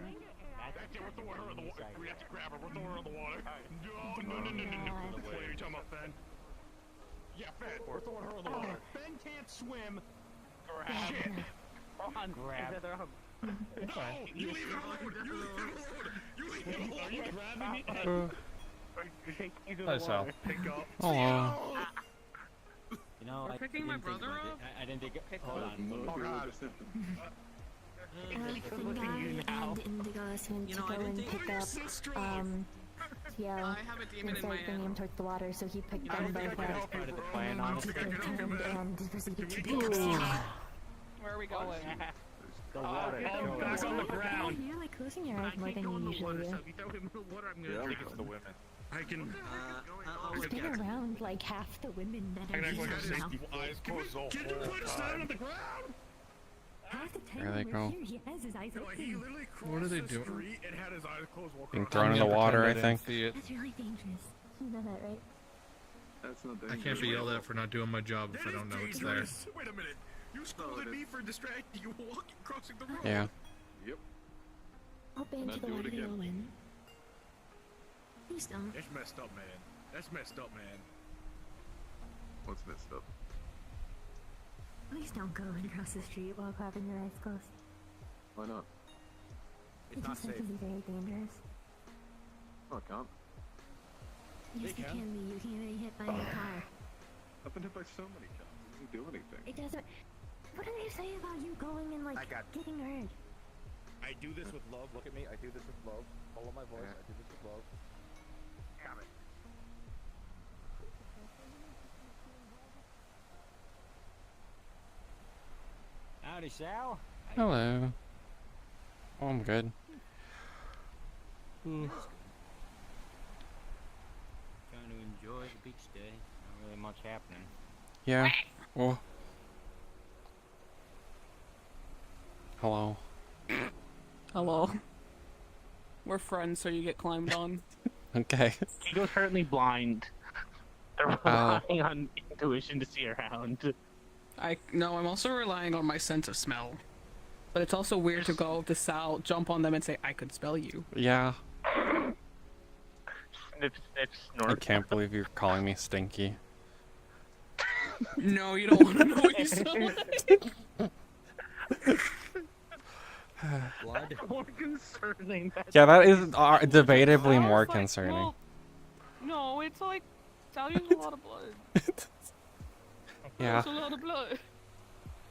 That's it, we're throwing her in the water. We have to grab her, we're throwing her in the water. No. What are you talking about, Fen? Yeah, Fen, we're throwing her in the water. Fen can't swim. Grab. Shit. On, grab. No, you leave him alone. You leave him alone. You leave him alone. Are you grabbing me? Hi, Sal. Pick up. Oh. You know, We're picking my brother up? I didn't think it. Hold on. Oh, God. Fingard and Indigo is going to go and pick up, Tiel I have a demon and in my start bringing him towards the water, so he picked them both up. Part of the plan, And honestly. and proceeded to pick up Tiel. Where are we going? The water. Back on the ground. You're like closing your eyes more than you usually do. If you throw him in the water, I'm gonna take it to the women. I can. He's been around like half the women that are act here like a now. safety. Eyes closed the whole time. On the ground? Half the time There they we're go. here, he has his eyes No, he open. literally What are they crossed the doing? street and had his eyes closed walking Being around. thrown in the water, I think. That's really dangerous. You know that, right? That's not I dangerous. can't be yelled at for not doing my job if I don't know it's there. dangerous. Wait a minute. You scolded me for distracting you walking, crossing the road. Yeah. Yep. Open And to I'd the do it water, again. you'll win. Please don't. That's messed up, man. That's messed up, man. What's messed up? Please don't go and cross the street while having your eyes closed. Why not? It's It not just seems safe. to be very dangerous. Oh, I can't. Yes, They you can. can be. You can get hit by a car. I've been hit by so many cars. It doesn't do anything. It doesn't. What do they say about you going and like I got- getting hurt? I do this with love. Look at me. I do this with love. Follow my voice. I do this with love. Damn it. Howdy, Sal. Hello. Oh, I'm good. Trying to enjoy the beach day. Not really much happening. Yeah. Well. Hello. Hello. We're friends, so you get climbed on. Okay. Ego's currently blind. They're relying on intuition to see around. No, I'm also relying on my sense of smell. But it's also weird to go to Sal, jump on them, and say, I could smell you. Yeah. Snip, snip, I snort. can't believe you're calling me stinky. No, you don't want to know what you smell like. Blood. More concerning. Yeah, that is debatably more It's like, concerning. well, no, it's like, Sal uses a lot of blood. Yeah. There's a lot of blood.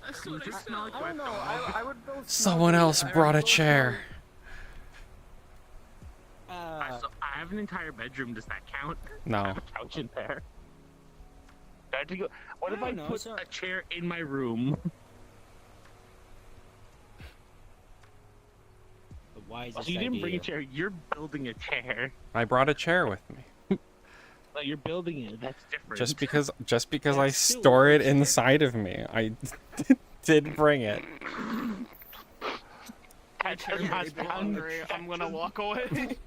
That's what I smell. I don't know. I would go. Someone else brought a chair. I have an entire bedroom. Does that count? I No. have a couch in there. Do I have to go? What if I don't know, put sir. a chair in my room? The wisest Also, you didn't bring a idea. chair. You're building a chair. I brought a chair with me. No, you're building it. That's different. Just because I That's still store it a chair. inside of me. I did bring it. That does not sound. Hungry. I'm gonna walk away.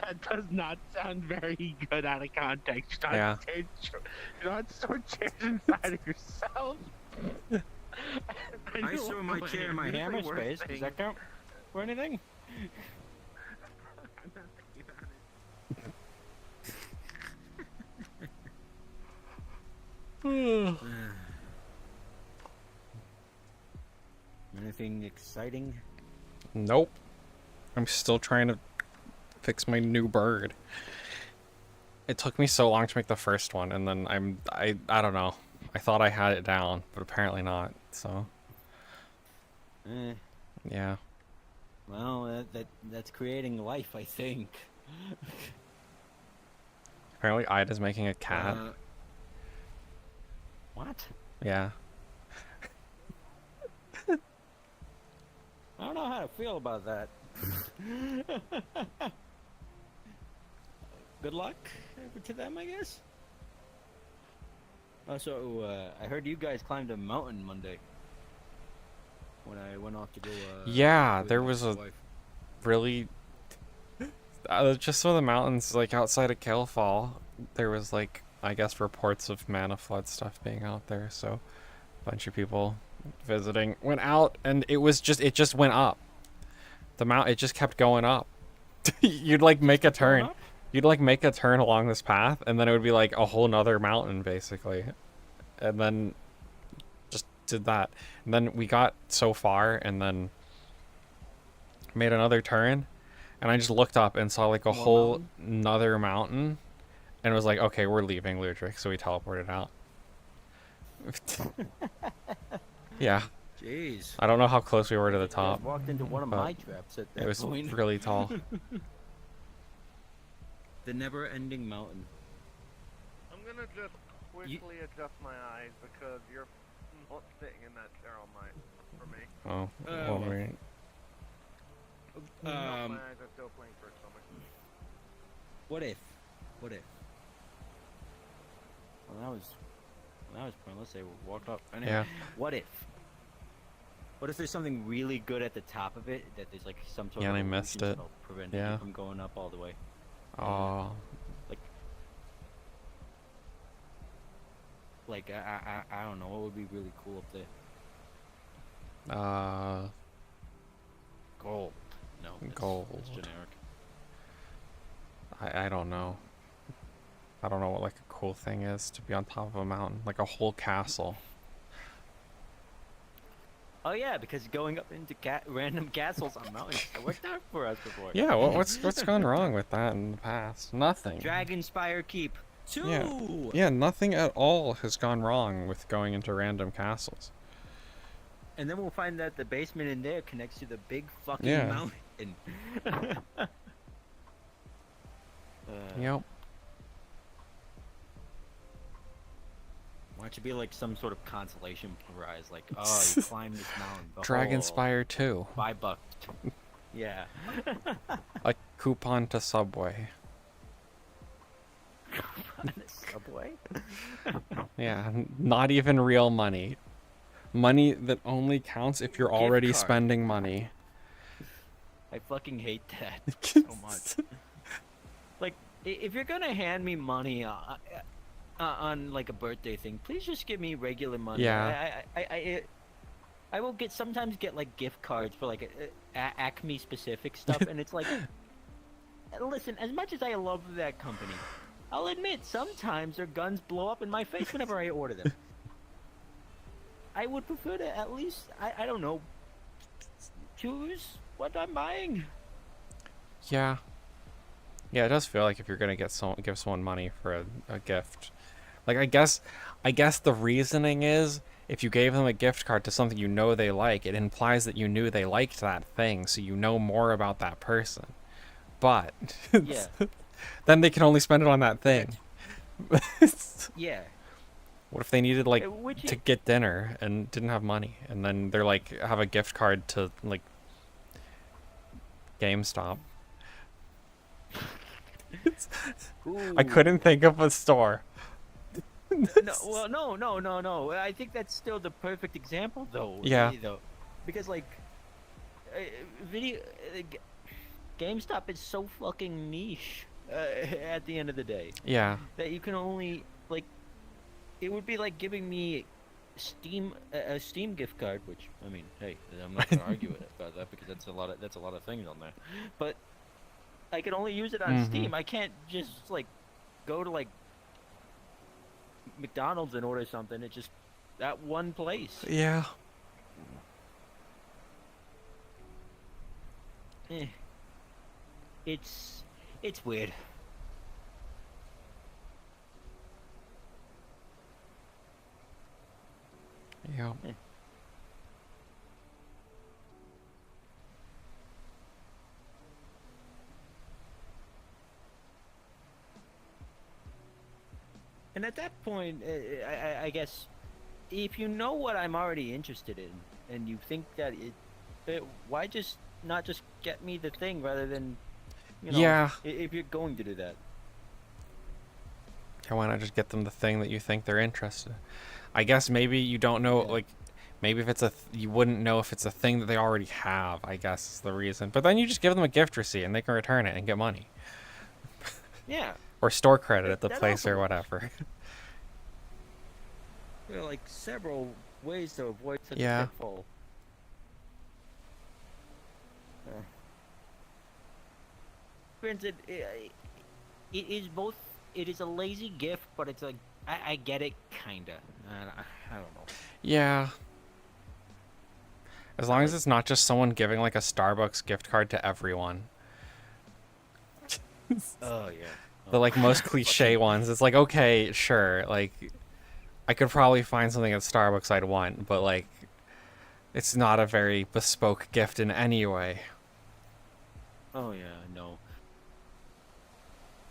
That does not sound very good out of context. Yeah. Do not store chairs inside of yourself. I store my chair in my Usually hammer worse space. Does things. that count for anything? I'm not thinking about it. Anything exciting? Nope. I'm still trying to fix my new bird. It took me so long to make the first one, and then I don't know. I thought I had it down, but apparently not. So Eh, yeah. well, that's creating life, I think. Apparently Ida's making a cat. What? Yeah. I don't know how to feel about that. Good luck to them, I guess. Also, I heard you guys climbed a mountain Monday. When I went off to go. Yeah, with there my was a wife. really just some of the mountains like outside of Calefall. There was like I guess reports of mana flood stuff being out there, so a bunch of people visiting went out, and it just went up. The mount, it just kept going up. You'd like make a turn. You'd like make a turn along this path, and then it would be like a whole nother mountain, basically. And then just did that. And then we got so far, and then made another turn, and I just looked up and saw like a whole nother mountain, and was like, okay, we're leaving Ludwig, so we teleported out. Yeah. Jeez. I don't know how close we were to the top. I walked into one of my traps at that It was point. really tall. The never-ending mountain. I'm gonna just quickly adjust my eyes because you're not sitting in that chair all night for me. Oh, well, we... My eyes are still playing for stomach. What if? What if? Well, that was pointless. They walked up. Anyway, Yeah. What if? What if there's something really good at the top of it that there's like some sort Yeah, of they illusion missed it. that'll prevent Yeah. you from going up all the way? Oh. Like I don't know what would be really cool up there. Gold. No. Gold. That's generic. I don't know. I don't know what like a cool thing is to be on top of a mountain, like a whole castle. Oh yeah, because going up into random castles on mountains that worked out for us before. Yeah, what's gone wrong with that in the past? Nothing. Dragonspire Keep 2. Yeah. Yeah, nothing at all has gone wrong with going into random castles. And then we'll find that the basement in there connects to the big fucking Yeah. mountain. Yep. Why don't you be like some sort of consolation prize, like, oh, you climbed this mountain. Dragonspire 2. $5. Yeah. A coupon to Subway. Subway? Yeah, not even real money. Money that only counts if you're already card. spending money. I fucking hate that so much. Like, if you're gonna hand me money on like a birthday thing, please just give me regular money. Yeah. I will sometimes get like gift cards for like Acme specific stuff, and it's like, listen, as much as I love that company, I'll admit sometimes their guns blow up in my face whenever I order them. I would prefer to at least, I don't know, choose what I'm buying. Yeah. Yeah, it does feel like if you're gonna give someone money for a gift, like I guess the reasoning is if you gave them a gift card to something you know they like, it implies that you knew they liked that thing, so you know more about that person. But Yeah. then they can only spend it on that thing. Yeah. What if they needed like Which to get dinner and didn't have money, and then they're like have a gift card to like GameStop? I couldn't think of a store. No. I think that's still the perfect example, though. Yeah. Though, because like, GameStop is so fucking niche. At the end of the day. Yeah. That you can only like. It would be like giving me a Steam gift card, which I mean, hey, I'm not gonna argue about that because that's a lot of things on there. But I can only use it on Steam. I can't just like go to like McDonald's and order something. It's just that one place. Yeah. It's weird. Yeah. And at that point, I guess, if you know what I'm already interested in, and you think that why not just get me the thing rather than, you know, Yeah. If you're going to do that. Yeah, why not just get them the thing that you think they're interested in? I guess maybe you don't know, like, maybe if it's you wouldn't know if it's a thing that they already have, I guess is the reason. But then you just give them a gift receipt and they can return it and get money. Yeah. Or store credit at the That place also or works. whatever. There are like several ways to avoid such Yeah. a pitfall. experience, it is both. It is a lazy gift, but it's like I get it, kinda. I don't know. Yeah. As long as it's not just someone giving like a Starbucks gift card to everyone. Oh yeah. The like most cliche ones. It's like, okay, sure, like I could probably find something at Starbucks I'd want, but like it's not a very bespoke gift in any way. Oh yeah, no.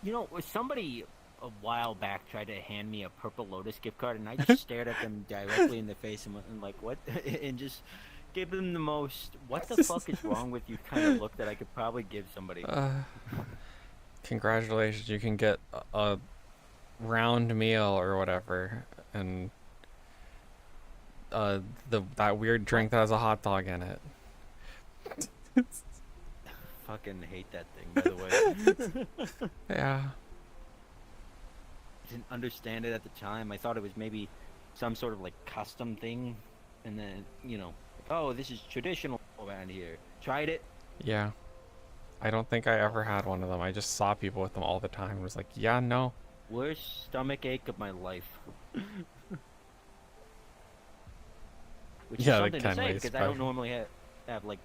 You know, somebody a while back tried to hand me a Purple Lotus gift card, and I just stared at them directly in the face and went, and like, what? And just gave them the most, what the fuck is wrong with you kind of look that I could probably give somebody. Congratulations, you can get a round meal or whatever, and that weird drink that has a hot dog in it. Fucking hate that thing, by the way. Yeah. I didn't understand it at the time. I thought it was maybe some sort of like custom thing, and then oh, this is traditional around here. Tried it. Yeah. I don't think I ever had one of them. I just saw people with them all the time. It was like, yeah, no. Worst stomach ache of my life. Which is something to say because I don't normally have like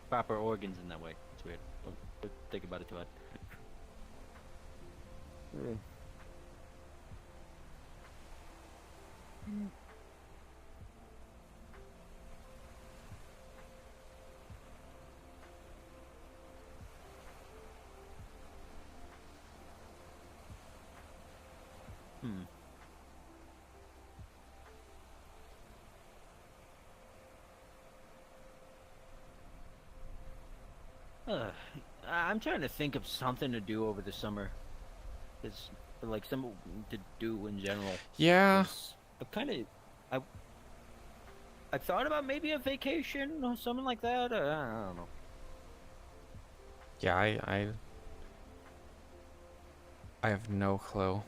proper organs in that way. It's weird. Don't think about it too much. I'm trying to think of something to do over the summer. It's like something to do in general. Yeah. I thought about maybe a vacation or something like that. I don't know. Yeah, I have no clue.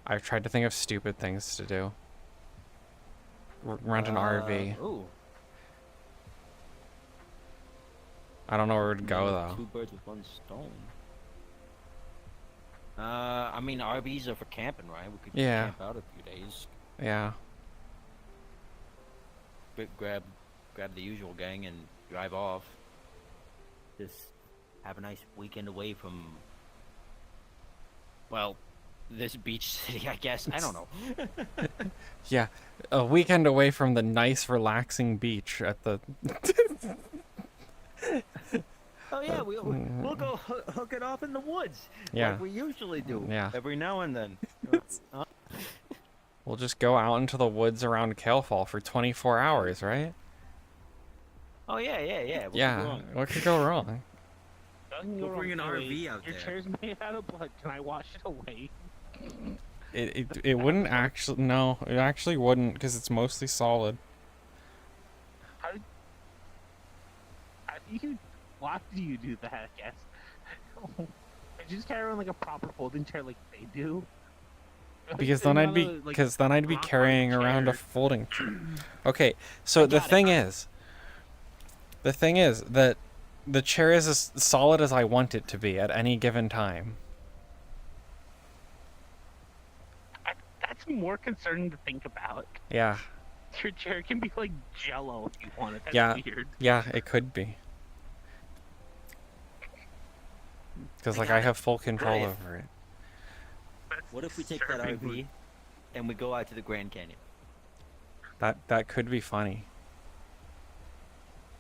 I've tried to think of stupid things to do. Rent an RV. Ooh. I don't know where to go though. Two birds with one stone. I mean, RVs are for camping, right? We could camp out a few days. Yeah. Grab the usual gang and drive off. Just have a nice weekend away from, well, this beach city, I guess. I don't know. Yeah, a weekend away from the nice, relaxing beach at the. Oh yeah, we'll go hook it off in the woods. Yeah. Like we usually do. Yeah. Every now and then. We'll just go out into the woods around Kalefall for 24 hours, right? Oh yeah. What could go wrong? We'll bring an RV out Your there. chair's made out of blood. Can I wash it away? It wouldn't actually. No, it actually wouldn't because it's mostly solid. Why do you do that, I guess? I just carry around like a proper folding chair like they do. Because then I'd be carrying around a folding chair. Okay, so the thing is that the chair is as solid as I want it to be at any given time. That's more concerning to think about. Yeah. Your chair can be like Jello if you want it. That's weird. Yeah, it could be. Because like I have full control over it. What if we take that RV and we go out to the Grand Canyon? That could be funny.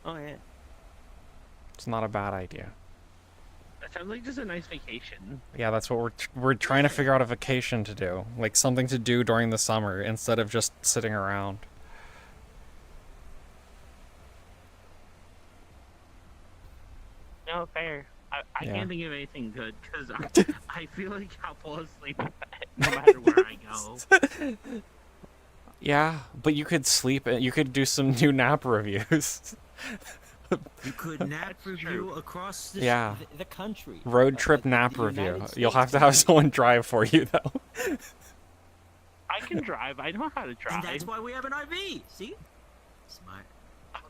Oh yeah. It's not a bad idea. That sounds like just a nice vacation. Yeah, that's what we're trying to figure out a vacation to do, like something to do during the summer instead of just sitting around. No, fair. I can't think of anything good because I feel like I'll fall asleep no matter where I go. Yeah, but you could sleep. You could do some new nap reviews. You could nap review across the country. Road trip nap review. You'll have to have someone drive for you though. I can drive. I know how to drive. And that's why we have an RV. See? Smart.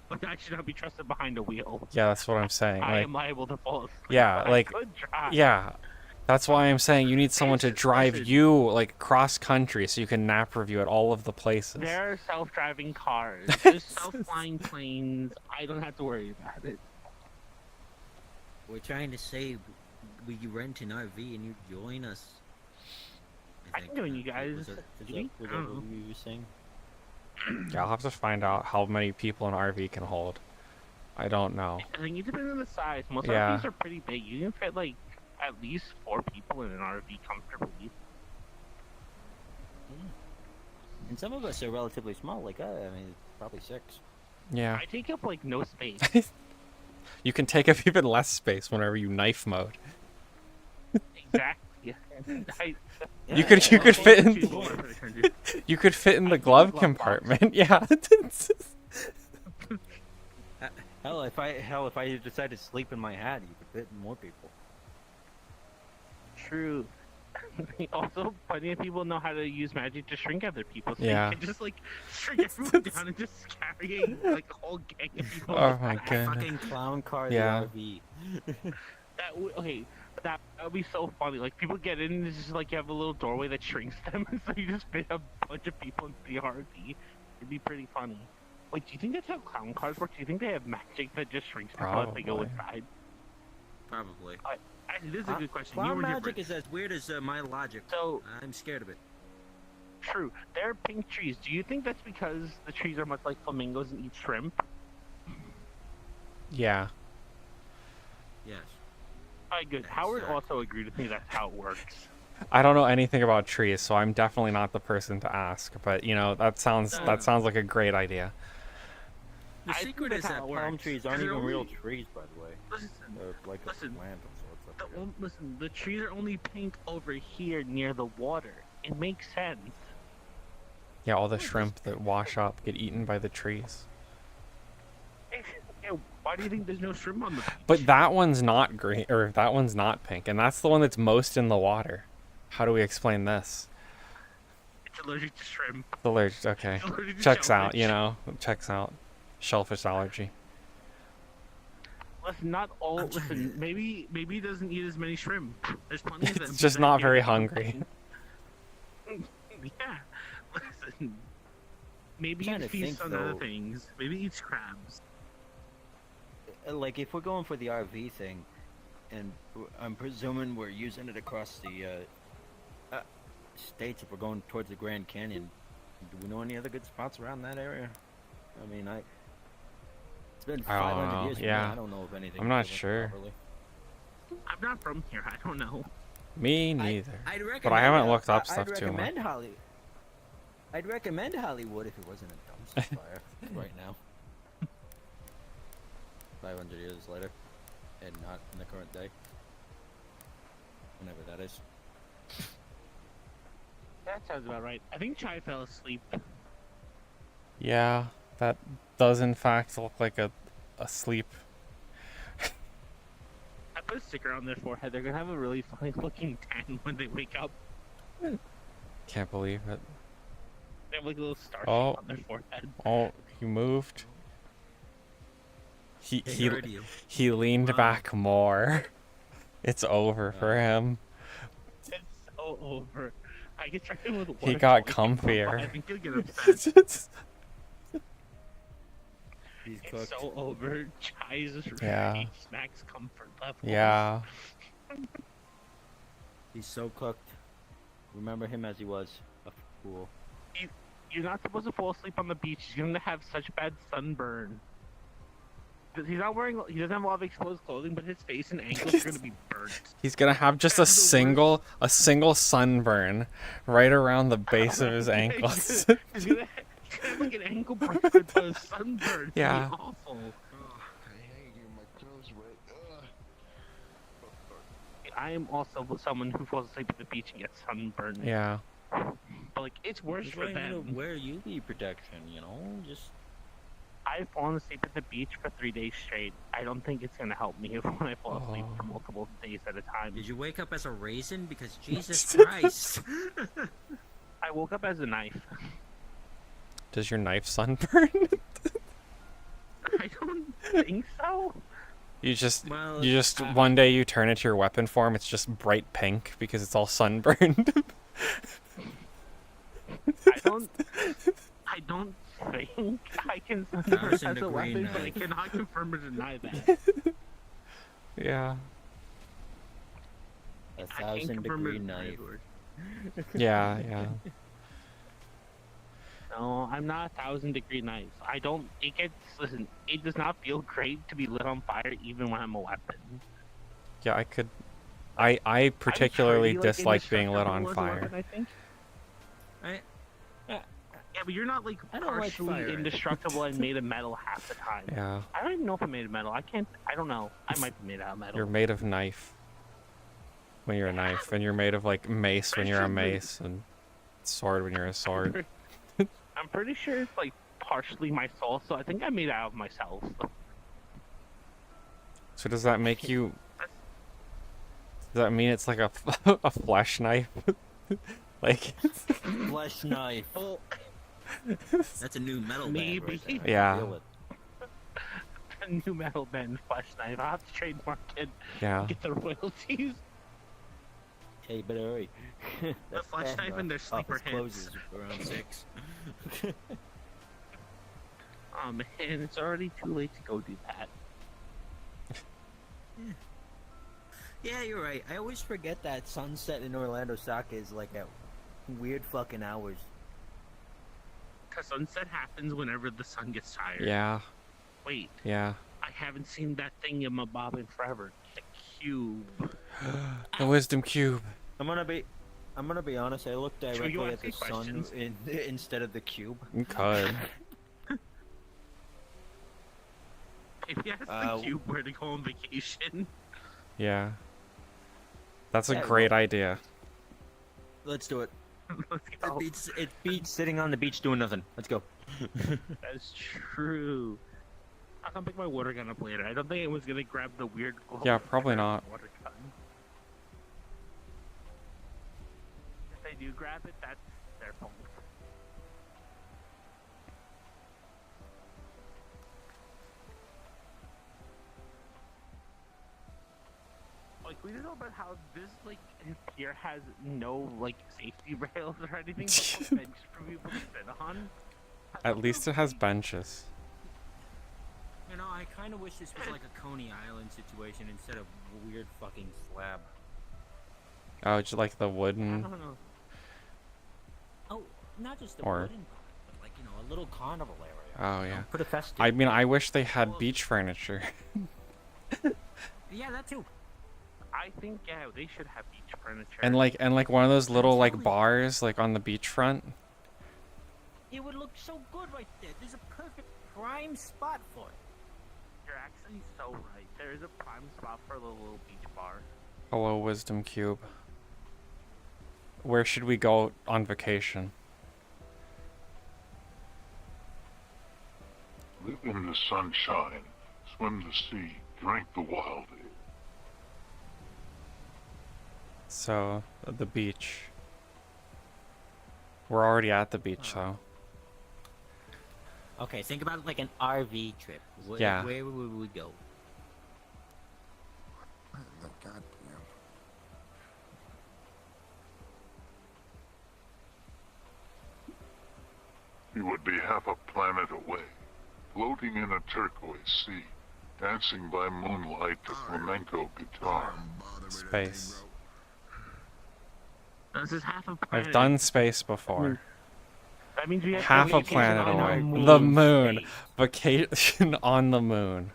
but I should not be trusted behind a wheel. Yeah, that's what I'm saying. I Like, am liable to fall asleep. yeah, but like, I could drive. yeah. That's why I'm saying you need someone to drive Listen. you, like, cross-country so you can nap review at all of the places. There are self-driving cars. There's self-flying planes. I don't have to worry about it. We're trying to say we rent an RV and you join us. I can join you guys. Was that I don't what know. you were saying? Yeah, I'll have to find out how many people an RV can hold. I don't know. I think it depends on the size. Most Yeah. RVs are pretty big. You can fit like at least 4 people in an RV comfortably. And some of us are relatively small, like I mean, probably 6. Yeah. I take up like no space. You can take up even less space whenever you knife mode. Exactly. You could fit in you could fit in the glove compartment. Yeah. Hell, if I decide to sleep in my hat, you could fit more people. True. Also, plenty of people know how to use magic to shrink other people. So Yeah. you can just like shrink everyone down and just carry like a whole gang of people. Oh my god. Fucking clown car Yeah. the RV. Okay, that would be so funny. Like people get in, and it's just like you have a little doorway that shrinks them, so you just fit a bunch of people into the RV. It'd be pretty funny. Wait, do you think that's how clown cars work? Do you think they have magic that just shrinks people if they go Probably. inside? Probably. Actually, this is a good question. You Clown were here magic first. is as weird as my logic. So I'm scared of it. true. There are pink trees. Do you think that's because the trees are much like flamingos and eat shrimp? Yeah. Yes. Alright, good. Howard also agreed with me that's how it works. I don't know anything about trees, so I'm definitely not the person to ask, but you know, that sounds like a great idea. The I secret think is that's that how it palm works. trees aren't They're even real only- trees, by the way. Listen, They're like listen. a plant of sorts. I forget. Listen, the trees are only pink over here near the water. It makes sense. Yeah, all the shrimp that wash up get eaten by the trees. Yeah, why do you think there's no shrimp on the beach? But that one's not green, or that one's not pink, and that's the one that's most in the water. How do we explain this? It's allergic to shrimp. The allergic, okay. It's allergic to Checks out, shellfish. you know, checks out. Shellfish allergy. Listen, not all. Listen, maybe he doesn't eat as many shrimp. There's plenty of them. It's just that not he very doesn't hungry. eat. Yeah. Listen. Maybe trying he to feasts think, on other though. things. Maybe he eats crabs. Like, if we're going for the RV thing, and I'm presuming we're using it across the states if we're going towards the Grand Canyon, do we know any other good spots around that area? I mean, it's been I don't 500 know, years. yeah. I don't know of anything. I'm not proven sure. properly. I'm not from here. I don't know. Me neither. I'd recommend, But I haven't looked up I'd stuff too much. recommend I'd recommend Hollywood if it wasn't a dumpster fire right now. 500 years later, and not in the current day. Whenever that is. That sounds about right. I think Chai fell asleep. Yeah, that does in fact look like a sleep. I put a sticker on their forehead. They're gonna have a really funny looking tan when they wake up. Can't believe it. They have like a little star shape Oh. on their forehead. Oh, he moved. They heard you. He leaned back more. It's over for him. It's so over. I get tried with He water got falling from comfier. above. I think he'll get upset. He's It's cooked. so over. Chai's Yeah. smacks comfort level. Yeah. He's so cooked. Remember him as he was. A fool. You're not supposed to fall asleep on the beach. He's gonna have such bad sunburn. 'Cause he's not wearing. He doesn't have a lot of exposed clothing, but his face and ankles are gonna be burnt. He's gonna have just a single sunburn right around the base of his ankles. He's gonna have like an ankle bracelet but a sunburn. It's Yeah. gonna be awful. I am also someone who falls asleep at the beach and gets sunburned. Yeah. But like, it's worse That's for why you them. wear UV protection, you know? Just I've fallen asleep at the beach for 3 days straight. I don't think it's gonna help me when I fall asleep for multiple days at a time. did you wake up as a raisin? Because Jesus Christ. I woke up as a knife. Does your knife sunburn? I think so? You just, Well, one day you turn into your weapon form, it's just bright pink because it's all sunburned. I don't think I can use it 1,000 as a degree weapon, but I knife. cannot confirm or deny that. Yeah. A I can't 1,000 confirm or degree deny knife. it. Yeah, yeah. No, I'm not 1,000-degree knife. I don't. It gets. Listen, it does not feel great to be lit on fire, even when I'm a weapon. Yeah, I could... I particularly I'm pretty, dislike being lit indestructible on as a fire. weapon, I think. I, Yeah, but you're not like I don't like partially fire. indestructible and made of metal half the time. Yeah. I don't even know if I'm made of metal. I can't. I don't know. I might be made out of metal. You're made of knife. When you're a knife. And you're made of, like, mace when you're a mace. And sword when you're a sword. I'm pretty sure it's like partially my soul, so I think I made it out of myself. So does that make you... Does that mean it's like a, a flesh knife? Like... Flesh knife. Oh. That's a new metal Maybe. band right there. Yeah. Feel it. A new metal band flesh knife. I'll have to trademark it. Yeah. Get the royalties. Hey, but hurry. The flesh knife and their sleeper office hits. closes around 6. Oh man, it's already too late to go do that. Yeah, you're right. I always forget that sunset in Orlandosaka is like at weird fucking hours. Cause sunset happens whenever the sun gets tired. Yeah. Wait, Yeah. I haven't seen that thing in my bob in forever. The cube. The wisdom cube. I'm gonna be honest. I looked you directly ask at the me sun questions? instead of the cube. You could. If you ask the cube where to go on vacation. Yeah. That's a Yeah, great idea. Let's do it. Let's go. It beats sitting on the beach doing nothing. Let's go. That's true. I can pick my water gun up later. I don't think anyone's gonna grab the weird glow. Yeah, probably not. Water gun. If they do grab it, that's their fault. Like, we don't know about how this, like, here has no, like, safety rails or anything but bench for people to sit on. At least it has benches. You know, I kind of wish this was like a Coney Island situation instead of a weird fucking slab. Oh, just like the I wooden... don't know. Oh, not just the Or- wooden part, but like, you know, a little carnival area. Oh, You know, yeah. put a festival. I mean, I wish they had beach furniture. Yeah, that too. I think, yeah, they should have beach furniture. And like one of those little, like, bars, like, on the beachfront. It would look so good right there. There's a perfect prime spot for it. You're actually so right. There is a prime spot for the little beach bar. Hello, Wisdom Cube. Where should we go on vacation? Live in the sunshine, swim the sea, drink the wild air. So, the beach. We're already at the beach, though. Okay, think about it like an RV trip. Yeah. Where would we go? The goddamn. We would be half a planet away, floating in a turquoise sea, dancing by moonlight to flamenco guitar. Space. This is half a planet. I've done space before. That means we have Half a vacation planet on our away. moon The moon. space. Vacation on the moon.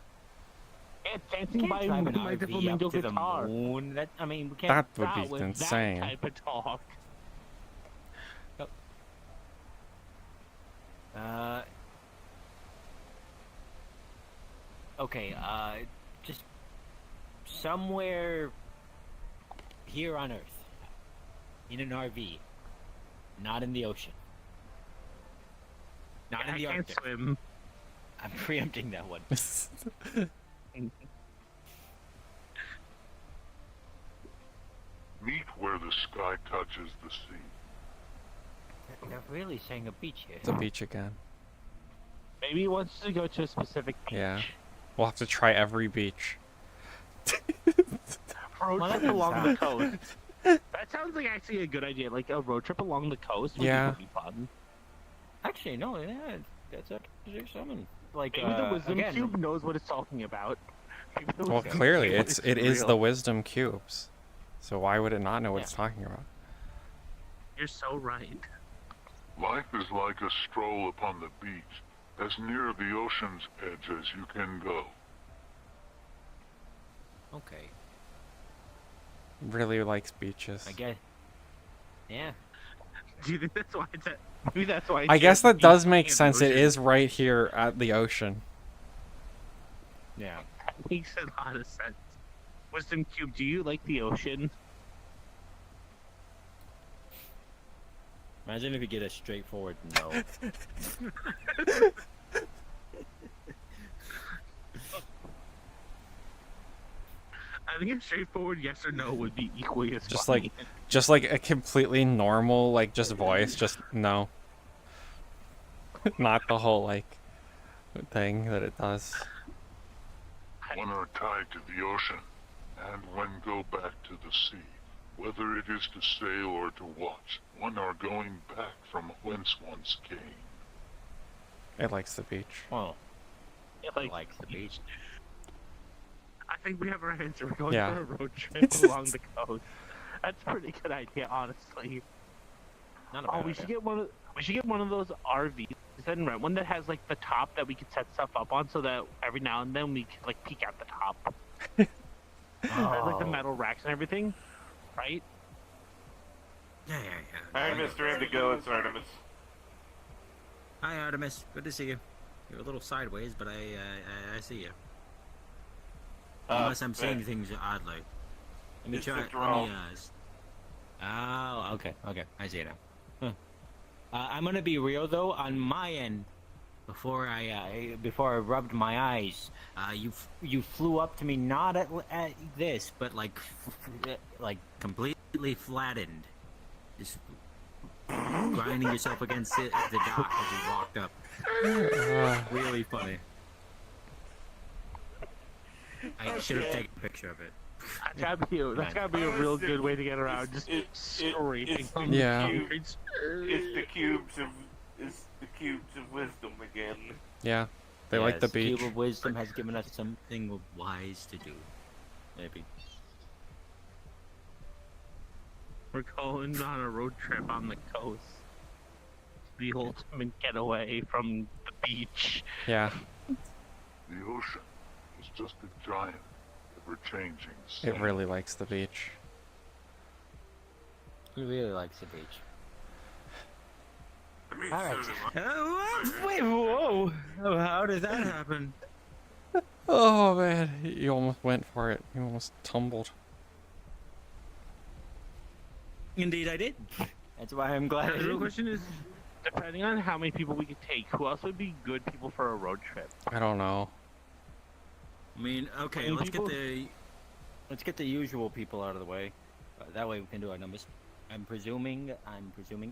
Yeah, dancing by drive an moonlight to RV flamenco up to the guitar. moon. That, I mean, we can't. That would Start be with insane. That type of talk. Okay, just somewhere here on Earth, in an RV, not in the ocean, not in I the can't Arctic. swim. I'm preempting that one. Meet where the sky touches the sea. They're really saying a beach here. The beach again. Maybe he wants to go to a specific beach. Yeah. We'll have to try every beach. Road Well, that trip along the sounds- coast. That sounds like actually a good idea. Like a road trip along the coast would Yeah. be pretty fun. Actually, no, yeah, that's actually something. Like, Maybe the wisdom again, cube knows what it's talking about. Maybe the Well, wisdom clearly, cube it is real. the wisdom cubes. So why would it not know what Yeah. it's talking about? You're so right. Life is like a stroll upon the beach, as near the ocean's edge as you can go. okay, Really likes beaches. I guess. Yeah. Do you think that's why it's at? Maybe that's why. I it's guess at that the does beach make and the sense. It ocean. is right here at the ocean. Yeah. Makes a lot of sense. Wisdom cube, do you like the ocean? Imagine if you get a straightforward no. I think a straightforward yes or no would be equally as Just funny. Just like a completely normal, like, just voice, just no. Not the whole, like, thing that it does. One are tied to the ocean, and when go back to the sea. Whether it is to sail or to watch, one are going back from whence once came. It likes the beach. Well, It likes the beach. I think we have our answer. We're going Yeah. for a road trip along the coast. That's a pretty good idea, honestly. Not a Oh, bad we idea. should get one. We should get one of those RVs and rent one that has like the top that we could set stuff up on, so that every now and then we could like peek out the top. Has, like the metal racks and everything, right? Yeah. Hi, Mr. Indigo, it's Artemis. Hi, Artemis. Good to see you. You're a little sideways, but I see you. Unless I'm seeing things oddly. Let me It's try. the Let drone. me, oh, okay. I see it now. Huh. I'm gonna be real though. On my end, before I rubbed my eyes, you flew up to me not at this, but like completely flattened, just grinding yourself against the dock as you walked up. Really funny. I should have taken a picture of it. That's gotta be a real good way to get around. Just scraping it's on the Yeah. the cube- concrete. It's the cubes of wisdom again. Yeah. They like the Yes, beach. Cube of Wisdom has given us something wise to do. Maybe. We're going on a road trip on the coast. The ultimate getaway from the beach. Yeah. The ocean is just a giant, ever-changing It really likes the beach. He really likes the beach. I mean, All right. so do Wait, whoa! Oh, how did that happen? Oh man, you almost went for it. You almost tumbled. Indeed, I did. That's why I'm glad I The real did. question is, depending on how many people we could take, who else would be good people for a road trip? I don't know. I mean, okay, Many let's people? get the usual people out of the way. That way we can do our numbers. I'm presuming,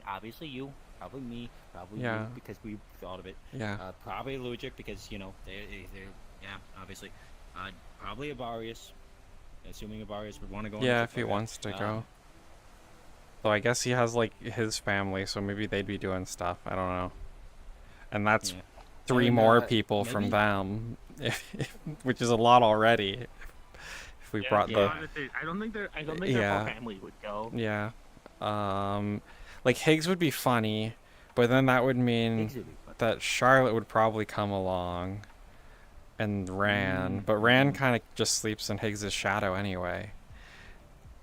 obviously you, probably me, probably Yeah. you, because we thought of it. Yeah. Probably Lugic, because, you know, they're yeah, obviously. Probably Avarius, assuming Avarius would want to go on Yeah, a if trip he like that. wants to go. Though I guess he has like his family, so maybe they'd be doing stuff. I don't know. And that's Yeah. 3 And, more people from maybe- them, which is a lot already. If we brought the Honestly, I don't think their whole Yeah. family would go. yeah, like Higgs would be funny, but then that would mean Higgs would be fun. that Charlotte would probably come along, and Ran, but Ran kind of just sleeps in Higgs's shadow anyway.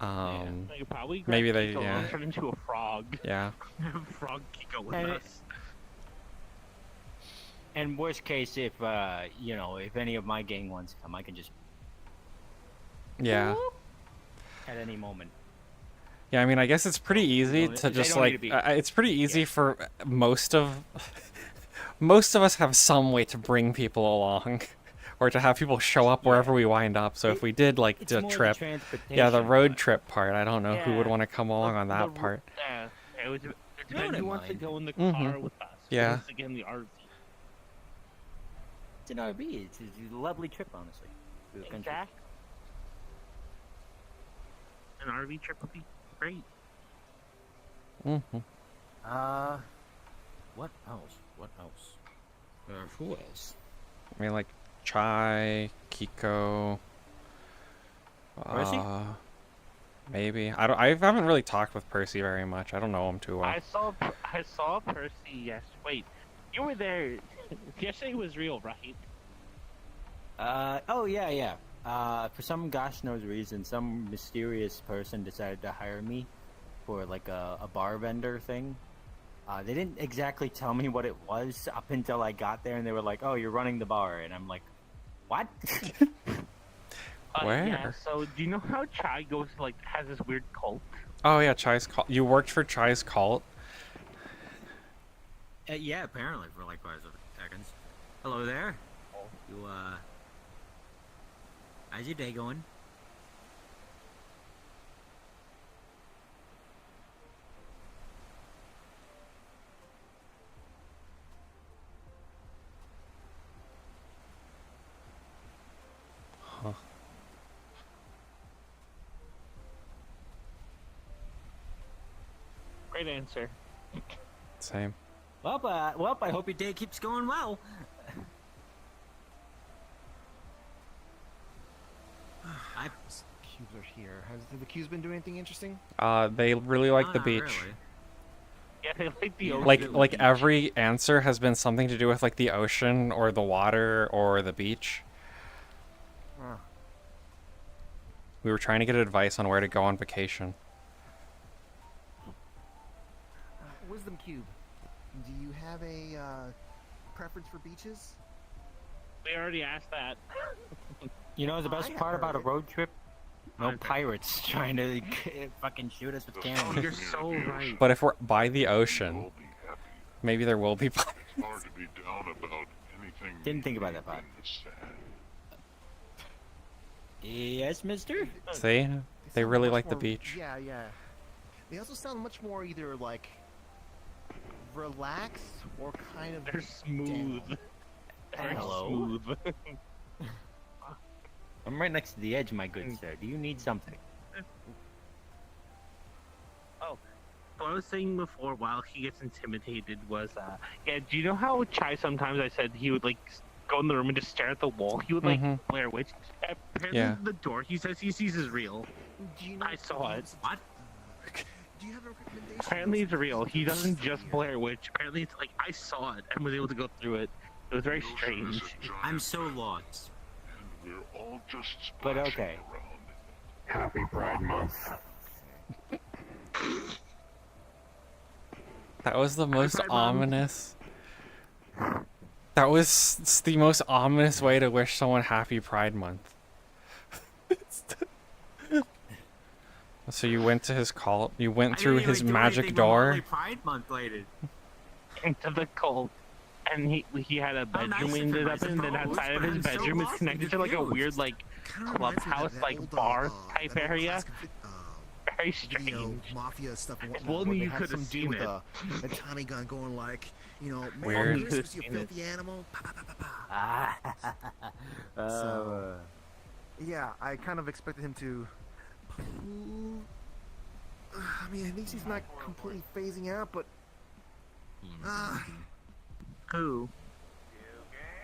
They could probably grab maybe they Kiko yeah and turn into a frog. yeah Have Frog Kiko with And us. And worst case, if you know, if any of my gang wants to come, I can just yeah. at any moment. Yeah, I mean, I guess it's pretty easy don't- to they just don't need like to be- it's pretty easy for most of most of us have some way to bring people along or to have people show up wherever we wind up. So if we did like It's the more trip, yeah, the transportation, road but- trip part, I don't know who would Yeah, want to come along on that The- part. Yeah, it would depend wouldn't who wants to mind. go in the Mhm. car with us. Yeah. Once again, the RV. It's an RV. It's a lovely trip, honestly. To the country. Exactly. An RV trip would be great. Mm-hmm. What else? What else? Who else? I mean, like Chai, Kiko. Percy? Maybe. I haven't really talked with Percy very much. I don't know him too well. I saw Percy yesterday. Wait, you were there. Yesterday was real, right? Oh yeah. For some gosh knows reason, some mysterious person decided to hire me for like a bar vendor thing. They didn't exactly tell me what it was up until I got there, and they were like, "Oh, you're running the bar," and I'm like, "What?" Where? Yeah. So do you know how Chai goes has this weird cult? Oh yeah, Chai's cult. You worked for Chai's cult? Yeah, apparently for like 5 seconds. Hello there. You how's your day going? Huh. Great answer. Same. Well, I hope your day keeps going well. Cubes are here. Have the cubes been doing anything interesting? They really like the Not beach. really. Yeah, they like the ocean. Like every answer has been something to do with like the ocean or the water or the beach. Huh. We were trying to get advice on where to go on vacation. Wisdom cube. Do you have a preference for beaches? We already asked that. You know the best part about a road trip? No Okay. pirates trying to fucking shoot us with cannons. You're so right. But if we're by the ocean, maybe there will be pirates. It's hard to be down about anything. Didn't think about that part. in the sand. Yes, mister? See? They sound really much like the more- beach. Yeah. They also sound much more either like relaxed or kind of They're smooth. down. Very Hello. smooth. I'm right next to the edge, my good sir. Do you need something? What I was saying before, while he gets intimidated, was yeah. Do you know how Chai sometimes I said he would like go in the room and just stare at the wall? He would like Mhm. Blair Witch. Apparently, Yeah. the door he says he sees is real. Do you know I saw it. What? Do you have a recommendation? Apparently, it's real. He doesn't just Blair Witch. Apparently, it's like I saw it and was able to go through it. It was very The ocean strange. is a giant I'm so lost. and we're all just But splashing okay. around. Happy Pride Month. That was the most Pride Month. ominous. That was the most ominous way to wish someone happy Pride Month. So you went to his cult. You went through his magic door. Pride Month later. Into the cult. And he had a bedroom nice we of ended him, I up in, and then suppose, outside of but his I'm so bedroom is lost and connected to like a confused. weird like clubhouse, like bar type area. Very strange. Mafia stuff. And Well, whatnot, you they have could've some dude seen with it. a Tommy gun going like, you know, man, Weird. you're supposed to be a filthy animal. Pa, pa, pa, pa, pa. So- Yeah, I kind of expected him to. I mean, at least he's not completely phasing out, but. Who?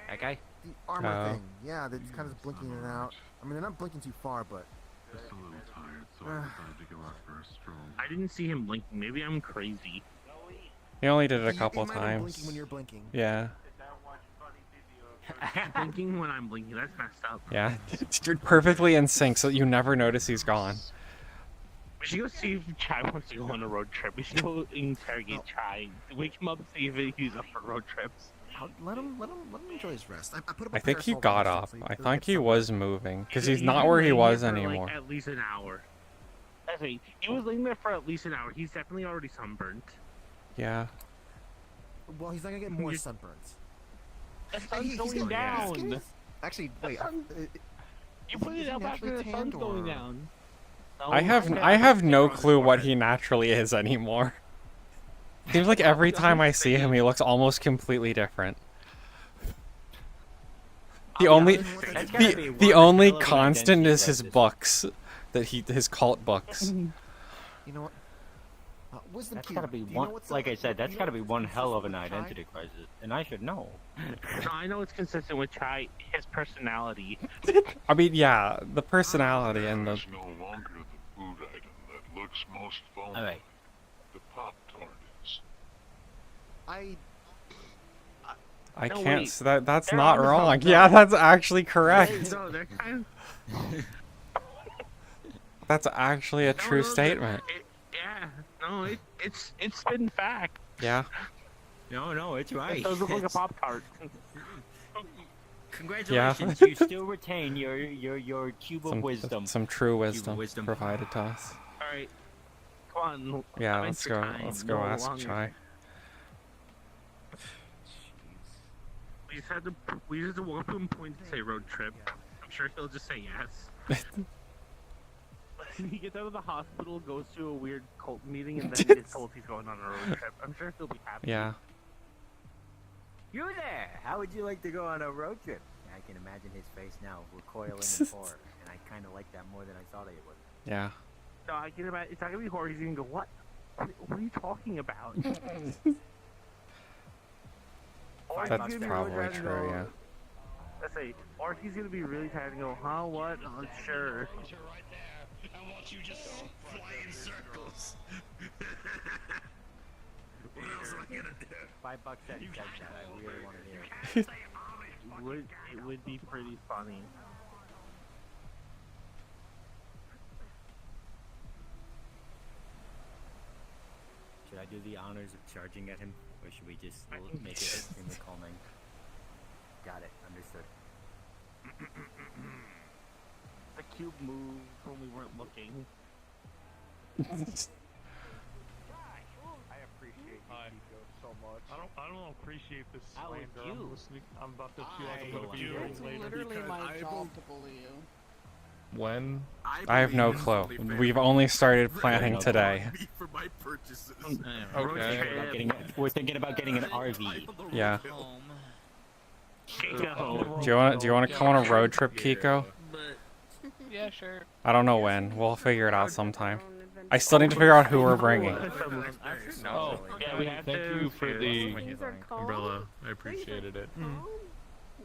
That guy? The armor Oh. thing, yeah, that's kind of blinking in and out. I mean, they're not blinking too far, but. Just a little tired, so I decided to go out for a stroll. I didn't see him blinking. Maybe I'm crazy. He only did it a He couple might have been blinking times. when you're blinking. Yeah. Blinking when I'm blinking. That's messed up. Yeah. You're perfectly in sync, so you never notice he's gone. We should go see if Chai wants to go on a road trip. We should go interrogate Chai. Wake him up, see if he's up for road trips. Let him enjoy his rest. I put up a I think he parasol got on his up. feet so I doesn't thought get he sunburned. was moving, because he's He's not been where he laying was there for, anymore. Like, at least an hour. That's right. He was laying there for at least an hour. He's definitely already sunburned. Yeah. Well, he's not gonna get more You're- sunburns. The Hey, sun's he's going getting- down. Actually, wait. sun- You put it he up after naturally the sun's tanned, going or- down. No, I have no clue what he naturally is anymore. Seems like every time I see him, he looks almost completely different. The only That's gotta be the one only hell of an constant identity is his crisis. books, his cult books. You know what? Wisdom That's cube. gotta be Do you know one. what's Like I said, that's gotta be one hell of an Chai? identity crisis, and I should know. No, I know it's consistent with Chai, his personality. I mean, yeah, the personality and the. It's no longer the food item that looks most vulnerable. All right. The Pop-Tart is. I No, can't. wait. That's They're not on the wrong. phone, Yeah, no. that's actually correct. No, they're kind That's actually a of, true no, statement. Yeah, no, it's been fact. Yeah. No, it's right. It does look like a Pop Tart. Congratulations, you still retain your cube of wisdom. Some true wisdom, wisdom. provided to us. All right, come on. Yeah, let's adventure go. time, Let's go no ask longer. Chai. We just had to walk up to him, point to say road trip. I'm sure he'll just say yes. He gets out of the hospital, goes to a weird cult meeting, and then gets told he's going on a road trip. I'm sure he'll be happy. Yeah. You there? How would you like to go on a road trip? I can imagine his face now, recoiling in horror, and I kind of like that more than I thought it would. Yeah. No, I can imagine. It's not gonna be horror. He's gonna go, what? What are you talking about? Or That's he's gonna be probably really tired and true. go, Yeah. Let's say, or he's gonna be really tired and go, huh? What? Oh, sure. I want you just fly in circles. What else am I gonna do? $5 that he said that. I really want to hear. It would be pretty funny. Should I do the honors of charging at him, or should we just make it extremely calming? Got it. Understood. The cube moved when we weren't looking. I appreciate you, Chico, so much. I don't appreciate this How would slander. you? I'm about to feel like I'm I gonna be would here It's later. literally because my job to bully you. When? I have no clue. We've only started planning today. For my purchases. Okay. We're thinking about getting an RV. Yeah. Chico. Do you want to come on a road trip, Kiko? Yeah, sure. I don't know when. We'll figure it out sometime. I still need to figure out who we're bringing. Oh, Yeah, we have thank to. you for the These are called? umbrella. I appreciated it.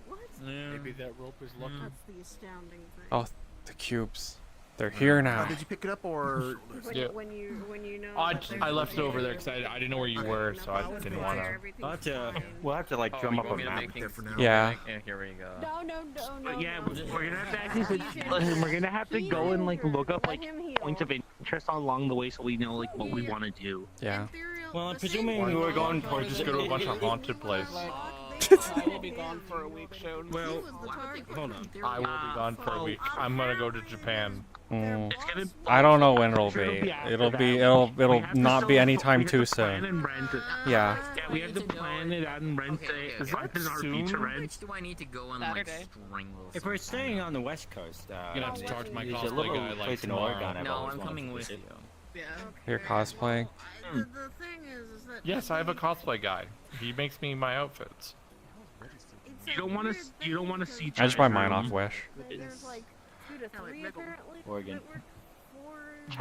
What? Maybe that rope is lucky. That's the astounding thing. Oh, the cubes. They're here now. Did you pick it up or? Yeah. When you know. I, that there's I left it over there something because I didn't know where you were, so I didn't want to. We'll have to like drum up a map. Yeah. Here we go. No. But yeah, we're gonna have to actually. Listen, we're gonna have to go and like look up like points of interest along the way so we know like what we want to do. Yeah. Well, I'm presuming we're going Or towards just go to a bunch of haunted place. I will be gone for a week soon. Well, hold on. I will be gone for a week. I'm gonna go to Japan. Mm. It's gonna. I don't know when it'll Sure, be. after It'll that. be. We It'll have to not be still- anytime we have too to plan soon. and rent it. Yeah. Yeah, we have to plan it out and rent it. Is that Rent an RV to soon? rent. Do I need to go and Saturday. like strangle? If we're staying on the West Coast, You're gonna have to talk to my there's a cosplay little guy like place in tomorrow. Oregon I've No, always I'm wanted coming to with visit. you. Yeah. You're cosplaying. The thing is that. Yes, I have a cosplay guy. He makes me my outfits. You don't want to. You don't want to see. I just buy Chai's mine room. off Wish. There's like 2 to 3 apparently. Oregon.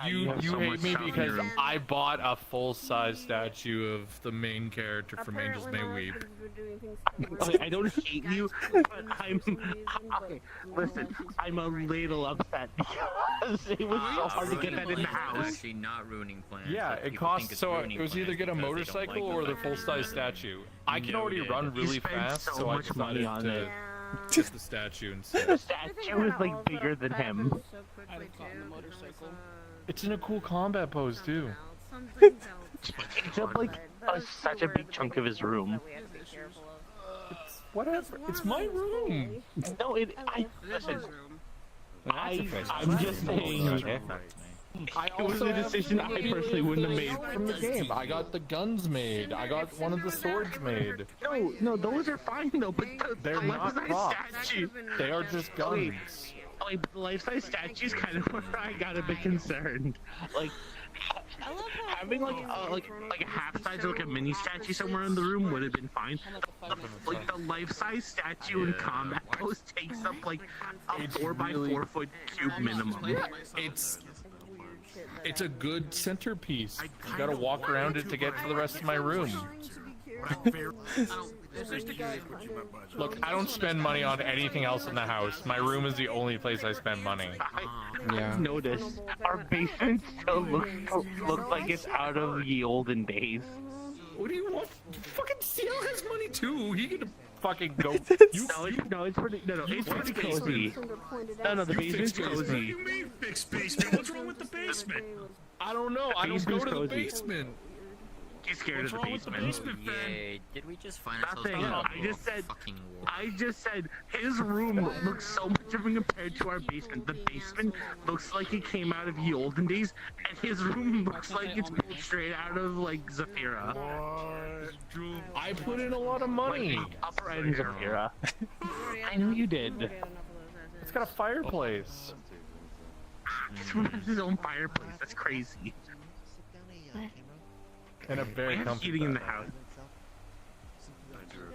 You have you so hate much me stuff in because your room. I bought a full-size statue of the main character from Angels May Weep. Okay, I don't hate you, but I'm. Okay, listen, I'm a little upset because it was so hard to get that in the house. Actually, not ruining plans. Yeah, but it people costs think it's so ruining it was plans either get a because they don't motorcycle like or the them. full-size statue. I can already Noted. run You really spend fast, so so I much money decided on to it. get the statue The instead. statue is like bigger than him. I haven't gotten the motorcycle. It's in a cool combat pose too. It's up like such a big chunk of his room. It's whatever. It's my room. No, listen. I'm just saying. It was a decision I personally wouldn't have made. From the game, I got the guns made. I got one of the swords made. No, those are fine though. But They're the not life-size props. statue. They are just Okay. guns. Like the life-size statue's kind of where I got a bit concerned. Like, Having like a half size or like a mini statue somewhere in the room would have been fine. Like the life size statue in combat pose takes up like a 4x4 foot cube minimum. It's a good centerpiece. You gotta walk around it to get to the rest of my room. Look, I don't spend money on anything else in the house. My room is the only place I spend money. Yeah. I noticed our basement still looks like it's out of the olden days. What do you want? Fucking Seal has money too. He can fucking go. No, it's pretty. No, it's pretty cozy. No, the basement's cozy. What do you mean fixed basement? What's wrong with the basement? I don't know. I don't go to the basement. He's scared of the basement. Yay, did we just find Nothing. ourselves I just said his room looks so much different compared to our basement. The basement looks like it came out of the olden days, and his room looks like it's pulled straight out of like Zafira. I put in a lot of money. Like, upper end Zafira. I know you did. It's got a fireplace. This room has his own fireplace. That's crazy. And a very We have heating in the house.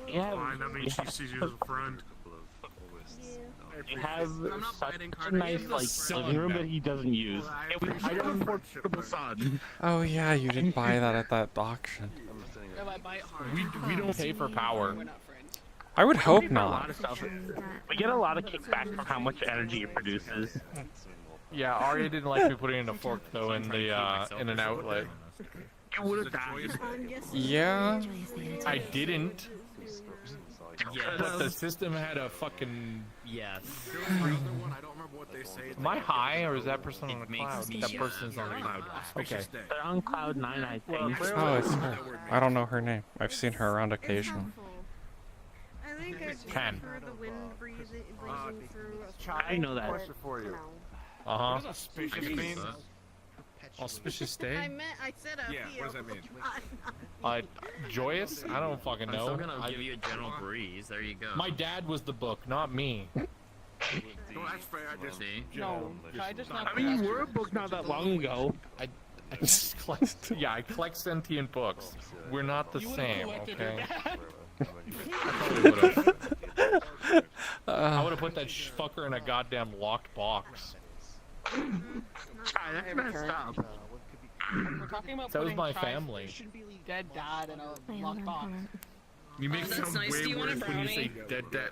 Yeah, Fine, that means she sees you as a friend. We have such a nice like living room that he doesn't use. And we have a portable sun. Oh yeah, you did buy that at that auction. We don't pay for power. I would hope We get a lot not. of stuff. We get a lot of kickback from how much energy it produces. Yeah, Arya didn't like me putting in a fork though in the in an outlet. You would have died. Yeah. I didn't. But the system had a fucking. Yes. Am I high or is that person on the cloud? That person's on the cloud. Okay. They're on cloud 9, I think. Oh, it's her. I don't know her name. I've seen her around occasionally. I think I Ten. prefer the wind breathing through I know that. for you. Uh huh. Auspicious mean? Auspicious I day? said a Yeah, what does that mean? Joyous? I don't fucking I'm know. still gonna give you a gentle breeze. There you go. My dad was the book, not me. No, that's fair. I just. See? No, I just not. I mean, you were a book not that long ago. I just collect. Yeah, I collect sentient books. We're not the same, okay? I would have put that fucker in a goddamn locked box. That's messed up. We're talking about That was putting my Chai's family. dead dad in a locked box. You make it that's sound nice. Do way you want a worse when you say brownie? dead.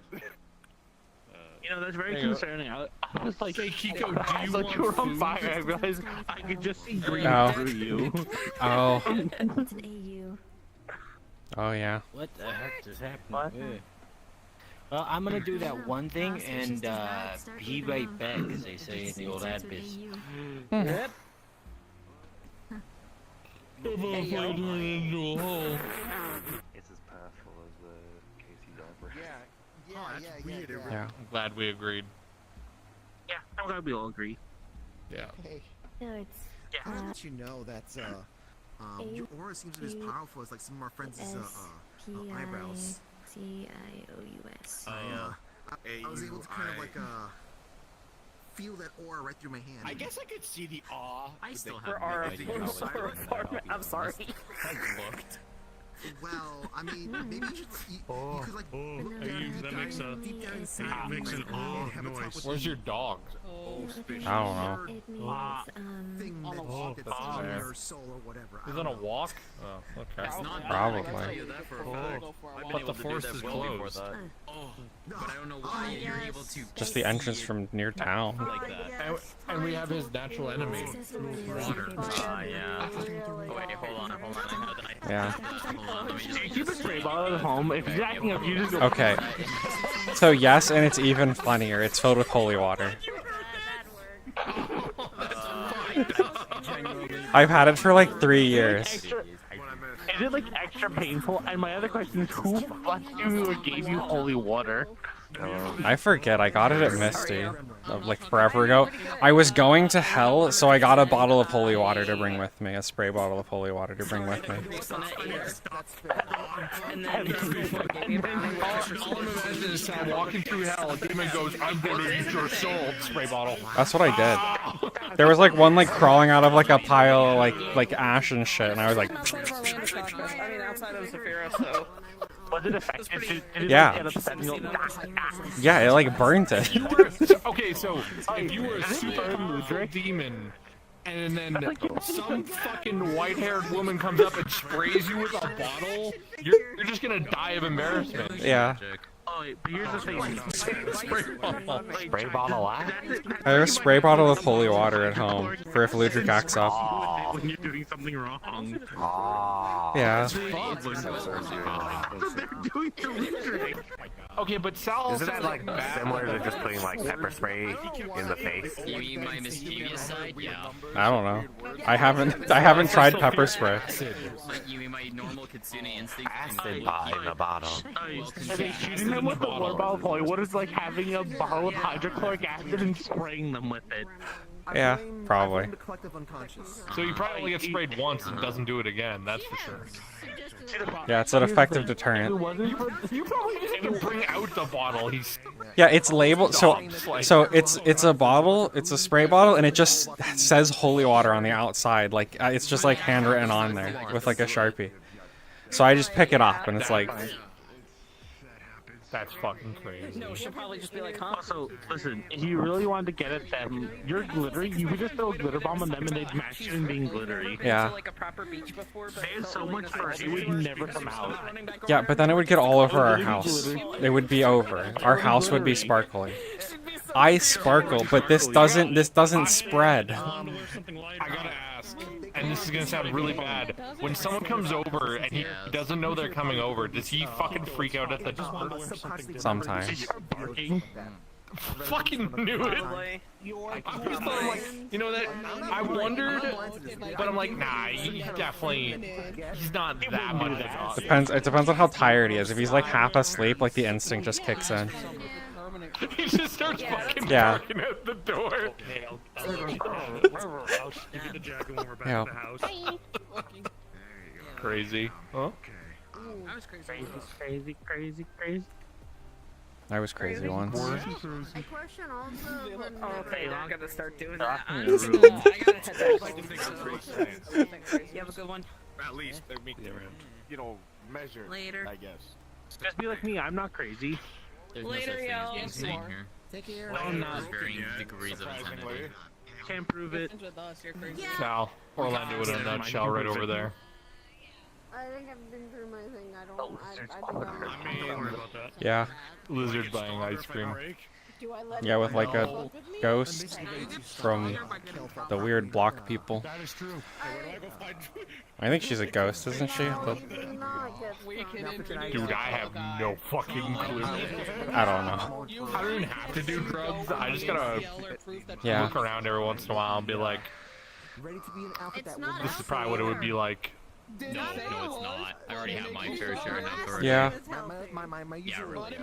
You know, that's very There you go. concerning. I was like, Say, Kiko, do I you thought you were want on food? fire. I realized I could just see green Oh. through you. Oh. It's an AU. Oh yeah. What the heck just happened? Yeah. Well, I'm gonna do that one thing and be right back, as they say in the old ad biz. Yep. It's as powerful as Casey's armor. Yeah. I'm glad we agreed. Yeah, I'm glad we all agree. Yeah. Hey, No, it's I wanna let you know that your aura seems to be as powerful as like some of our friends' eyebrows. P-I-O-U-S. I was able to kind of like feel that aura right through my hand. I guess I could see the awe. I still for have our no idea. I'm sorry. I looked. Well, I mean, maybe you could like look down That makes a deep down inside. makes an awe have a talk noise. with Where's the your dog? I don't know. It means, thing on a that's walk. in your soul or whatever. He's on a walk? Oh, okay. It's not Probably. I can tell you that for a fact. I've been But able the to do forest that is well before closed. that. But I don't know why you're able to. Just the entrance from near town. Like that. And we have his natural enemy, water. Yeah. Oh, wait, hold on. Yeah. Hold on, let me just. Keep a spray bottle at home. If he's acting up, you just go. Okay. So yes, and it's even funnier. It's filled with holy water. I've had it for like 3 years. Is it like extra painful? And my other question is, who fucked you or gave you holy water? I forget. I got it at Misty. like forever ago. I was going to hell, so I got a bottle of holy water to bring with me, a spray bottle of holy water to bring with me. And then all I'm imagining is Sal walking through hell, a demon goes, "I'm gonna eat your soul," spray bottle. That's what I did. There was like one like crawling out of like a pile of like ash and shit, and I was like, I mean, outside of Saphira, so. Was it effective? Did it Yeah. like, get upset and go, yeah, it like burnt it. Okay, so if you were a super demon, and then some fucking white-haired woman comes up and sprays you with a bottle, you're just gonna die of embarrassment. Yeah. Oh, but here's the thing. Spray bottle what? I have a spray bottle of holy water at home for if Ludwig acts up. When you're doing something wrong. Yeah. Okay, but Sal Isn't that like similar to just putting like pepper spray in the face? You mean my mischievous side? Yeah. I don't know. I haven't tried pepper spray. Like, you mean my normal Kitsune instinct? Acid pot in a bottle. Shooting them with the water bottle of holy water is like having a bottle of hydrochloric acid and spraying them with it. Yeah, probably. So you probably only get sprayed once and doesn't do it again, that's for sure. Yeah, it's an effective deterrent. You probably didn't even bring out the bottle. Yeah, it's labeled so it's a bottle, it's a spray bottle, and it just says holy water on the outside. Like it's just like handwritten on there with like a Sharpie. So I just pick it up and it's like That's fucking crazy. No, she'll probably just be like, huh? Also, listen, if you really wanted to get at them, you're glittery, you could just throw a glitter bomb on them and they'd match you in being glittery. Yeah. Like a proper beach before, but they had so much fur, it would never come out. yeah, but then it would get all over our house. It would be over. Our house would be sparkly. I sparkle, but this doesn't spread. I gotta ask, and this is gonna sound really bad. When someone comes over and he doesn't know they're coming over, does he fucking freak out at the door? Sometimes. Fucking knew it. I always thought, like, you know that I wondered, but I'm like, nah, he's not that much of a dog. It depends on how tired he is. If he's like half asleep, like the instinct just kicks in. He just starts fucking Yeah. barking at the door. Yeah. Crazy. Huh? Crazy. I was crazy once. A question also. Okay, now I gotta start doing that. I I gotta gotta head back. You have a good one. At least they make their, measure. Later. I guess. Just be like me, I'm not crazy. There's no such Later, thing as y'all. being sane here. Take care. No, I'm not. There's varying degrees of insanity. Can't prove it. With us, you're crazy. Sal, Orlando in a nutshell right over there. I think I've been through my thing. I think Don't worry about that. Yeah. Lizard buying ice cream. Do I let Yeah, with like a ghost from the weird block people. That is true. I think she's a ghost, isn't she? Dude, I have no fucking clue. I don't know. I don't even have to do drugs. I just gotta Yeah. look around every once in a while and be like, this is probably what it would be like. No, it's not. I already have my fair share of authority. Yeah. My usual really.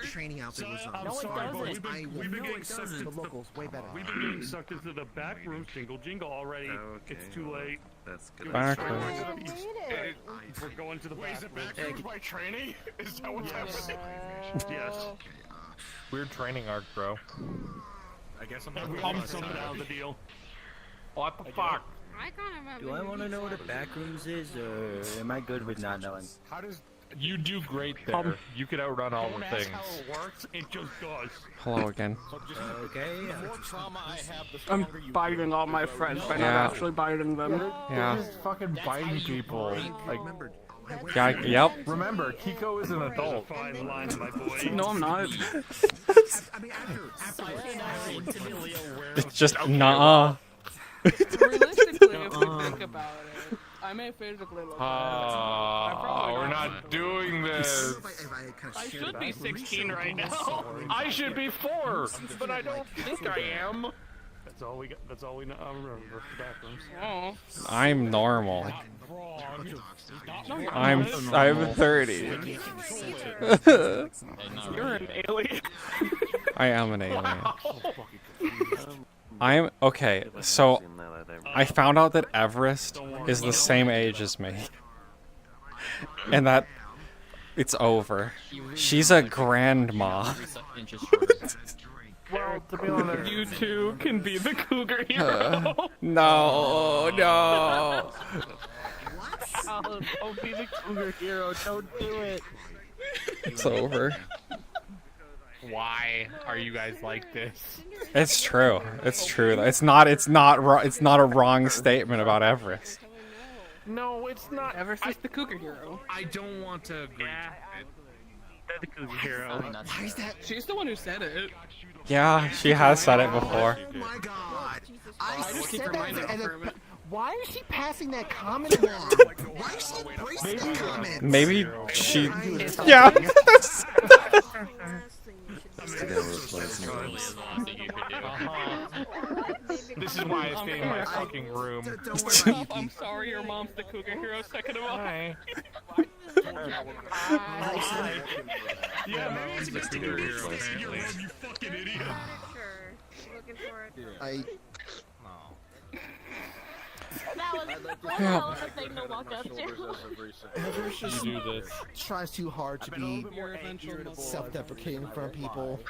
training outfit was I'm sorry, but I we've been getting sucked the into locals way better. We've been getting sucked into the back room jingle already. It's too late. That's good. Back We're room. going to the back room. By training? Is that what's happening? Yes. Weird training arc, bro. I guess I'm something out of the deal. What the fuck? I kind of Do I want to know what a back rooms is, or am I good with not knowing? How does You do great there. You could outrun all the things. how it works? It just does. Hello again. Okay. The more trauma I have, the I'm stronger you biting all my friends by Yeah. not actually biting them. Yeah. Just fucking biting people. Like, Yeah. Yep. remember, Kiko is an adult. Fine line, my boy. No, I'm not. It's just nah. Realistically, if you think about it, I may physically look We're not doing this. I should be 16 right now. I should be 4, but I don't think I am. That's all we got. That's all we know. I remember the bathrooms. Oh. I'm normal. Wrong. I'm 30. You're an alien. I am an alien. I'm okay. So I found out that Everest is the same age as me, and that it's over. She's a grandma. Well, to be honest, you two can be the cougar hero. No, no. Don't be the cougar hero. Don't do it. It's over. Why are you guys like this? It's true. It's true. It's not a wrong statement about Everest. No, it's not. Everest is the cougar hero. I don't want to agree. They're the cougar hero. Why is that? She's the one who said it. Yeah, she has said it before. Oh my god! I just keep said that reminding and her of it. why is she passing that comment along? Why is she embracing that comment? Maybe she. Yeah. This is why I stay in my fucking room. I'm sorry, your mom's the cougar hero. Second of all. Hi. Yeah, maybe it's just a cougar hero. You fucking idiot. Looking for it. I. That was a hell of a thing to walk up to. Everest just You do this. tries too hard to be self-deprecating in front of people.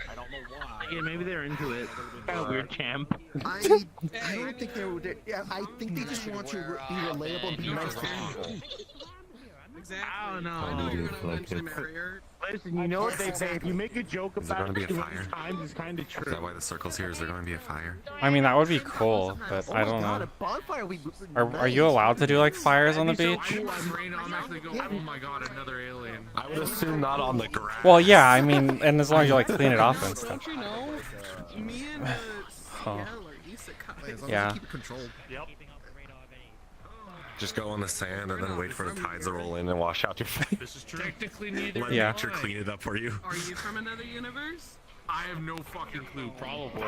Yeah, maybe they're into it. Kind of weird, champ. I don't think I think they just want to be relatable and be nice to people. Exactly. I don't I know know. you're gonna eventually marry her. Listen, you know what they say? If you make a joke Is there about gonna it be a too fire? many times, it's kind of Is true. that why the circle's here? Is there going to be a fire? I mean, that would be cool, but I don't God, know. a bonfire we. Are you allowed to do like fires on the beach? Oh my god, another alien. I would assume not on the grass. Well, yeah. I mean, and as long as you like clean it up and stuff. Don't you know? Me and Huh. Ciel are isekai. Yeah. Keep it controlled. Yep. Just go on the sand and then wait for the tides to roll in and wash out your face. This is true. Technically neither. Let Yeah. nature clean it up for you. Are you from another universe? I have no fucking clue. Probably.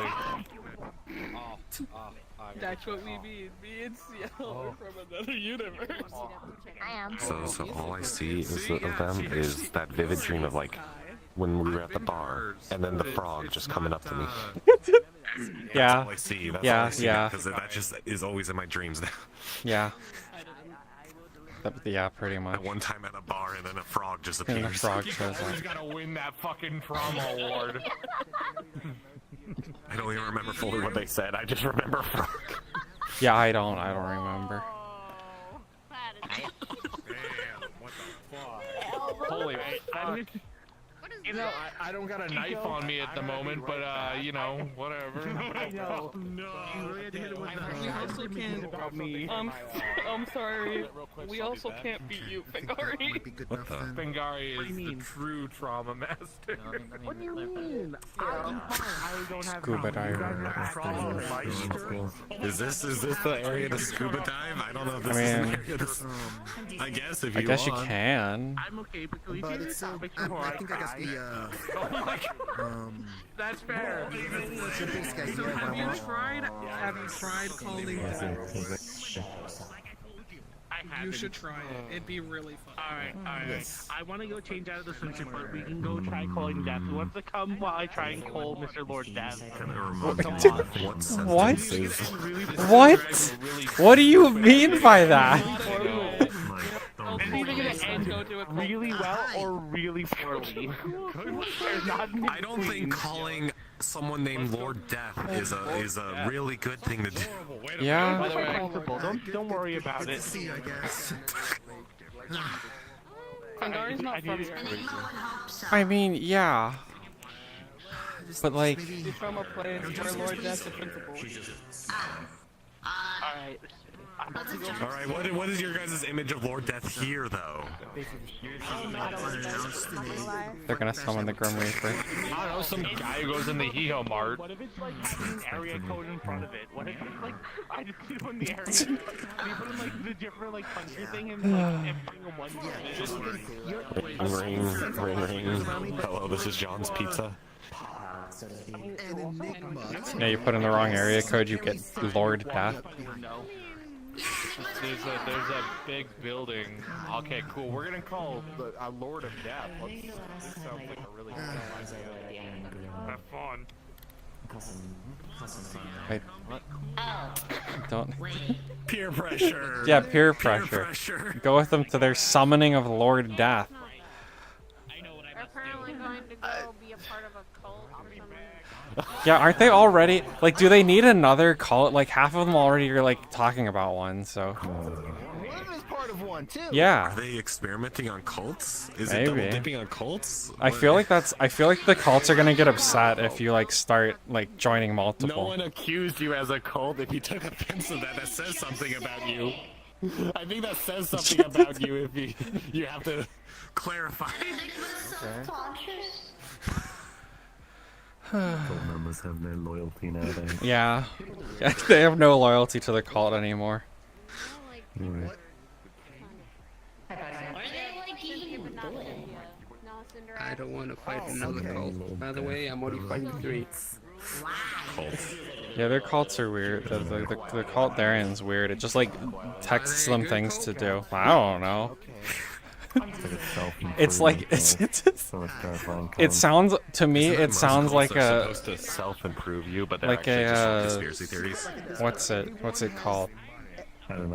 That's what we mean. Me and Ciel are from another universe. I am. So all I see is of them is that vivid dream of like when we were at the bar and then the frog just coming up to me. Yeah. That's all I see. That's Yeah, all I see yeah. Because that just is always in my dreams now. Yeah. Yeah, pretty much. At one time at a bar and then a frog just And appears. the frog shows Always up. gotta win that fucking trauma award. I don't even remember fully what they said. I just remember a frog. Yeah, I don't remember. Holy fuck. You know, I don't got a knife on me at the moment, but you know, whatever. I know. No. We also can't. I'm sorry. We also can't beat you, Fengari. What the? Bengari is the true trauma master. What do you mean? I don't have Scuba trauma. diver. Is this the area to scuba dive? I don't know if this I is mean, the area to... I guess if you I guess you want. can. I'm okay, but can we But do it's this topic before I think I guess cry? That's fair. the basic idea So of what I want. have you tried calling that? You should try it. It'd be really fun. Alright. I want to go change out of the swimsuit, but we can go try calling Death. Who wants to come while I try and call Mr. Lord Death? What? What? What do you mean by that? It's either gonna end really well or really poorly. There's not in I don't think calling someone named Lord Death is a really good thing to do. Yeah. By the way, don't worry about it. I guess. Fengari's not from here. I mean, yeah. But like, He's from a place where Lord Death's the principal. Alright. Alright, what is your guys' image of Lord Death here, though? they're gonna summon the Grim Reaper. I don't know, some guy who goes in the Hee-Ho Mart. What if it's like an area code in front of it? What if it's like, I just see one in the area code, and you put in like the different like country thing and like bring one Ring. Hello, this is John's Pizza. Yeah, you put in the wrong area code, you get Lord Death. There's a big building. Okay, cool. We're gonna call the Lord of Death. This sounds like a really good idea. Have fun. I don't. Peer pressure. Yeah, peer pressure. Go with them to their summoning of Lord Death. They're apparently going to go be a part of a cult or something. Yeah, aren't they already like? Do they need another cult? Like half of them already are like talking about one. So. Yeah. Are they experimenting on cults? Is Maybe. it double dipping on cults? I feel like the cults are gonna get upset if you like start like joining multiple. No one accused you as a cult. If you took offense to that, that says something about you. I think that says something about you if you have to clarify. Cult members have no loyalty nowadays. Yeah. They have no loyalty to the cult anymore. Right. I don't want to fight another cult. By the way, I'm already fighting 3. Yeah, their cults are weird. The cult Darian's weird. It just like texts them things to do. I don't know. It's like it sounds to me. It sounds like a supposed to self-improve you, but they're like actually just a conspiracy theories. What's it called?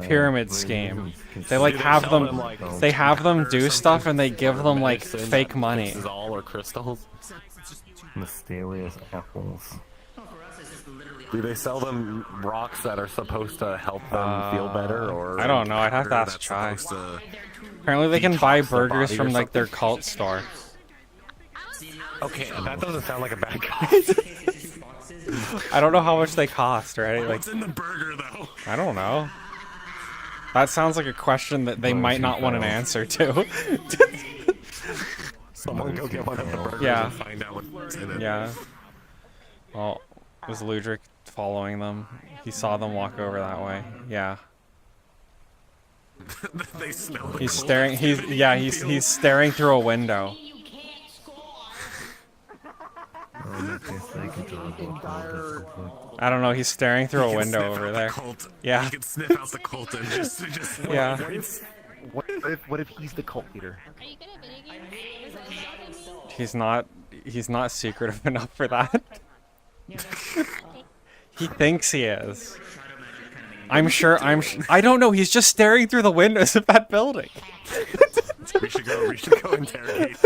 Pyramid scheme. They like have them. They have them do stuff and they give them like fake money. All or crystals. Mysterious apples. Do they sell them rocks that are supposed to help them feel better, or I don't know. I'd have to ask Chai. Apparently, they can buy burgers from like their cult store. Okay, that doesn't sound like a bad guy. I don't know how much they cost, right? Like, What's in the burger, though? I don't know. That sounds like a question that they might not want an answer to. Someone go get one of the burgers Yeah. and find out what's in it. Yeah. Well, was Ludric following them? He saw them walk over that way. Yeah. They smell the He's cold. staring. He's staring through a window. I don't know. He's staring through a window over there. Yeah. You can sniff out the cult and just Yeah. What if he's the cult leader? He's not secretive enough for that. He thinks he is. I don't know. He's just staring through the windows of that building. we should go interrogate.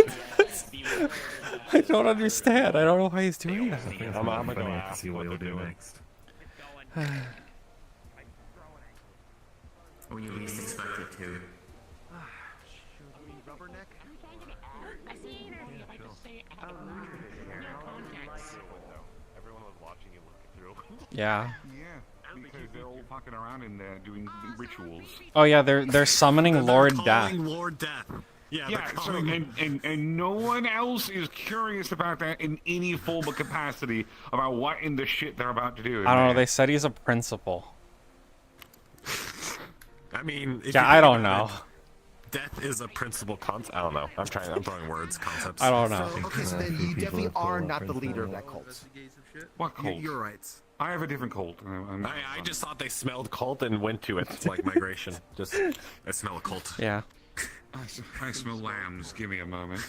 I don't understand. I don't know why he's doing that. I'm gonna have to see what he'll do next. When you least expect it to. Everyone was watching you look through. Yeah. Yeah, because they're all fucking around in there doing rituals. Oh yeah, they're summoning Lord Death. Lord Death. Yeah, so, and no one else is curious about that in any form of capacity about what in the shit they're about to do. I don't know. They said he's a principal. I mean, if Yeah, you I think don't about know. it, death is a principal concept. I don't know. I'm throwing words, concepts. I don't know. So, okay, so then you definitely are not the leader of that cult. What cult? You're right. I have a different cult. I just thought they smelled cult and went to it. It's like migration. Just, I smell a cult. Yeah. I smell lambs. Give me a moment.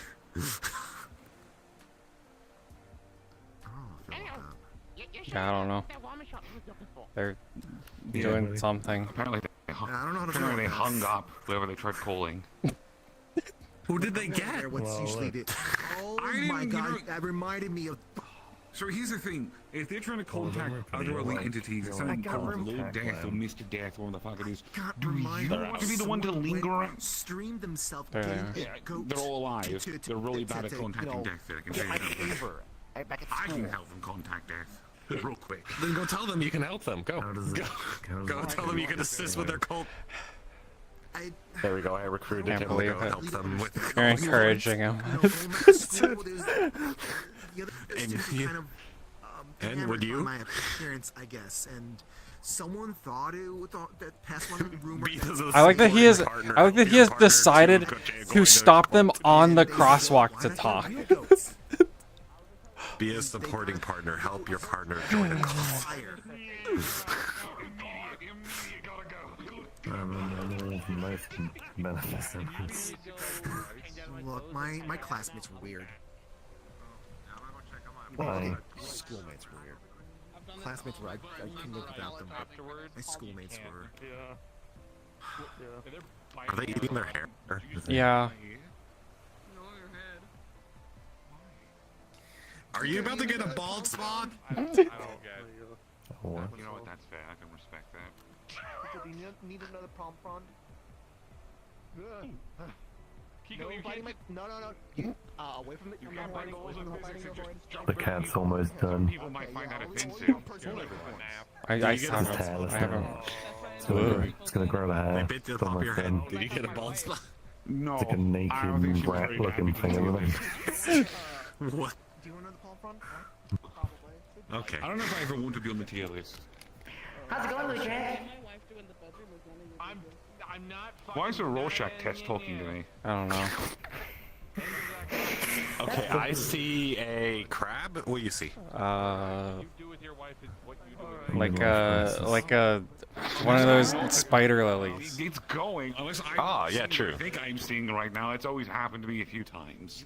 Yeah, I don't know. They're doing something. Apparently they hung up whoever they tried calling. Who did they get? What's usually the... Oh my god, that reminded me of... So here's the thing: if they're trying to contact other elite entities, it's something called Lord Death or Mr. Death, or whatever the fuck it is. Do you want to be the one to linger around? Stream themselves. Yeah, they're all alive. They're really bad at contacting death. I can tell you that. I can help them contact death real quick. Then go tell them you can help them. Go tell them you can assist with their cult. There we go. I recruited Can't him to believe go it. help them with their You're cult. encouraging him. And would you? My appearance, I guess, and someone thought that past one of the rumors. I like that he has. I like that he has decided to stop them on the crosswalk to talk. Be a supporting partner. Help your partner join a cult. has the most manifestations. Look, my classmates were weird. Why? Schoolmates were weird. Classmates were, I couldn't live without them, but my schoolmates were. Are they eating their hair? Yeah. Are you about to get a bald spot? What? You know what? That's fair. I can respect that. Do you need another pom pom? No. Away from it. The cat's almost done. People might find that offensive. I His haven't. tail is I haven't. done. It's gonna grow a hair. They bit to the top of your head. Did you get a bald spot? No. It's like a naked rat-looking thing over there. What? Do you want another pom pom? Okay. I don't know if I ever want to be on the tier list. How's it going, Lieutenant? I'm not. Why is the Rorschach test talking to me? I don't know. Okay, I see a crab. What do you see? Like one of those spider lilies. It's going. Unless yeah, true. I think I'm seeing right now. It's always happened to me a few times.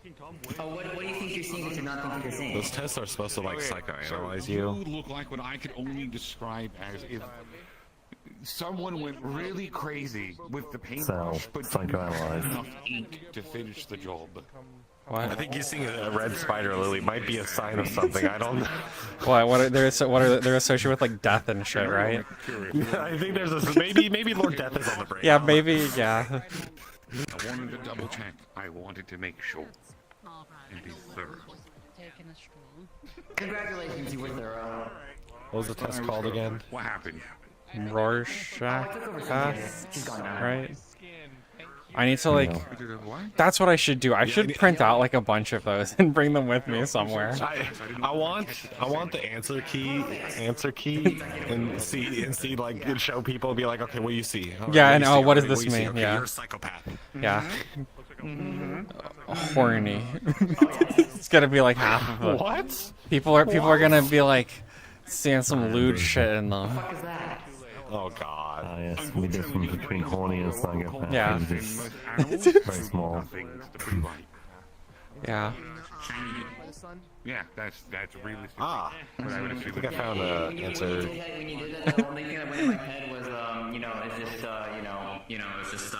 Oh, what do you think you're seeing that you're not thinking you're seeing? Those tests are supposed to like psychoanalyze So you. look like what I could only describe as if someone went really crazy with the paintbrush, but didn't have psychoanalyze. enough ink to finish the job. What? I think you seeing a red spider lily might be a sign of something. I don't know. What? They're associated with like death and shit, right? I think there's a maybe Lord Death is on the brain. Yeah, maybe. Yeah. I wanted to double check. I wanted to make sure and be thorough. Congratulations, you were thorough. What was the test called again? What happened? Rorschach test, She's gone now. right? I need to like. That's what I should do. I should print out like a bunch of those and bring them with me somewhere. I want the answer key, and see like and show people and be like, okay, what do you see? Yeah, and oh, what does this mean? Okay, Yeah. you're a psychopath. Yeah. Horny. It's gonna be like half of it. What? People are gonna be like seeing some lewd shit in them. What is that? Oh God. Ah, yes, the difference between horny and psychopath Yeah. is just very small. Yeah. Yeah, that's realistic. Ah, But I would I assume think I found an answer. When you did that, the only thing that went in my head was, it's just,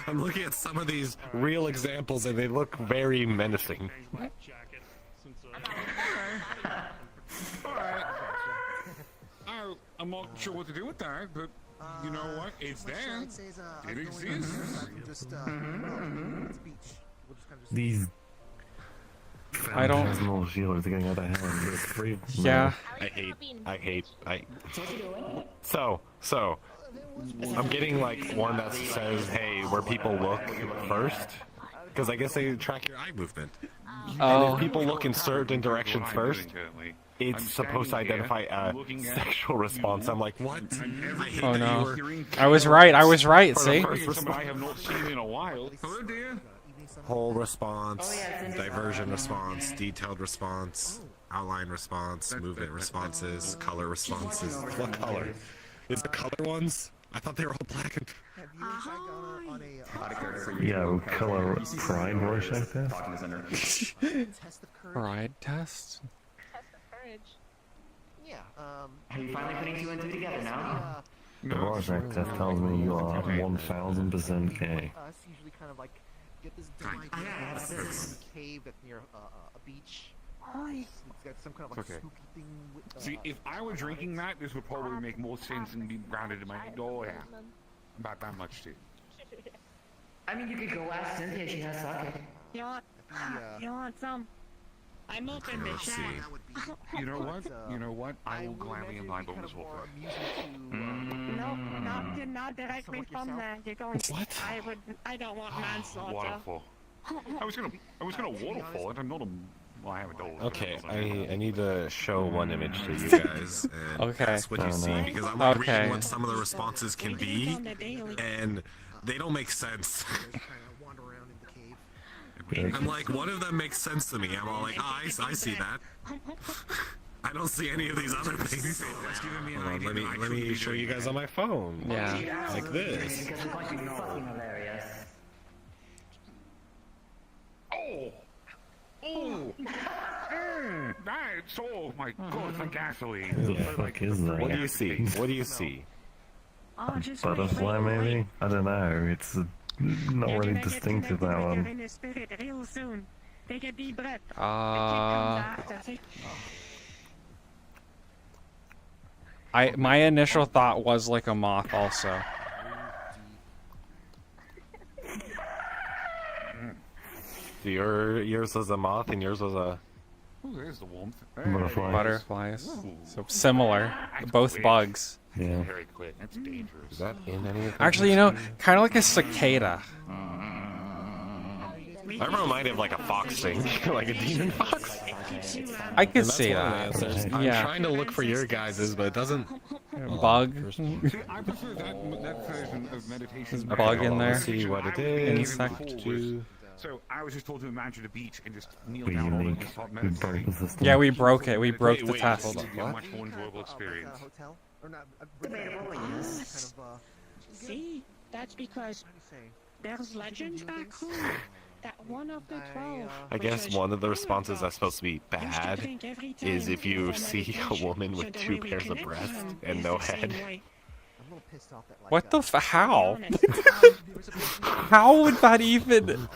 I'm looking at some of these real examples and they look very menacing. I'm not sure what to do with that, but you know what? It's there. It exists. These I don't. phantasmal healers are getting out of hand. It's free. Yeah. I hate. So, I'm getting like one that says, hey, where people look first. Because I guess they track your eye movement. And Oh. if people look in certain directions first, it's supposed to identify a sexual response. I'm like, what? I hate Oh that no. you were I was right. For See. the first Somebody I have not seen in a while. Hello, dear. whole response, diversion response, detailed response, outline response, movement responses, color responses. What color? Is the color ones? I thought they were all black and... Yeah, color pride Rorschach test. Pride test. Yeah. Are you finally putting two and two together now? The Rorschach test tells me you are 1000% gay. Us usually kind of like get this device cave that's near a beach. It's got some kind of like Okay. spooky thing with, See, if I were drinking that, this would probably make more sense and be grounded in my head. Oh yeah, about that much too. I mean, you could go ask Cynthia. She has sake. You want some? I'm open to chat. You know what? You know what? I will gladly imbibe on this whole thing. No, not directly from that. You're going. What? I don't want manslaughter. Waterfall. I was gonna waterfall it. I'm not a. Well, I have a dog. Okay, I need to show one image to you guys, and Okay. that's what you see, because I'm like reading what some of the responses can be, and they don't make sense. I'm like, one of them makes sense to me. I'm all like, oh, I see that. I don't see any of these other things. That's giving me an Hold on, idea. let me show you guys on my phone. Yeah. Like this. Because it's going to be fucking hilarious. Oh! Oh! That's, oh my god, it's like gasoline. Who the fuck is that? What do you see? What do you see? Butterfly, maybe? I don't know. It's not really distinctive, that one. in the spirit real soon. Take a deep breath. My initial thought was like a moth also. Yours was a moth and yours was a... Oh, there's the warmth. Butterflies. Butterflies. So similar. Both bugs. Yeah. Very quick. That's dangerous. Is that in any of Actually, you know, kind of like a cicada. I'm reminded of like a fox thing. Like a demon fox. I could And that's see one of the that. answers. I'm Yeah. trying to look for your guys's, but it doesn't... Bug. See, I prefer that version of meditation. There's a bug in there. Let's see what it is. Insect. So I was just told to imagine a beach and just kneel We're down all unique. and start We broke the meditating. system. Yeah, we broke it. We broke the wait, test. hold on. It'd be a much more enjoyable experience. Hotel? Or not? Debatable, yes. Kind of, See? That's because there's legends back home that one of the 12. I guess one of the responses that's supposed to be bad is if you see a woman with 2 pairs of breasts and no head. I'm a little pissed off that, like, What the how? How would that even...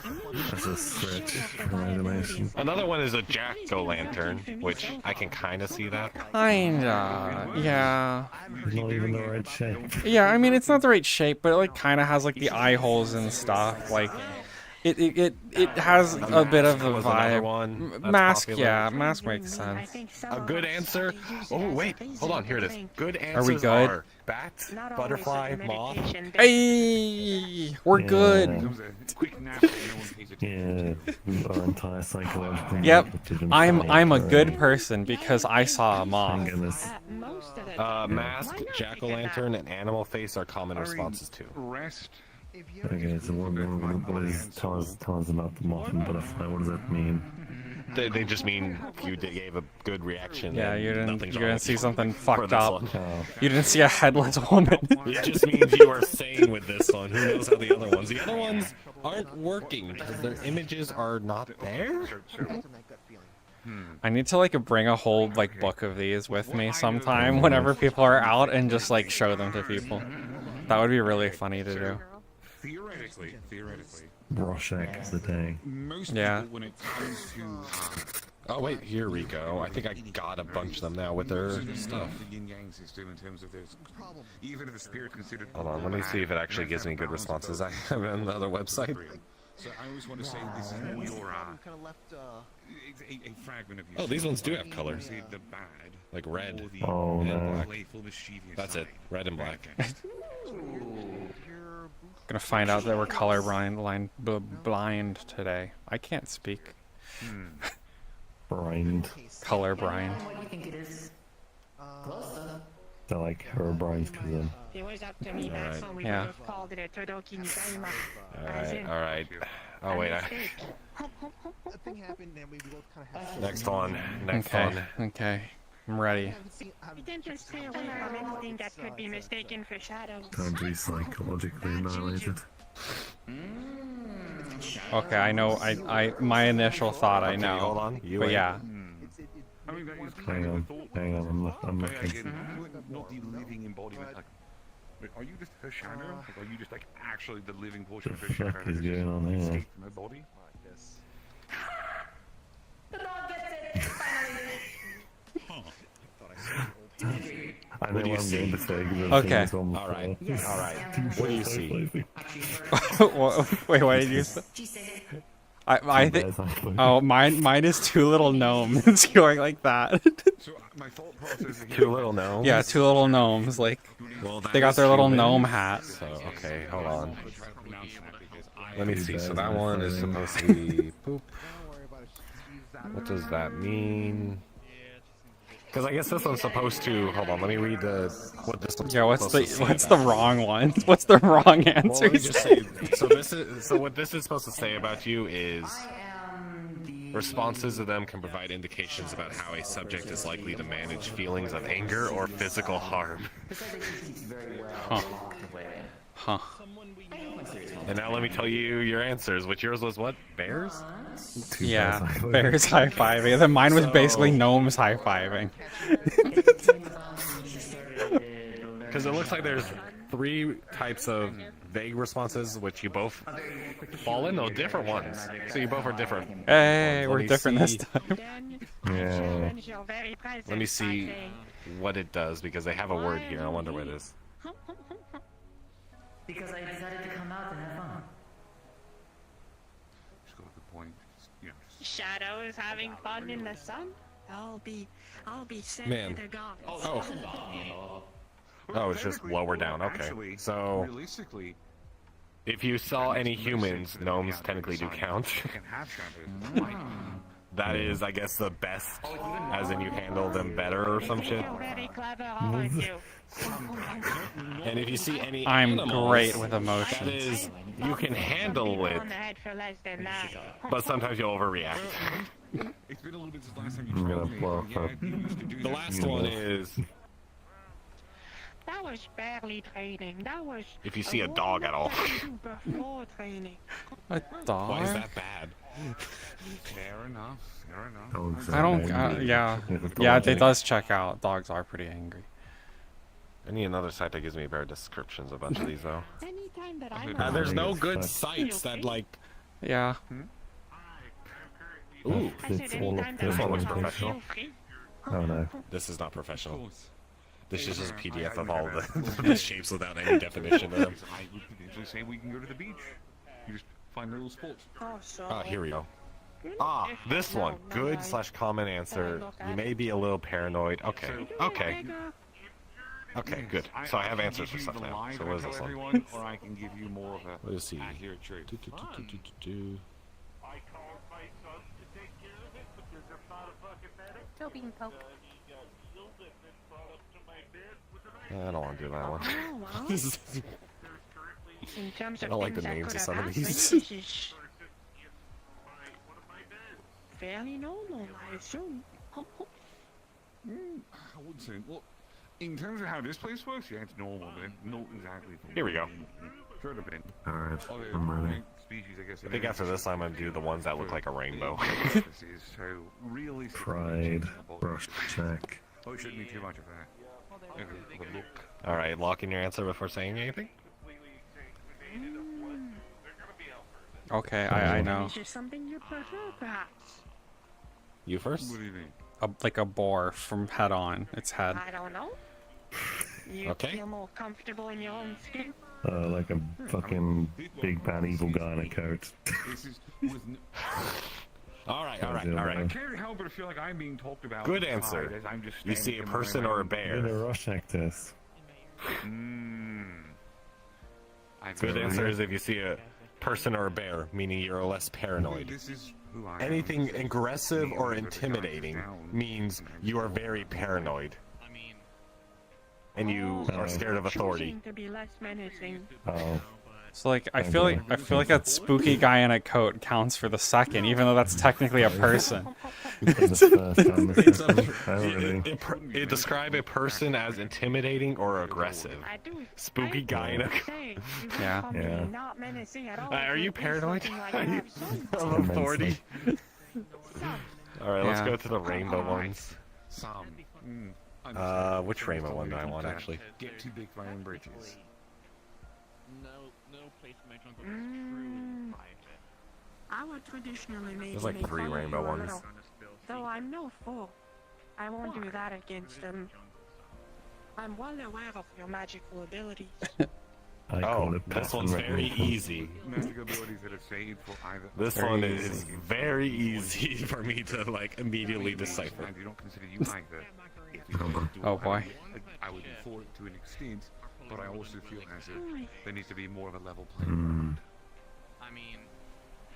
That's a stretch for animation. Another one is a jack-o'-lantern, which I can kind of see that. Kinda. Yeah. Not even the right shape. Yeah, I mean, it's not the right shape, but it like kind of has like the eye holes and stuff. Like, it has a bit of a Was another vibe. one that's Mask, popular. yeah, mask makes sense. A good answer. Oh wait, hold on. Here it is. Good Are answers we good? are bat, butterfly, moth. Hey, we're Yeah. good. Yeah, our entire psychological. Yep, makeup didn't I'm change, a good right? person because I saw a Thank moth. goodness. Mask, jack-o'-lantern, and animal face are common responses too. Rest. Okay, so what is tell us about the moth and butterfly? What does that mean? They just mean you gave a good reaction. Yeah, and you nothing's didn't wrong see with something for fucked this up. one. You didn't see a headless woman. It just means you are sane with this one. Who knows how the other ones? The other ones aren't working because their images are not there. I need to like bring a whole like book of these with me sometime whenever people are out and just like show them to people. That would be really funny to do. Theoretically. Rorschach is the day. Most Yeah. people, when it comes to Oh wait, here we go. I think I got a bunch of them now with their stuff. the yin yang system in terms of this, even if the spirit considered. Hold on, let me see if it actually gives me good responses. I have it on another website. So I always want to say this is all your kind of left, a fragment of you. Oh, these ones do have color. See the bad, Like red or the Oh, and no. black. playful, mischievous That's it. side. Red and black. Gonna find out that we're blind today. I can't speak. Blind. Colorblind. What do you think it is? Close though. They're like Herobrine's cousin. If it was up to me back home, we Yeah. would have called it a Todoki Nidaima. Alright. Oh wait, a thing happened and we both kind of had. next one. Next Okay, one. okay. I'm ready. We tend to stay away from anything that could be mistaken for shadows. Time to be psychologically annihilated. Okay, I know. My initial thought, I Okay, know. hold on. You But wait. yeah. I mean, that is Hang kind of a on, thought. hang on, I'm But looking. again, not the living embodiment. Like, wait, are you just her shadow? Like, are you just like actually the living portion The of her shadow? fuck is going on here? Escaped from her body? The dog gets it! Finally! I know What do you I'm see? going to say because I've Okay. seen this one before. Alright. Alright. What do you see? Wait, what did you say? I think. Bears, I Oh, mine is two little gnomes going like that. So my thought process is Two little gnomes? Yeah, two little gnomes. Like Well, that they got is their little human. gnome hats. So, okay, hold on. Let me see. So that one is supposed to be poop. What does that mean? Because I guess this one's supposed to. Hold on, let me read what this one's Yeah, what's supposed to say the about wrong one? What's the wrong you. Well, answer? let me just say. So what this is supposed to say about you is. I am the Responses to them can provide indications about how a subject is likely to manage feelings of anger or physical harm. Huh. Huh. And now let me tell you your answers, which yours was what? Bears? Yeah, bears high-fiving. Then mine was basically gnomes high-fiving. Because it looks like there's 3 types of vague responses, which you both fall in, though different ones. So you both are different. Hey, we're different this time. Yeah. Let me see what it does, because they have a word here. I wonder what it is. Because I decided to come out and have fun. Just got the point. Yeah. Shadow is having fun in the sun. I'll be sent Man. to the gods. Oh, it's just lower down. Okay. Actually, So, realistically, if you saw any humans, gnomes technically do count. That is, I guess, the best, as in you handle them better or some shit. Very clever, aren't you? And if you see any I'm animals, great with emotions. that is, you can handle it, On the head for less than that. but sometimes you'll overreact. it's been a little bit since last time you I'm tried gonna me. blow Yeah, up. you used to do The that. last one is, That was barely training. That was. if you see a dog at all. Before training. A dog? Why is that bad? Fair enough. Fair enough. Dogs I are don't. angry. Yeah, yeah. It does check out. Dogs are pretty angry. I need another site that gives me better descriptions of a bunch of these, though. Anytime that I'm There's no It's good fun. sites that, like... Yeah. Ooh, It's all of this one looks them. professional. Oh no. This is not professional. This is just a PDF of all the shapes without any definition of them. I would potentially say we can go to the beach. You just find a little spot. Ah, here we go. Ah, this one. Good/common answer. You may be a little paranoid. Okay. Okay. Okay, good. So I have answers for stuff now. So what is this one? Or I can give you more of a What is he? accurate truth. Toby and Poke. I don't want to do that one. Oh, This is- In terms I of don't like the things that names could of some have of happened, these. This is fairly normal, I assume. I wouldn't say. Well, in terms of how this place works, yeah, it's normal, but not exactly. Here we go. Should have been. Alright, Other I'm ready. species, I guess. I think after this, I'm going to do the ones that look like a rainbow. So really. Pride. Brush check. Oh, it shouldn't be too much of that. Okay, the look. Alright, lock in your answer before saying anything. Okay, I know. Is there something you prefer, perhaps? You first? What do you mean? Like a boar from head on. Its head. I don't know. You Okay. feel more comfortable in your own skin? Like a fucking big bad evil guy in a coat. This is with. Alright. I can't help but feel like I'm being talked about. Good inside answer. as I'm just You see a standing in my person or a own- bear. Did a Rorschach test. Good answer is if you see a person or a bear, meaning you're less paranoid. This is who I am. Anything aggressive or intimidating means you are very paranoid. And you are scared of authority. Choosing to be less menacing. Oh. So like I feel like that spooky guy in a coat counts for the second, even though that's technically a person. It describe a person as intimidating or aggressive. Spooky guy in a coat. Yeah. Yeah. Not menacing at all. Are you paranoid? Like Are you of authority? Alright, let's Yeah. go to the rainbow ones. Some. Which rainbow one do I want actually? Get too big for my own britches. No place in my jungle I would traditionally make There's like me 3 follow rainbow you a ones. little. Though I'm no fool, I won't do that against them. I'm well aware of your magical abilities. I call Oh, it this passive one's very recognition. easy. Magic abilities that are saved for either. This Very one easy. is very easy for me to like immediately decipher. I do not consider you either. If you Oh, do oh, it, boy. I would be for it to an extent, but I also feel as if there needs to be more of a level playing. I mean,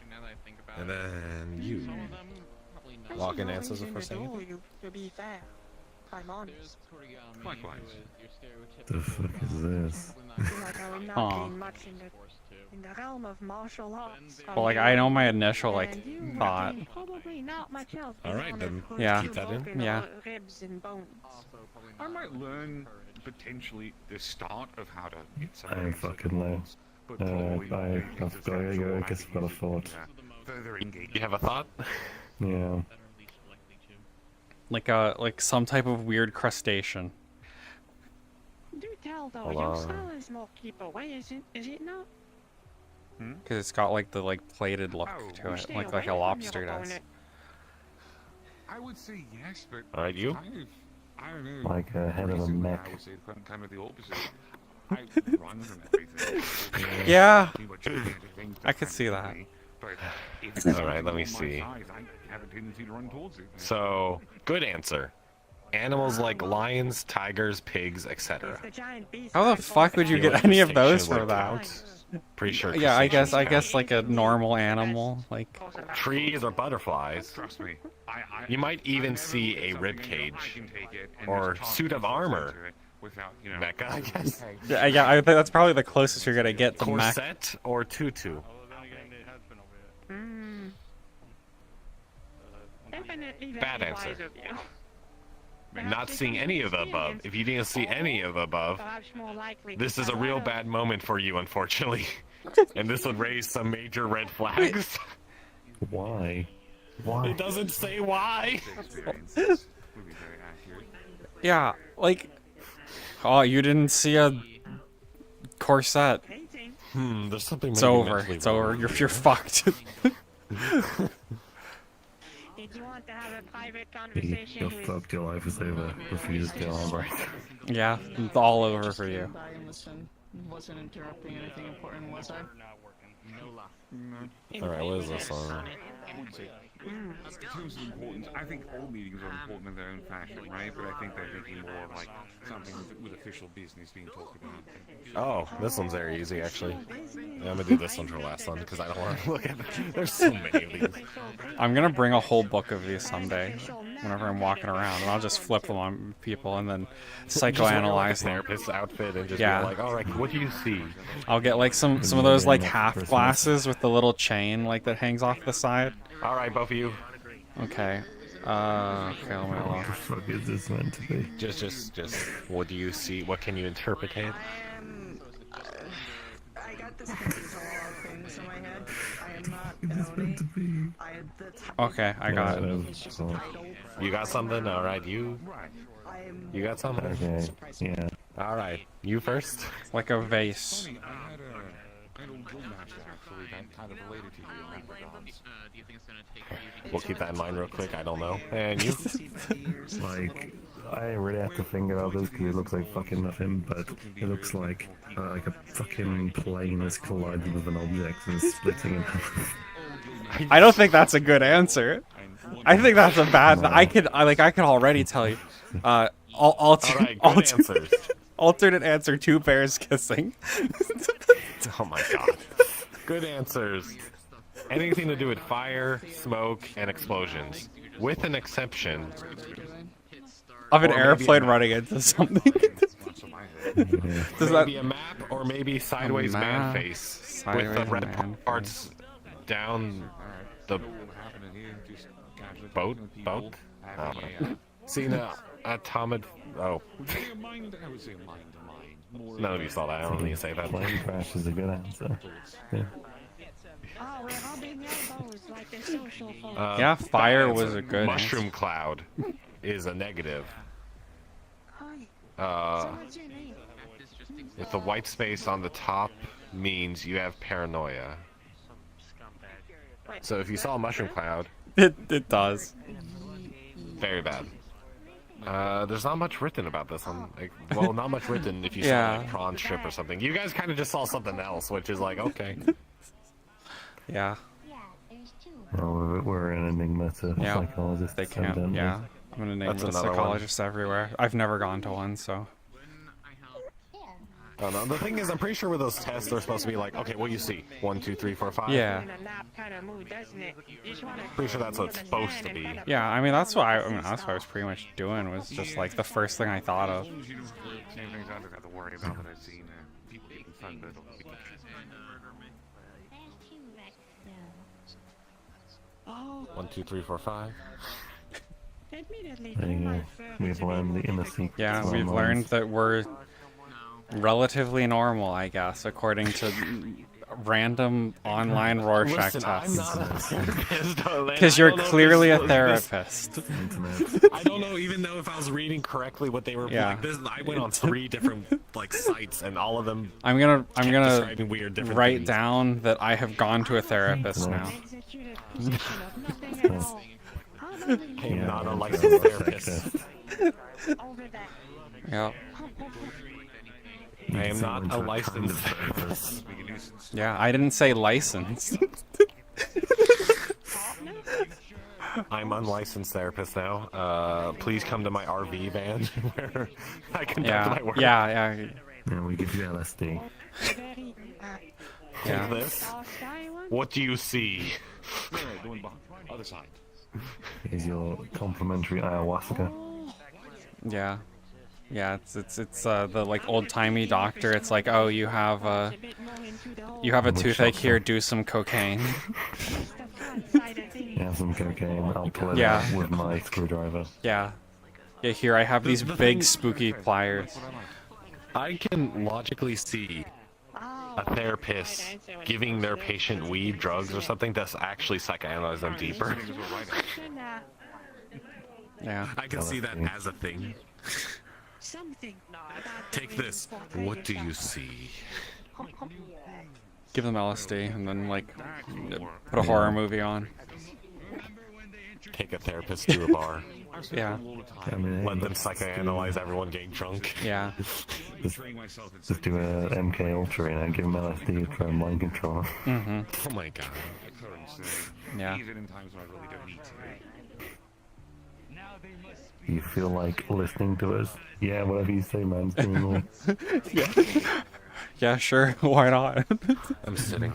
now that I think about And it, then you. some of them probably not. Lock in answers before saying Adore anything. you, to be fair. I'm honest. There's Korigami, Likewise. who is your The stereotypical fuck is this? Like how I'm not Huh. gain much in the realm of martial arts. Well, like, I know my initial, like, And you thought. gain probably not much else Alright, beyond then a Yeah. keep that in. broken Yeah. ribs and bones. I might learn potentially the start of how to get some I don't fucking know. but probably I've got I guess I've got a thought. further engagement. You have a thought? Yeah. Like some type of weird crustacean. Do tell though, Hold your on. style is more keep away, is it not? Because it's got like the plated look to it, Stay like away a from your lobster does. opponent. I would say yes, but Alright, you? kind of, I don't know. Like a head of a Recently, mech. I would say kind of the opposite. I run from everything. Yeah. Pretty much everything I could see that. But if it's Alright, let me my see. size, I have a tendency to run towards it. So, good answer. Animals like lions, tigers, pigs, etc. How the fuck would you get any of those for that? Pretty sure. Yeah, I crustaceans guess count. like a normal animal, like. Trees or butterflies. Trust me. You might even see a rib cage or suit of armor. Without, you know, Mecha, I guess. Yeah, I think that's probably the closest you're gonna get to mech. Corset or tutu. Definitely Bad very answer. wise of you. Not seeing any of the above. If you didn't see any of the above, Perhaps more likely this is a because real I don't- bad moment for you, unfortunately. And this would raise some major red flags. Why? Why? It doesn't say why. Yeah, like. Oh, you didn't see a corset. There's something. It's maybe over. mentally It's over. wrong. You're fucked. Did you want to have a private conversation You're with... fucked, your life is over. Refuse to elaborate. Yeah, it's all over for you. Wasn't interrupting anything important, was I? Alright, what is this on? In terms of importance, I think all meetings are important in their own fashion, right? But I think they're thinking more of like something with official business being talked about. Oh, this one's very easy, actually. I'm gonna do this one for last one because I don't want to look at it. There's so many of these. I'm gonna bring a whole book of these someday, whenever I'm walking around, and I'll just flip them on people and then psychoanalyze them. Therapist's outfit and just Yeah. be like, all right, what do you see? I'll get like some of those like half glasses with the little chain like that hangs off the side. All right, both of you. Okay. Okay, let me What look. the fuck is this meant to be? Just, what do you see? What can you interpret? I got this things in my head. I am not an Oni. Okay, I got it. You got something? All right, you. You got something? Okay, yeah. All right, you first. Like a vase. I had an old guild master actually that kind of related to you in that regards. We'll keep that in mind real quick. I don't know. And you? Like, I really have to think about this because it looks like fucking nothing, but it looks like a fucking plane is collided with an object and is splitting in half. I don't think that's a good answer. I think that's a bad. I could already tell you. Alright, good answers. Alternate answer: two bears kissing. Oh my god. Good answers. Anything to do with fire, smoke, and explosions. With an exception Of an or maybe airplane a- running into something. Does maybe that a map or maybe sideways man map, face with the sideways red man parts down the boat? I don't know. Seen a atomic. Oh. I would say mind to mind. None of you saw that. I don't need to say that. Plane crash is a good answer. Yeah. Oh, we're rubbing elbows like the social folks. Yeah, fire bad was answer. a good Mushroom answer. cloud is a negative. What's your name? If the white space on the top means you have paranoia. So if you saw a mushroom cloud, it does. Very bad. There's not much written about this one. Like, well, not much written if you saw Yeah. like prawn strip or something. You guys kind of just saw something else, which is like, okay. Yeah. Well, we're an enigma to Yeah. psychologists. They can't. evidently. Yeah. I'm gonna name That's the another one. psychologists everywhere. I've never gone to one, so. Oh, no. The thing is, I'm pretty sure with those tests, they're supposed to be like, okay, what do you see? 1, 2, 3, 4, 5. Yeah. In a nap kind of mood, doesn't it? You just wanna Pretty sure that's what it's supposed to be. Yeah, I mean that's what that's what I was pretty much doing was just like the first thing I thought of. Same things I don't have to worry about that I've seen. people eating fun, but Oh. 1, 2, 3, 4, 5. Admittedly, There you go. We've learned the inner secrets. Yeah, of our we've learned minds. that we're relatively normal, I guess, according to random online Rorschach Listen, I'm tests. not a therapist. Because you're clearly a therapist. I don't know even know if I was reading correctly what they were Yeah. like. I went on 3 different like sites, and all of them. I'm gonna describing weird different write things. down that I have gone to a therapist now. I am not a licensed therapist. Yeah. I am not a licensed therapist. Yeah, I didn't say licensed. I'm unlicensed therapist now. Please come to my RV van where I conduct my work. Yeah. Yeah, we give you LSD. Take this. What do you see? Other side. Is your complimentary ayahuasca. Yeah. Yeah, it's the like old-timey doctor. It's like, oh, you have a toothache here, do some cocaine. Yeah, some cocaine. I'll pull it Yeah. out with my screwdriver. Yeah. Yeah, here I have these big spooky pliers. I can logically see a therapist giving their patient weed, drugs, or something that's actually psychoanalyze them deeper. Yeah. I can see that as a thing. Take this. What do you see? Give them LSD and then like put a horror movie on. Take a therapist to a bar. Yeah. Let them psychoanalyze everyone getting drunk. Yeah. Just do a MK Ultra and give them LSD for mind control. Mm-hmm. Oh my god. Yeah. Even in times when I really don't need to. You feel like listening to us? Yeah, whatever you say, man. Yeah. Yeah, sure. Why not? I'm sitting.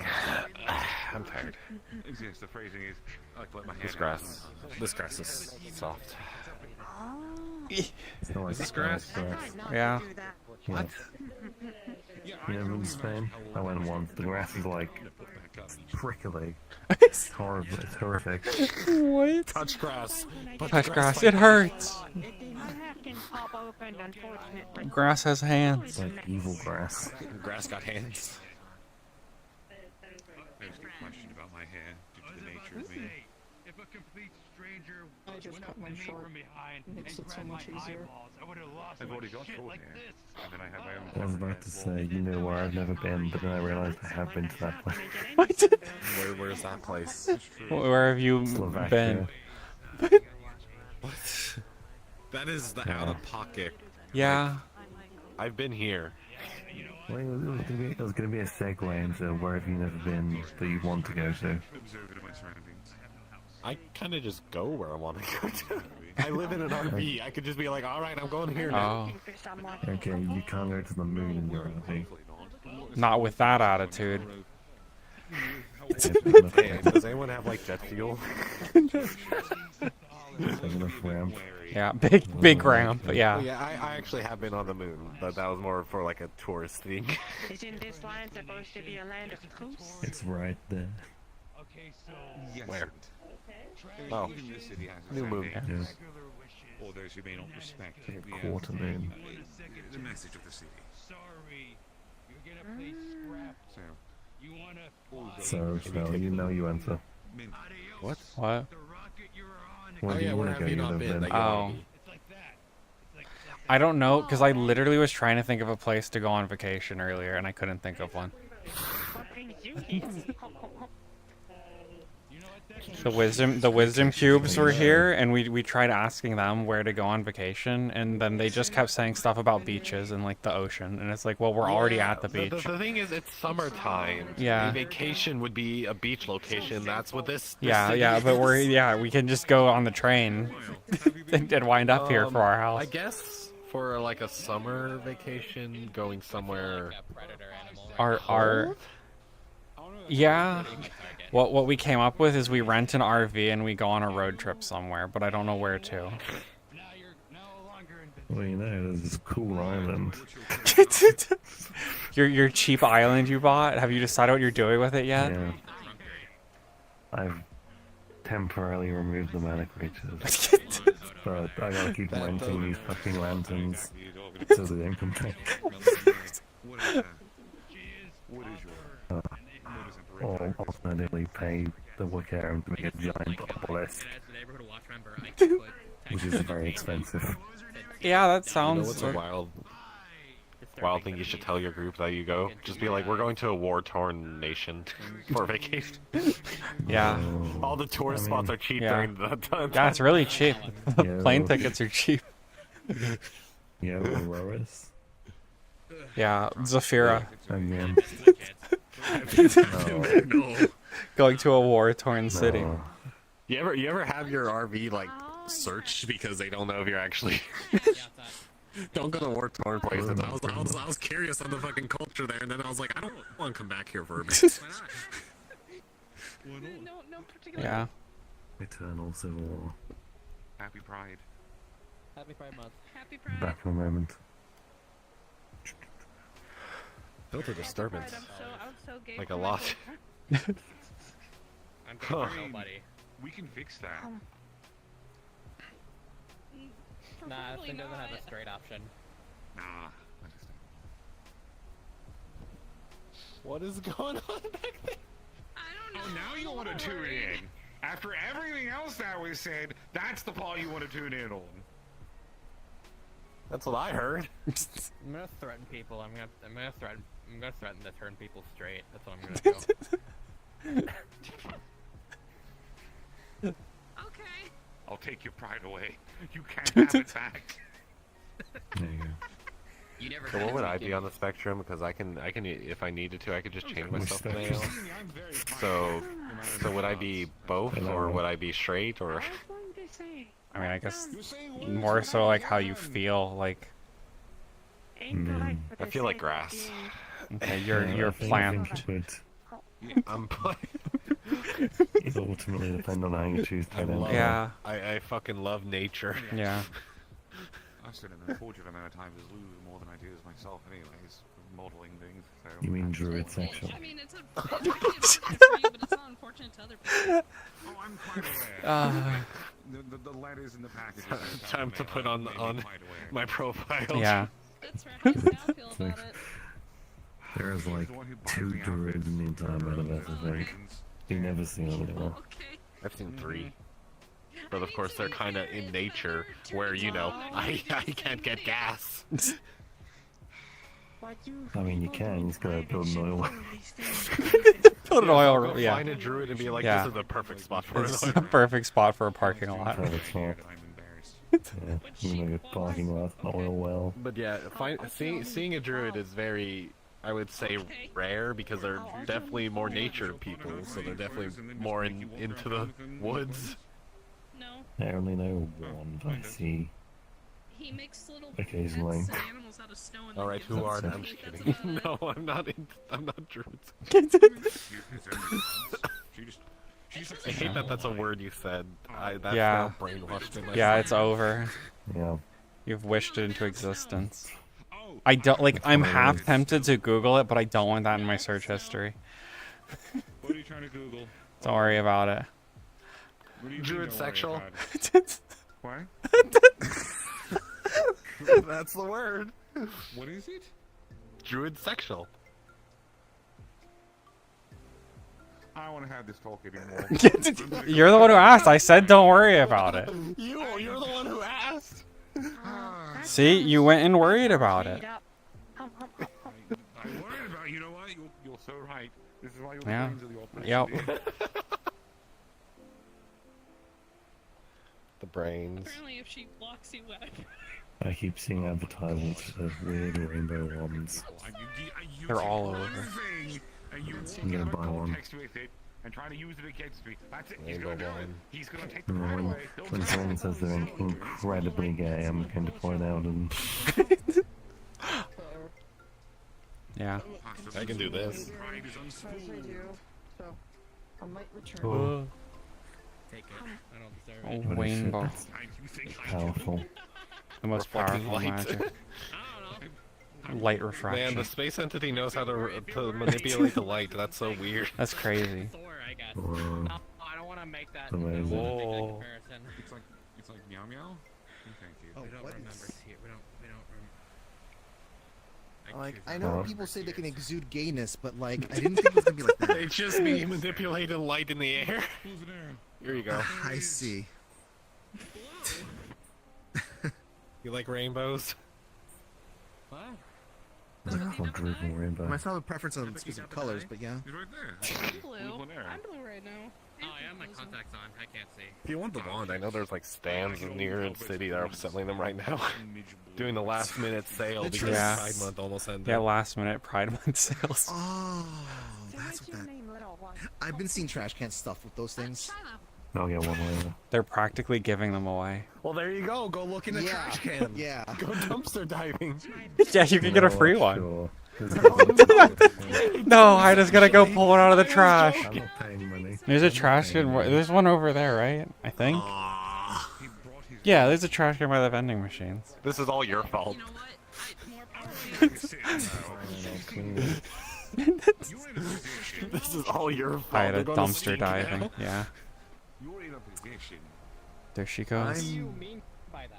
I'm tired. Yes, the phrasing is, I like to let my hand This grass is soft. It's not like Is this Spanish grass? Yeah. What? You never been to Spain? I went once. The grass is like prickly. It's horrible. It's horrific. What? Touch grass. Touch grass. It hurts. Grass has hands. It's like evil grass. Grass got hands. There's a question about my hair due to the nature of me. If a complete stranger I just cut mine short. Makes it so much easier. I've already got short hair, and then I have my own. I was about to say, you know where I've never been, but then I realized I have been to that place. Where's that place? Where have you Slovakia. been? What? That is the out-of-pocket. Yeah. I've been here. Well, it was gonna be a segue into where have you never been that you want to go to. I kind of just go where I want to go to. I live in an RV. I could just be like, alright, I'm going here now. Oh. Okay, you can't go to the moon in your RV. Not with that attitude. Hey, does anyone have like jet fuel? Enough ramp. Yeah, big ramp, but yeah. Well, yeah, I actually have been on the moon, but that was more for like a tourist thing. Isn't this land supposed to be a land of truth? It's right there. Where? Oh, new moon. Yeah. Or those who may not respect Quarter moon. the message of the city. So, you know you answer. What? What? Where Oh do yeah, you where want to have go? you You've not never been? been. That you Oh. wanna be? I don't know, because I literally was trying to think of a place to go on vacation earlier, and I couldn't think of one. The wisdom cubes were here, and we tried asking them where to go on vacation, and then they just kept saying stuff about beaches and like the ocean, and it's like, well, we're already at the beach. The thing is, it's summertime. Yeah. A vacation would be a beach location. That's what this Yeah, city yeah, but is. we can just go on the train and wind up here for our house. I guess for like a summer vacation, going somewhere. Our yeah. What we came up with is we rent an RV and we go on a road trip somewhere, but I don't know where to. Well, you know, there's this cool island. Your cheap island you bought? Have you decided what you're doing with it yet? Yeah. I've temporarily removed the mana creatures. But I gotta keep renting these fucking lanterns so they don't come back. Or alternatively pay the Wiccarum to make a giant obelisk. Which is very expensive. Yeah, that You know sounds... what's a wild thing you should tell your group that you go? Just be like, we're going to a war-torn nation for vacation. Yeah. All the tourist spots are cheap during that time. Yeah, it's really cheap. Yeah. Plane tickets are cheap. Yeah, Auroras. Yeah, Zafira. Again. No. Going to a war-torn city. You ever have your RV like searched because they don't know if you're actually don't go to war-torn places. I was curious on the fucking culture there, and then I was like, I don't want to come back here for a bit. No particular. Yeah. Eternal Civil War. Happy Pride. Happy Pride Month. Happy Pride. Back in a moment. Felt a disturbance. I'm so gay. Like a lot. I'm gay for nobody. We can fix that. Nah, this thing doesn't have a straight option. Nah. What is going on back there? Oh, now you want to tune in. After everything else that was said, that's the part you want to tune in on. That's what I heard. I'm gonna threaten people. I'm gonna threaten to turn people straight. That's what I'm gonna do. Okay. I'll take your pride away. You can't have it back. There you go. You never So what would I be on the spectrum? Because I can, if I needed to, I could just change myself to male. So would I be both, or would I be straight, or? I mean, I guess more so like how you feel, like... I feel like grass. Okay, you're a plant. I'm plant. It ultimately depends on how you choose to identify. Yeah. I fucking love nature. Yeah. I've spent an unfortunate amount of time as Lou more than I do as myself anyways, modeling things, so... You mean druid sexual? I mean, it's unfortunate for you, but it's not unfortunate to other people. Oh, I'm quite aware. The letters in the package... Time to put on my profile. Yeah. That's right. How do you feel about it? There's like 2 druids in the entire metaverse, I think. You've never seen them anymore. I've seen 3. But of course they're kind of in nature, where, you know, I can't get gas. I mean, you can, you just gotta build an oil. Build an oil, yeah. Find a druid and be like, Yeah. this is the perfect spot for It's it. a perfect spot for a parking lot. Perfect spot. Yeah, you make a parking lot, an oil well. But yeah, seeing a druid is very, I would say, rare, because they're definitely more nature people, so they're definitely more into the woods. No. I only know one I see He makes little occasionally. pets and animals out of snow and Alright, who are they? I'm just kidding. No, I'm not druids. I hate that that's a word you said. That's Yeah. now brainwashed in my Yeah, brain. it's over. Yeah. You've wished it into existence. I don't, like, I'm half tempted to Google it, but I don't want that in my search history. What are you trying to Google? Don't worry about it. What do you Druid mean, sexual? What? That's the word. What is it? Druid sexual. I don't want to have this talk anymore. You're the one who asked. I said don't worry about it. You're the one who asked. See, you went and worried about it. I worried about, you know what? You're so right. This is why your Yeah. brains are the opposite. Yep. The brains. Apparently, if she blocks you out. I keep seeing advertisements of weird rainbow wands. They're all over. I'm gonna buy one. And trying to use it against me. That's it. He's Rainbow gonna do it. wand. He's gonna take the And pride then away. when someone says they're incredibly gay, I'm going to point out and... Yeah. I can do this. I might return. Oh. Take it. I don't deserve Oh, it. Holy shit, rainbow. that's powerful. The most Reflecting powerful light. magic. Light refraction. Man, the space entity knows how to manipulate the light. That's so weird. That's crazy. Thor, I guess. Whoa. No, I don't want to make that. Amazing. Whoa. It's like meow meow. Thank you. We don't remember here. We don't Like, I know people say they can exude gayness, but like, I didn't think it was gonna be like that. They just be manipulating light in the air. Here you go. I see. You like rainbows? What? Quadruple rainbow. I might have a preference on specific colors, but yeah. He's right there. I'm blue. I'm blue right now. Oh, I have my contacts on. I can't see. If you want the wand, I know there's like stands near the city that are selling them right now. Doing the last minute sale because Yeah. Pride Month almost ended. Yeah, last minute Pride Month sales. Oh, that's what that. I've been seeing trash can stuff with those things. I'll get one later. They're practically giving them away. Well, there you go. Go look in the trash can. Yeah. Go dumpster diving. Yeah, you can get a free one. Sure. No, I just gotta go pull it out of the trash. I'm not paying money. There's a trash can. There's one over there, right? I think. Yeah, there's a trash can by the vending machines. This is all your fault. This is all your fault. I had a They're gonna dumpster sneak diving. out. Yeah. You're in a position. There she goes. What do you mean by that?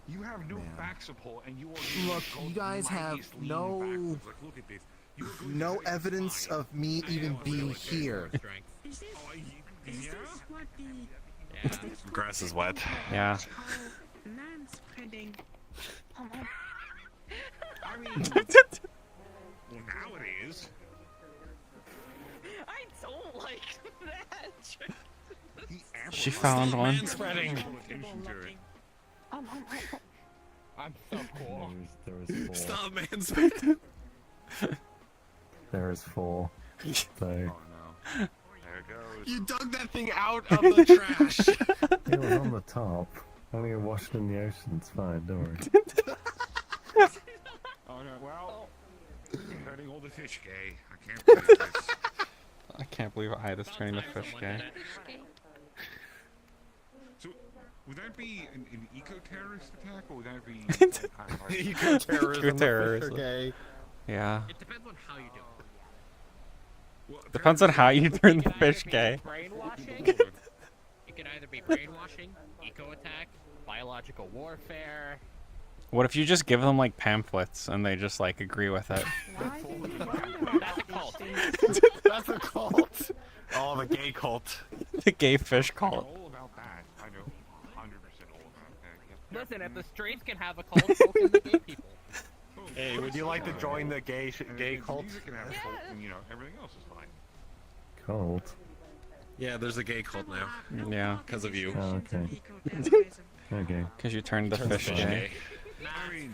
You have no faxipol, and you are. Look, you guys have no evidence of me even being here. Grass is wet. Yeah. Manspreading. I mean, well, now it is. I don't like that. She found one. Spreading. I'm so cool. There is four. Stop manspreading. There is four. So. There it goes. You dug that thing out of the trash. It was on the top. I'm gonna wash it in the ocean. It's fine. Don't worry. Oh no! Well, turning all the fish gay. I can't believe this. I can't believe I just turning the fish gay. So, would that be an eco-terrorist attack, or would that be Eco-terrorism. Eco-terrorism. Gay. Yeah. It depends on how you do it. Well, Depends on how you turn the fish gay. Brainwashing. It could either be brainwashing, eco-attack, biological warfare. What if you just give them like pamphlets and they just like agree with it? That's a cult. That's a cult. Oh, the gay cult. The gay fish cult. all about that? I know 100% all about that. Yeah. Listen, if the straights can have a cult, so can the gay people. Hey, would you like to join the gay cult? Music can have a cult, and you know everything else is fine. Cult. Yeah, there's a gay cult now. Yeah. Because of you. Oh, okay. Okay. Because you turned the fish gay.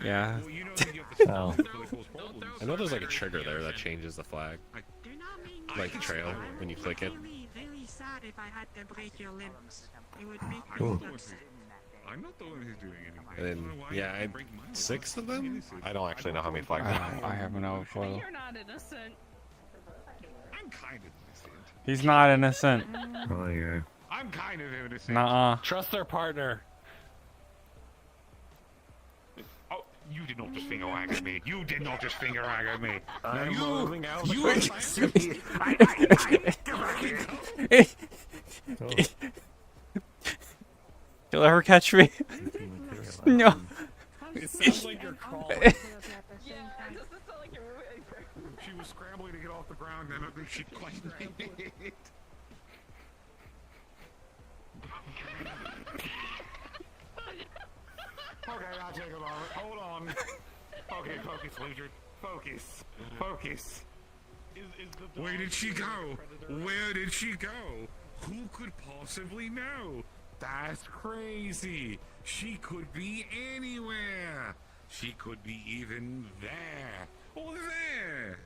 Yeah. Well, you know you have to Oh. stop really close problems. I know there's like a trigger there that changes the flag. Like the trail when you click it. Very sad if I had to break your limbs. It would make Cool. me upset. I'm not the one who's doing anything. And then, yeah, I, 6 of them? I don't actually know how many flags I have no clue. You're not innocent. I'm kind of innocent. He's not innocent. Oh, yeah. I'm kind of innocent. Nuh-uh. Trust their partner. Oh, you did not just finger wag at me. You did not just finger wag at me. I'm Now moving out. you You'll ever catch me? No. It sounds like you're crawling. She was scrambling to get off the ground, and I think she quite made it. Okay, I'll take it on. Hold on. Okay, focus, Legion. Focus. Focus. Where did she go? Where did she go? Who could possibly know? That's crazy. She could be anywhere. She could be even there. Or there.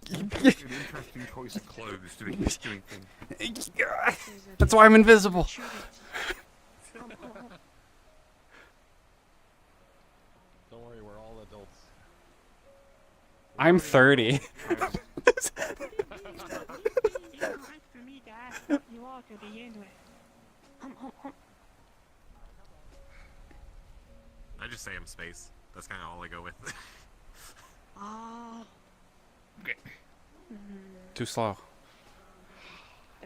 An interesting choice of clothes doing things. That's why I'm invisible. Don't worry, we're all adults. I'm 30. You are right for me to ask what you are to begin with. I just say I'm space. That's kind of all I go with. Okay. Too slow.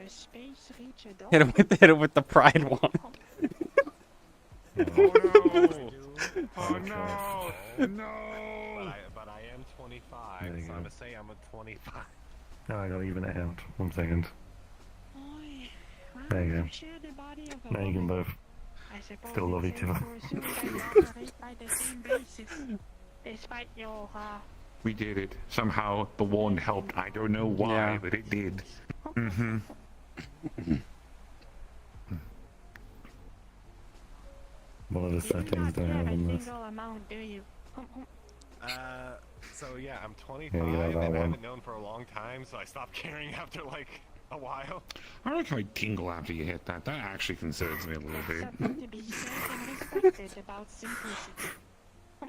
The space reach a door. Hit him with the pride wand. Oh no! Oh no! No! But I am 25, There you so go. I'm gonna say I'm a 25. No, I gotta even it out. 1 second. There you go. Now you can both still love each other. Despite your, We did it. Somehow the wand helped. I don't know why, Yeah. but it did. Mm-hmm. What are the settings do I have on this? single amount, do you? So yeah, I'm 25 Yeah, you have that and I one. haven't known for a long time, so I stopped caring after like a while. I like how I tingle after you hit that. That actually concerns me a little bit. Something to be said and respected about simplicity.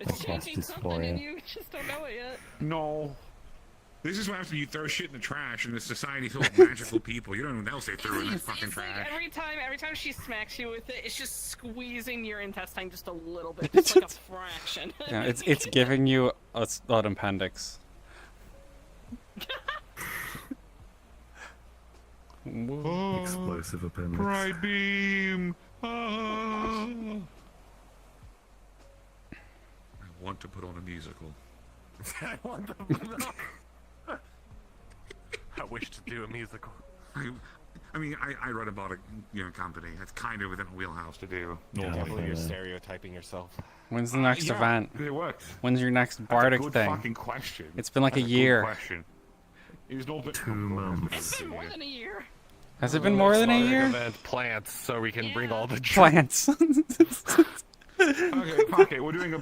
It's changing something and you just don't know it yet. No. This is what happens when you throw shit in the trash in a society filled with magical people. You don't know what else they threw in that fucking It's like trash. every time she smacks you with it, it's just squeezing your intestine just a little bit, just like a fraction. Yeah, it's giving you an appendix. Explosive appendix. Pride beam! Ah. I want to put on a musical. I want to. I wish to do a musical. I mean, I read about a company. It's kind of within a wheelhouse to do. Definitely you're stereotyping yourself. When's the next yeah, event? It works. When's your next That's bardic a good thing? fucking question. It's been like That's a good year. question. It's no bit 2 months. It's been more than a year. Has it been more than a year? Event plants, so we can bring all the Plants. Okay, fuck it. We're doing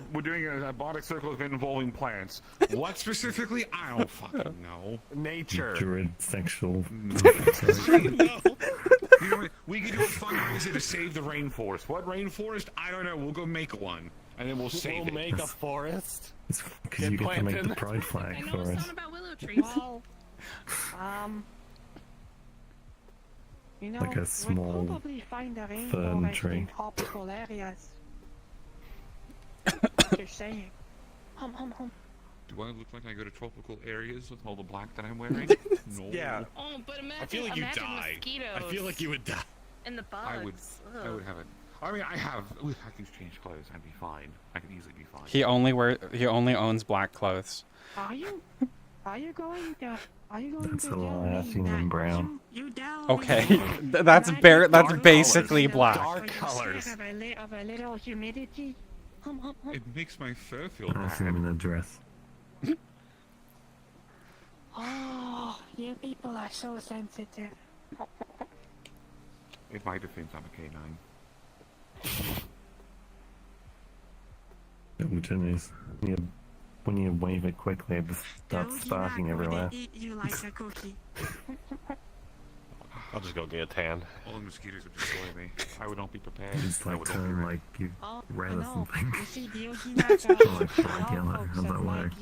a bardic circle event involving plants. What specifically? I don't fucking know. Nature. Druid sexual. You know what? We could do a fundraiser to save the rainforest. What rainforest? I don't know. We'll go make one, and then we'll save it. We'll make a forest. It's because you get to make the pride flag for us. Well, you know, Like a we'd small probably find a fern rainforest tree. in tropical areas. Just saying. Do I look like I go to tropical areas with all the black that I'm wearing? No. Yeah. Oh, but imagine, I feel like you imagine die. mosquitoes. I feel like you would die. And the bugs. I would Ugh. have it. I mean, I can change clothes. I'd be fine. I could easily be fine. He only owns black clothes. Are you going to That's a tell lie. I've me seen them that in brown. you down Okay, that's basically black. Dark colors. Of a little humidity? It makes my fur feel I've seen bad. him in a dress. Oh, you people are so sensitive. In my defense, I'm a canine. Opportunities. When you wave it quickly, it just starts sparking everywhere. Eat you like a cookie. I'll just go get a tan. All the mosquitoes would destroy me. I would not be prepared. It's I like would not be turn ready. like you red or No, something. you see, the Or like bright yellow. How's that work?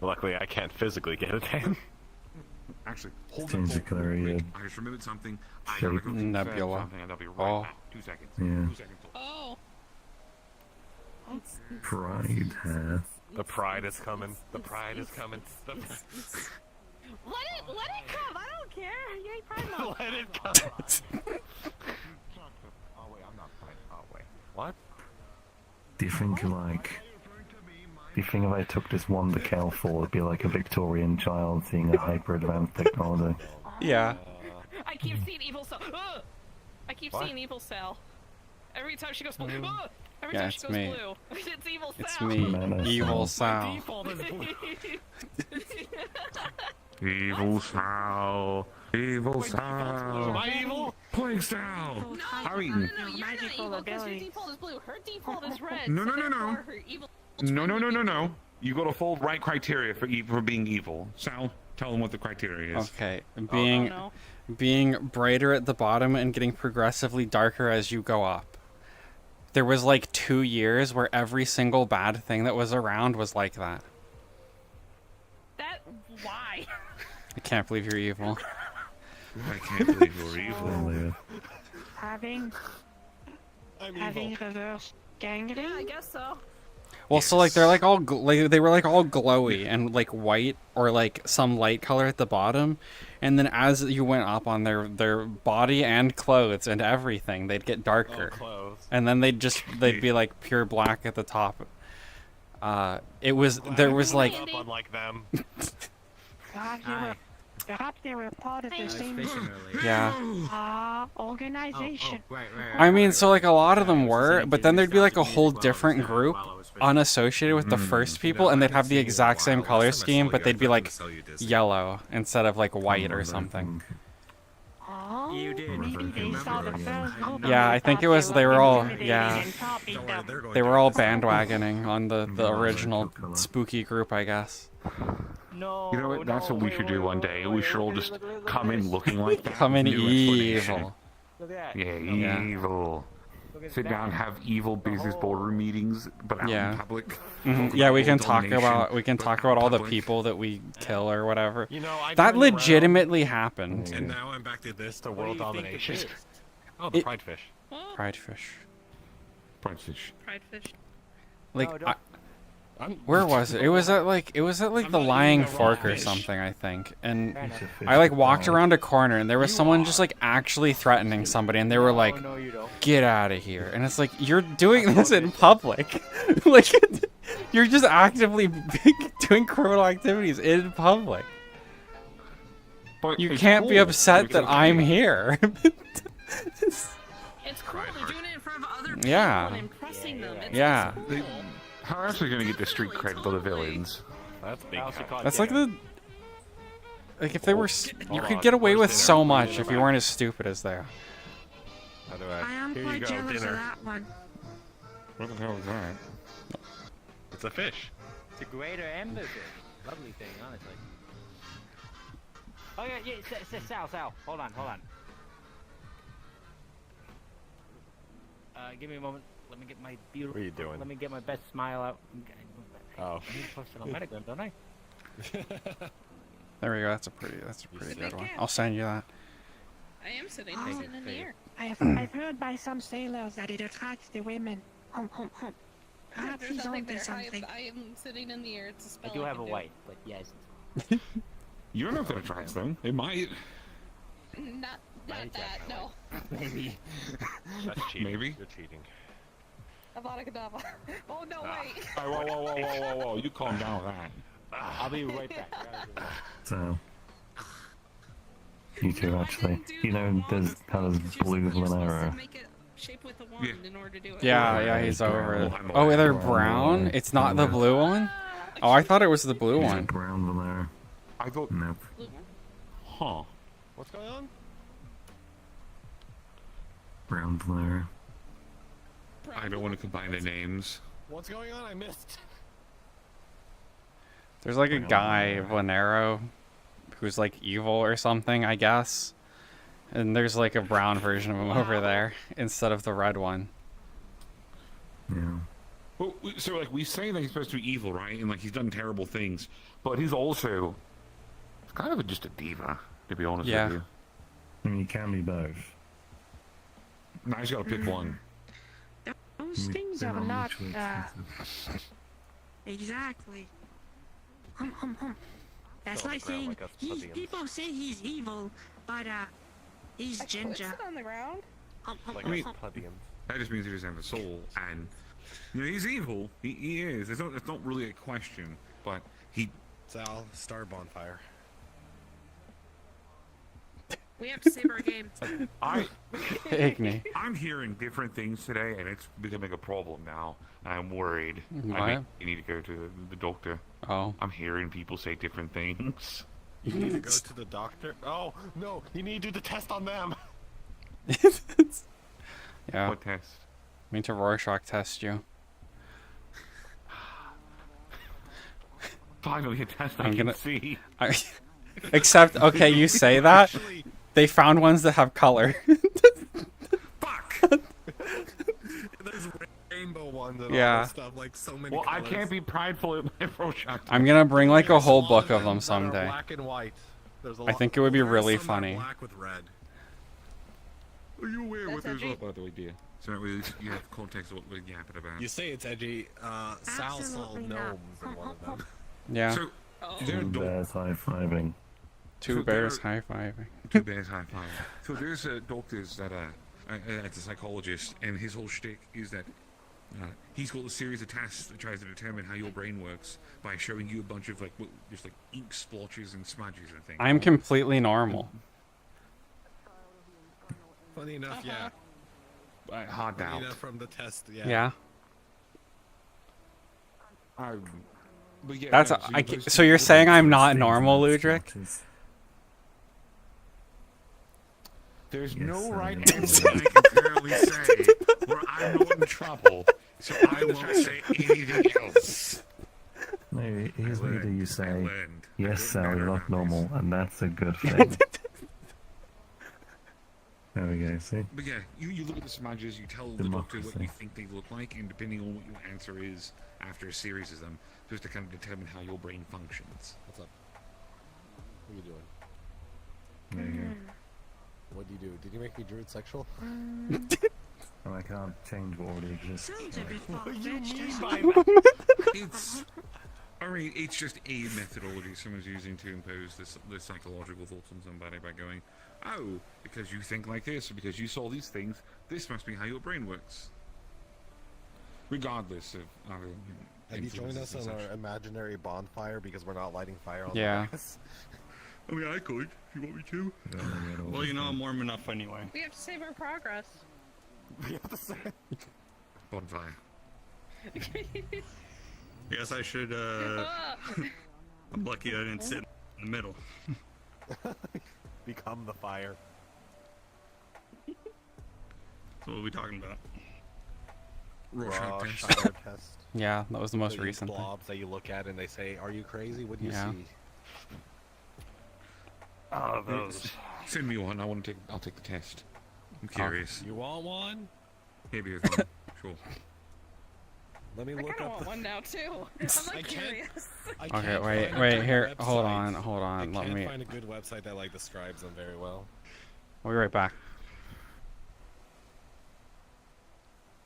Luckily, I can't physically get a tan. Actually, hold Change that the thought color real of quick. your I just remembered something. I shape. gotta go confess Nebula. something, and I'll be right Oh. back. 2 seconds. Yeah. 2 seconds. Oh. Pride hair. The pride is coming. The pride is coming. Let it come. I don't care. You ain't pride month. Let it come. Oh wait, I'm not fine. Oh wait. What? Do you think if I took this one decal forward, it'd be like a Victorian child seeing a hyper advanced technology? Yeah. I keep seeing Evil Cell. Ugh! I keep What? seeing Evil Cell. Every time she goes blue. Ugh! Every Yeah, time she it's goes me. blue. It's Evil It's Cell. me, Man, Evil I Sal. Default is blue. Evil Sal. Evil Sal. Am I evil? Plague Sal. No, Hurry. you're not Magical evil because your ability. default is blue. Her default is red. No, so no, no, no. therefore her evil No. You got to fold right criteria for being evil. Sal, tell them what the criteria is. Okay, Oh, no. being brighter at the bottom and getting progressively darker as you go up. There was like 2 years where every single bad thing that was around was like that. I can't believe you're evil. I can't believe you're evil. Having reverse gangrene? Yeah, I guess so. Well, so like they're like all they were like all glowy and like white or like some light color at the bottom, and then as you went up on their body and clothes and everything, they'd get darker, and then they'd be like pure black at the top. There was like Up unlike them. Perhaps they were part of the same Yeah. organization. I mean, so like a lot of them were, but then there'd be like a whole different group unassociated with the first people, and they'd have the exact same color scheme, but they'd be like yellow instead of like white or something. You did. Maybe they saw the first group. Yeah, I think it was they were all they were all bandwagoning on the original spooky group, I guess. You know what? That's what we should do one day. We should all just come in looking like that. Come in New evil. explanation. Yeah. Evil. Sit down, have evil business boardroom meetings, but out in public. Yeah, we can talk about all the people that we kill or whatever. That legitimately happened. And now I'm back to this, to world domination. Oh, It- the pride fish. Pride fish. Pride fish. Pride fish. Like, where was it? It was at like the Lying Fork or something, I think. And I like walked around a corner and there was someone just like actually threatening somebody, and they were like, "Get out of here!" And it's like, you're doing this in public, like you're just actively doing criminal activities in public. But you it's can't be cool. upset It's that okay. I'm here. It's cool. They're doing it in front of other people Yeah. and impressing them. It's Yeah. cool. How else are you gonna get the street cred for the villains? That's big. That's like like if they were you could get away with so much if you weren't as stupid as they are. How do I am Here you quite go, jealous dinner. of that one. What the hell is that? It's a fish. It's a greater ember fish. Lovely thing, honestly. Oh yeah, Sal, hold on. Give me a moment. Let me get my beautiful. What are you doing? Let me get my best smile out. Oh. I need to post it on Metagram, don't I? There we go. That's a pretty good one. I'll send you that. I am sitting in the air. I've heard by some sailors that it attracts the women. Perhaps There's he's nothing onto there. something. I am sitting in the air. It's a I spell. do have a can wife, but yes. You don't know if that attracts them. It might. Not that. No. Maybe. That's cheating. Maybe. You're cheating. Avada Kedavra. Oh no, wait. Whoa. You calm down with that. I'll be right back. So, you two actually. You know, there's blue Lanera. Shape with the wand in order to do it. Yeah, he's over it. Oh, they're brown? It's not the blue one? Oh, I thought it was the blue one. Brown Lanera. I thought. Nope. Huh. What's going on? Brown Lanera. I don't want to combine the names. What's going on? I missed. There's like a guy, Lanero, who's like evil or something, I guess. And there's like a brown version of him over there instead of the red one. Yeah. Well, so like we say that he's supposed to be evil, right? And like he's done terrible things, but he's also kind of just a diva, to be honest with you. I mean, you can be both. Now he's got to pick one. Those things are not, exactly. That's like saying, people say he's evil, but, he's ginger. On the ground? I mean, that just means he doesn't have a soul, and you know, he's evil. He is. It's not really a question, but he. Sal, star bonfire. We have to save our game. Igni. I'm hearing different things today, and it's becoming a problem now. I'm worried. Why? I think you need to go to the doctor. Oh. I'm hearing people say different things. You need to go to the doctor? Oh, no, you need to do the test on them. Yeah. What test? I mean to Rorschach test you. Finally, a test I can see. Except, okay, you say that. They found ones that have color. There's rainbow ones and Yeah. all that stuff, like so many Well, colors. I can't be prideful at my Rorschach. I'm gonna bring like a whole book of them that are someday. black and white. There's a I lot. think it would be There are really some that are funny. Black with red. Are you aware what That's there's edgy. up, by the way, dear? So you have context of what we're yapping about. You say it's edgy. Sal saw Absolutely not. gnomes in one of them. Yeah. So, there Two bears high-fiving. Two bears high-fiving. Two bears high-fiving. So there's doctors that it's a psychologist, and his whole shtick is that he's got a series of tests that tries to determine how your brain works by showing you a bunch of just like ink splotches and smudges and things. I'm completely normal. Funny enough, yeah. Hard Funny doubt. enough from the test, yeah. Yeah. But yeah, That's no, so you're saying I'm not normal, Ludric? There's no right answer I can clearly say where I'm not in trouble, so I won't say anything else. Maybe here's what you do. You say, "Yes, Sal, you're not normal," and that's a good thing. There we go. See. But yeah, you look at the smudges, you tell the doctor what you think they look like, and depending on what your answer is after a series of them, just to kind of determine how your brain functions. What's up? What are you doing? There you go. What do you do? Did you make me druid sexual? Oh, I can't change what already exists. What do you mean by that? I mean, it's just a methodology someone's using to impose the psychological thoughts on somebody by going, oh, because you think like this, or because you saw these things, this must be how your brain works. Regardless of other Have you joined us influences on and our such. imaginary bonfire because we're not lighting fire on Yeah. the grass? I mean, I could, if you want me to. Well, you know, I'm warm enough anyway. We have to save our progress. We have to say. Bonfire. I guess I should, I'm lucky I didn't sit in the middle. Become the fire. So what are we talking about? Rorschach test. Fire test. Yeah, that was the most These recent thing. blobs that you look at and they say, "Are you crazy? What do you Yeah. see?" Oh, those. Send me one. I'll take the test. I'm curious. You want one? Maybe it's one. Sure. Let me I look kind of up. want one now too. I'm like curious. Okay, wait, here, hold on, I let can't me. find a good website that like describes them very well. I'll be right back.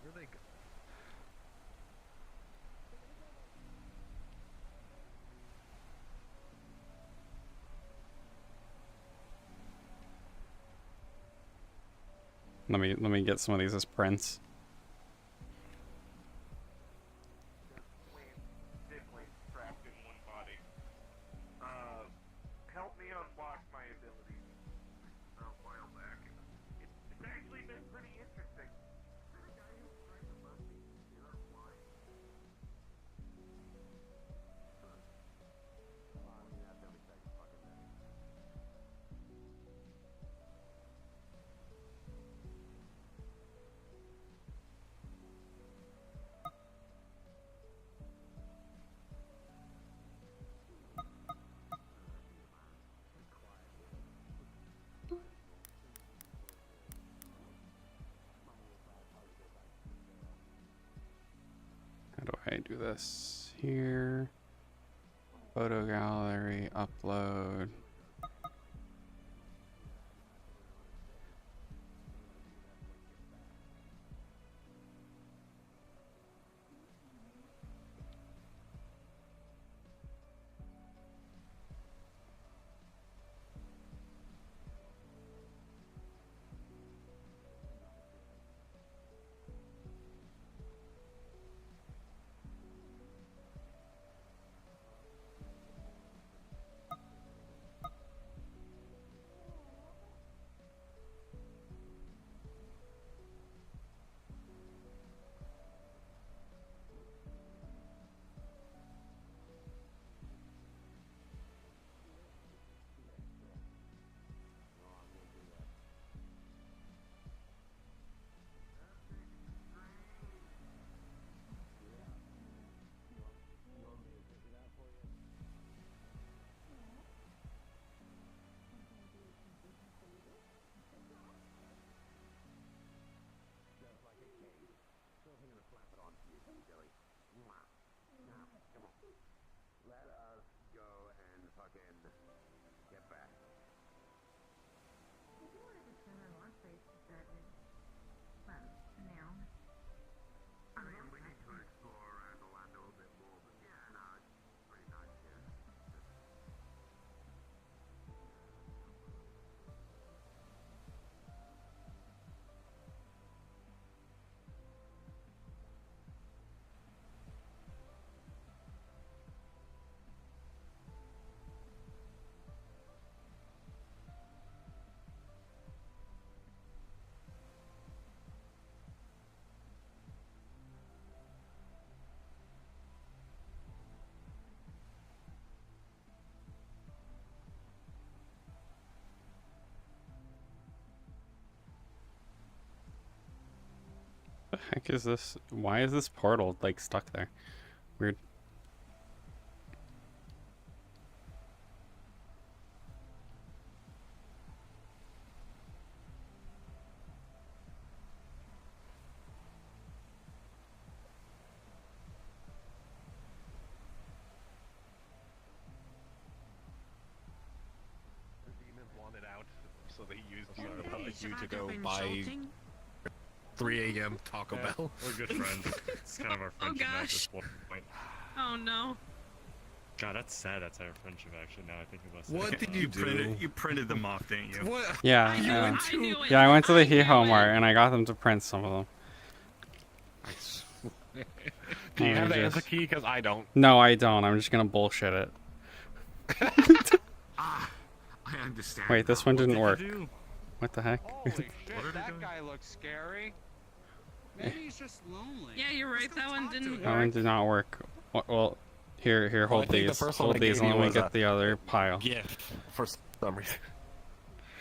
Where they go? Let me get some of these as prints. Definitely trapped in one body. Help me unlock my abilities a while back. It's actually been pretty interesting. How do I do this? Here. Photo gallery, upload. Let us go and fucking get back. heck is this? Why is this portal like stuck there? Weird. The demons wanted out, so they used You to go buy 3 a.m. Taco Bell. We're good friends. It's kind of our Oh friendship at gosh. this point. Oh no. God, that's sad. That's our friendship, actually. Now I think about it. What did you do? You printed them off, didn't you? What? Yeah, yeah, I went to the He-Ho Mart and I got them to print some of them. Do you Let have me the answer just- key? Because I don't. No, I don't. I'm just gonna bullshit it. I understand. Wait, this one didn't work. do? What the heck? Holy shit, that guy looks scary. Maybe he's just lonely. Yeah, you're right. That one didn't That one work. did not work. Well, here, Well, I hold think the these. first one Hold I these gave and you let me was get a the other pile. gift for some reason.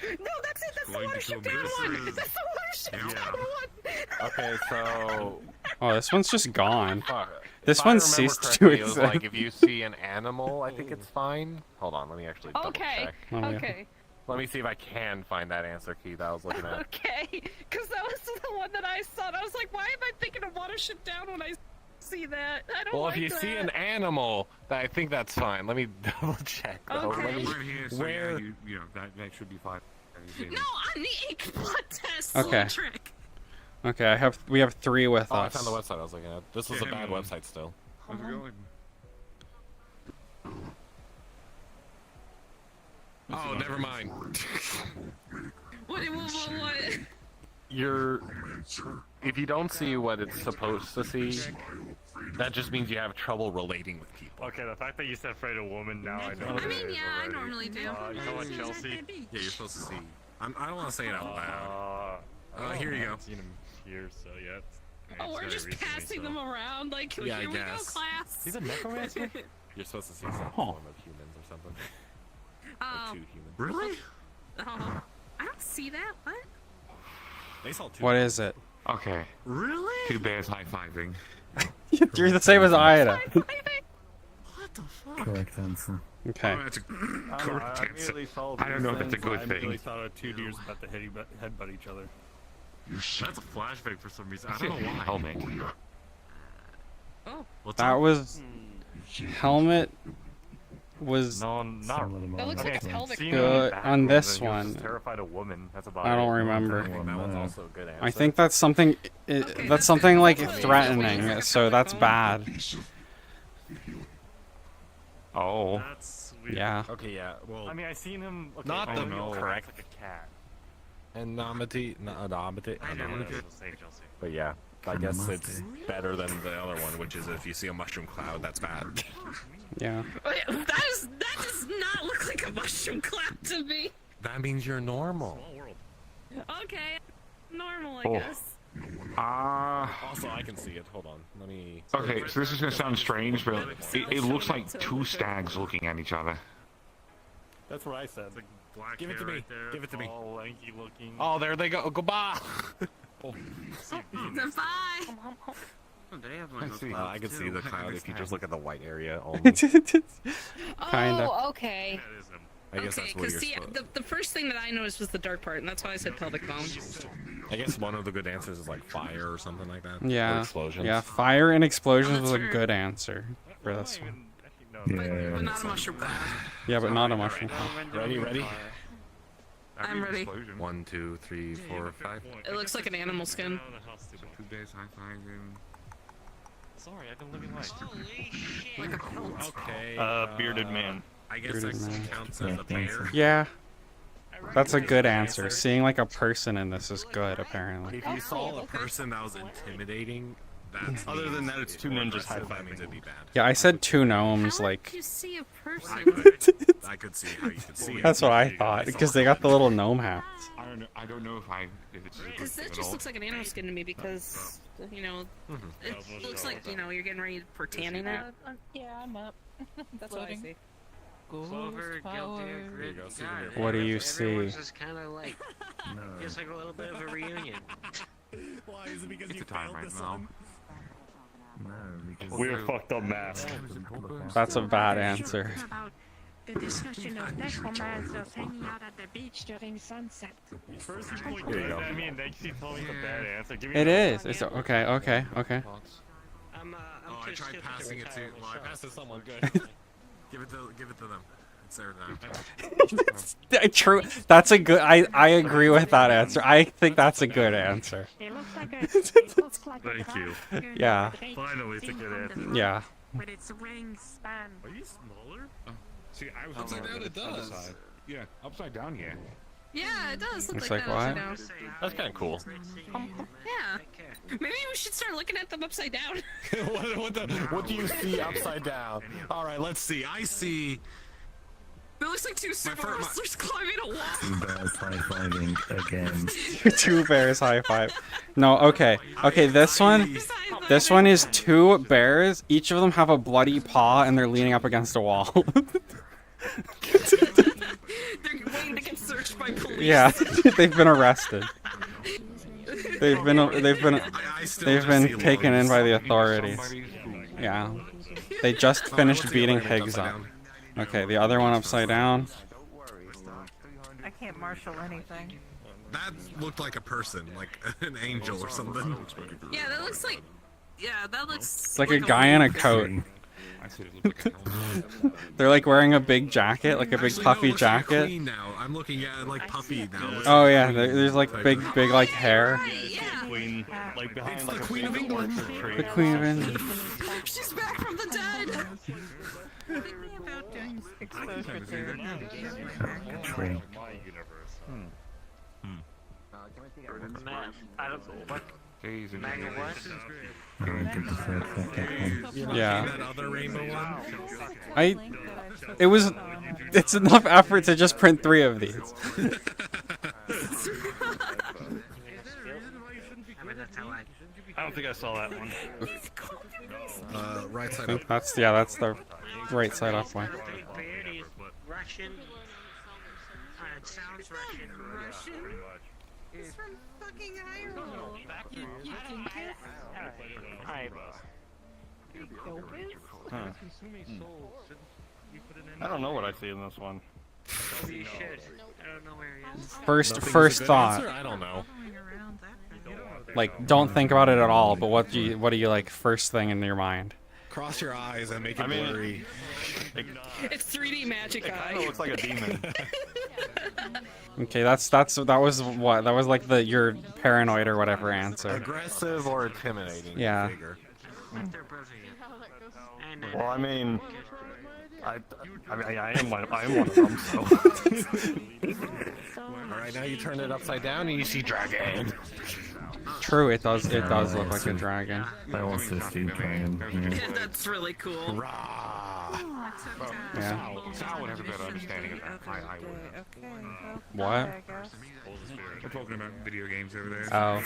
No, that's it. That's the Going to watership go down miss one. is- That's the watership Yeah. down one. Okay, so Oh, this one's just gone. fuck. This If I one remember ceased to correctly, it was exist. like if you see an animal, I think it's fine. Hold on, let me actually double Okay. check. Oh, yeah. Okay. Let me see if I can find that answer key that I was looking at. Okay. Because that was the one that I saw. And I was like, why am I thinking of watership down when I see that? I don't Well, like if you that. see an animal, I think that's fine. Let me double check. Though. Okay. Let me- Right here, so where? yeah, you know that should be 5. No, on the ink blood test. Okay. Little trick. Okay, we have 3 with Oh, I us. found the website I was looking at. This was a Yeah, bad man. website still. How's it going? Oh, never mind. What? If you don't see what it's supposed to see, that just means you have trouble relating with people. Okay, the fact that you said afraid of women, now I know I what it mean, is yeah, I already. normally do. You know what, Chelsea? Yeah, you're supposed to see. I don't want to say it out loud. Here you I go. haven't seen him here, so yeah. Oh, we're just passing them around. Like, Yeah, I here we go, guess. class. He's a necromancer? You're supposed to see some form of humans or something. Or 2 humans. Really? Oh, I don't see that. What? They saw 2. What is it? Okay. Really? 2 bears high-fiving. You're the same as Ida. What the fuck? Correct answer. Okay. Oh, that's a I correct answer. immediately saw I don't know if these it's a things, good I immediately thing. thought of 2 deers about to headbutt each other. That's a flashback for some reason. I don't know why. Helmet. Oh. What's That up? was Helmet was No, not. That looks like a pelvic seen bone. him in good back on rooms this and he was one. just terrified of women. That's about I don't it. remember. I think that one's also a good answer. I think that's something. That's something like threatening. So that's bad. Oh. That's weird. Yeah. Okay, yeah. Well, I mean, I seen him. Okay, Not oh, the no, correct- like a cat. Anonymity, I never That's did. the same, Chelsea. But yeah, I guess it's better than the other one, which is if you see a mushroom cloud, that's bad. Yeah. Wait, that does not look like a mushroom cloud to me. That means you're normal. Small world. Okay, normal, I Oh. guess. Also, I can see it. Hold on. Let me. Okay, so this is gonna sound strange, but it looks like 2 stags looking at each other. That's what I said. It's like black Give it to hair me. right there, Give it to me. All lanky looking. Oh, there they go. Goodbye. Then bye. I can see the cloud if you just look at the white area only. Kinda. Oh, okay. That is him. I guess Okay, that's what you're see, supposed. the first thing that I noticed was the dark part, and that's why I said pelvic bone. I guess one of the good answers is like fire or something like that. Or Yeah. explosions. Yeah. Fire and explosions was a fair. good answer for this Not one. even- actually, no, Yeah. But not a mushroom cloud. Yeah, but not a mushroom cloud. Ready? I'm ready. Explosion. 1, 2, 3, 4, 5. It looks like an animal skin. So 2 bears high-fiving. Sorry, I've been looking like. Like a pelt. Okay. Bearded man. I guess Bearded that man. counts as a bear. Yeah. That's a good answer. Seeing like a person in this is good, apparently. If you saw a person that was intimidating, that's Other than that, it's 2 ninjas high That means fiving. it'd be bad. Yeah, I said 2 gnomes, How like. did you see a I person? could, I could see how you could see it. That's what I thought, because they got the little gnome hats. I don't know if it's a good Because thing that at just all. looks like an animal skin to me because, you know, it looks like, you know, you're getting ready for tanning it. Yeah, I'm up. That's what I see. Clover, guilty, There you grid. go, see God, the What do you everyone's see? just kind of like, just like a little bit of a reunion. Why is it because It's you a time failed right this now. one? No, because We're fucked up math. That's a bad answer. About the discussion of necromancers hanging out at the beach during sunset. First you point There you go. at me and then she told me it's a bad answer. Give me It another is. It's okay. Okay. Okay. I'm Oh, I tried passing it to. Well, I passed it to someone. Good. give it to them. It's their time. True. That's a good. I agree with that answer. I think that's a good answer. It looks like it looks like Thank you. Yeah. Finally, it's a good answer. Yeah. With its wingspan. Are you smaller? See, I was Upside looking down, at it the other does. side. Yeah, upside down, yeah. Yeah, it does look Looks like like that what? upside down. That's kind of cool. Yeah. Maybe we should start looking at them upside down. What do you see upside down? All right, let's see. I see. It looks like two sumo wrestlers climbing a wall. Bears high-fiving again. Two bears high five. No. Okay. Okay. This one. This one is two bears. Each of them have a bloody paw and they're leaning up against a wall. They're waiting to get searched by police. Yeah. They've been arrested. They've been taken in by the authorities. Yeah. They just finished beating pigs up. Okay, the other one upside down. I can't marshal anything. That looked like a person, like an angel or something. Yeah, that looks like. Yeah, that looks. It's like a guy in a coat. They're like wearing a big jacket, like a big puffy jacket. I'm looking at like puffy now. Oh yeah, there's like big like hair. Queen, like behind It's like the a Queen of big England. orchard tree. The Queen of England. She's back from the dead. Thinking about doing exposure therapy. Tree. I don't know what. Days and Maggie, days. what? Alright, give the third second. Yeah. That other rainbow one. It's enough effort to just print 3 of these. I don't think I saw that one. Right I side think up. that's the right side up one. Russian. It sounds Russian. Russian? He's from fucking Ireland. You can kiss. Alright. Huh. I don't know what I see in this one. You should. I don't know where he is. First thought. I don't know. Like, don't think about it at all. But what do you like first thing in your mind? Cross your eyes and make it blurry. It's 3D magic It eye. kind of looks like a demon. Okay, that was what? That was like your paranoid or whatever answer. Aggressive or intimidating. Yeah. Figure. Well, I mean, I am one of them. So. All right, now you turn it upside down and you see dragon. True, it does look like a dragon. I also see dragon. Yeah, that's really cool. Yeah. Sal would have a better understanding of that. I would. What? We're talking about video games over there. Oh.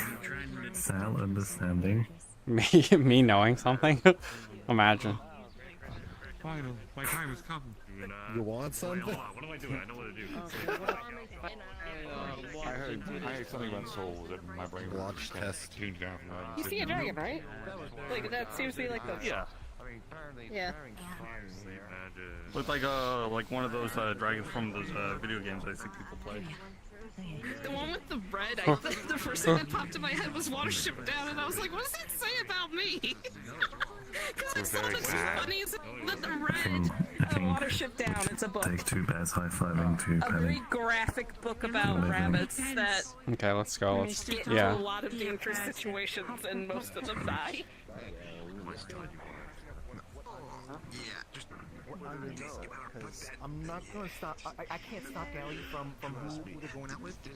Sal understanding. Me knowing something? Imagine. Final, my time has come. You want something? What am I doing? I know what to do. I heard something about souls and my brain Watch test. tuned down from that. You see a dragon, right? Like that seems to be like the. Yeah. Yeah. Looks like one of those dragons from those video games I see people play. The one with the red, I think the first thing that popped in my head was Watership Down, and I was like, what does it say about me? Because I saw the funnies that the red Watership Down, it's a book. Take 2 bears high-fiving to A Penny. very graphic book about rabbits that Okay, let's go. get into a Yeah. lot of dangerous situations, and most of them die. Yeah, just because I'm not gonna stop. I can't stop Gally from who they're going out with. But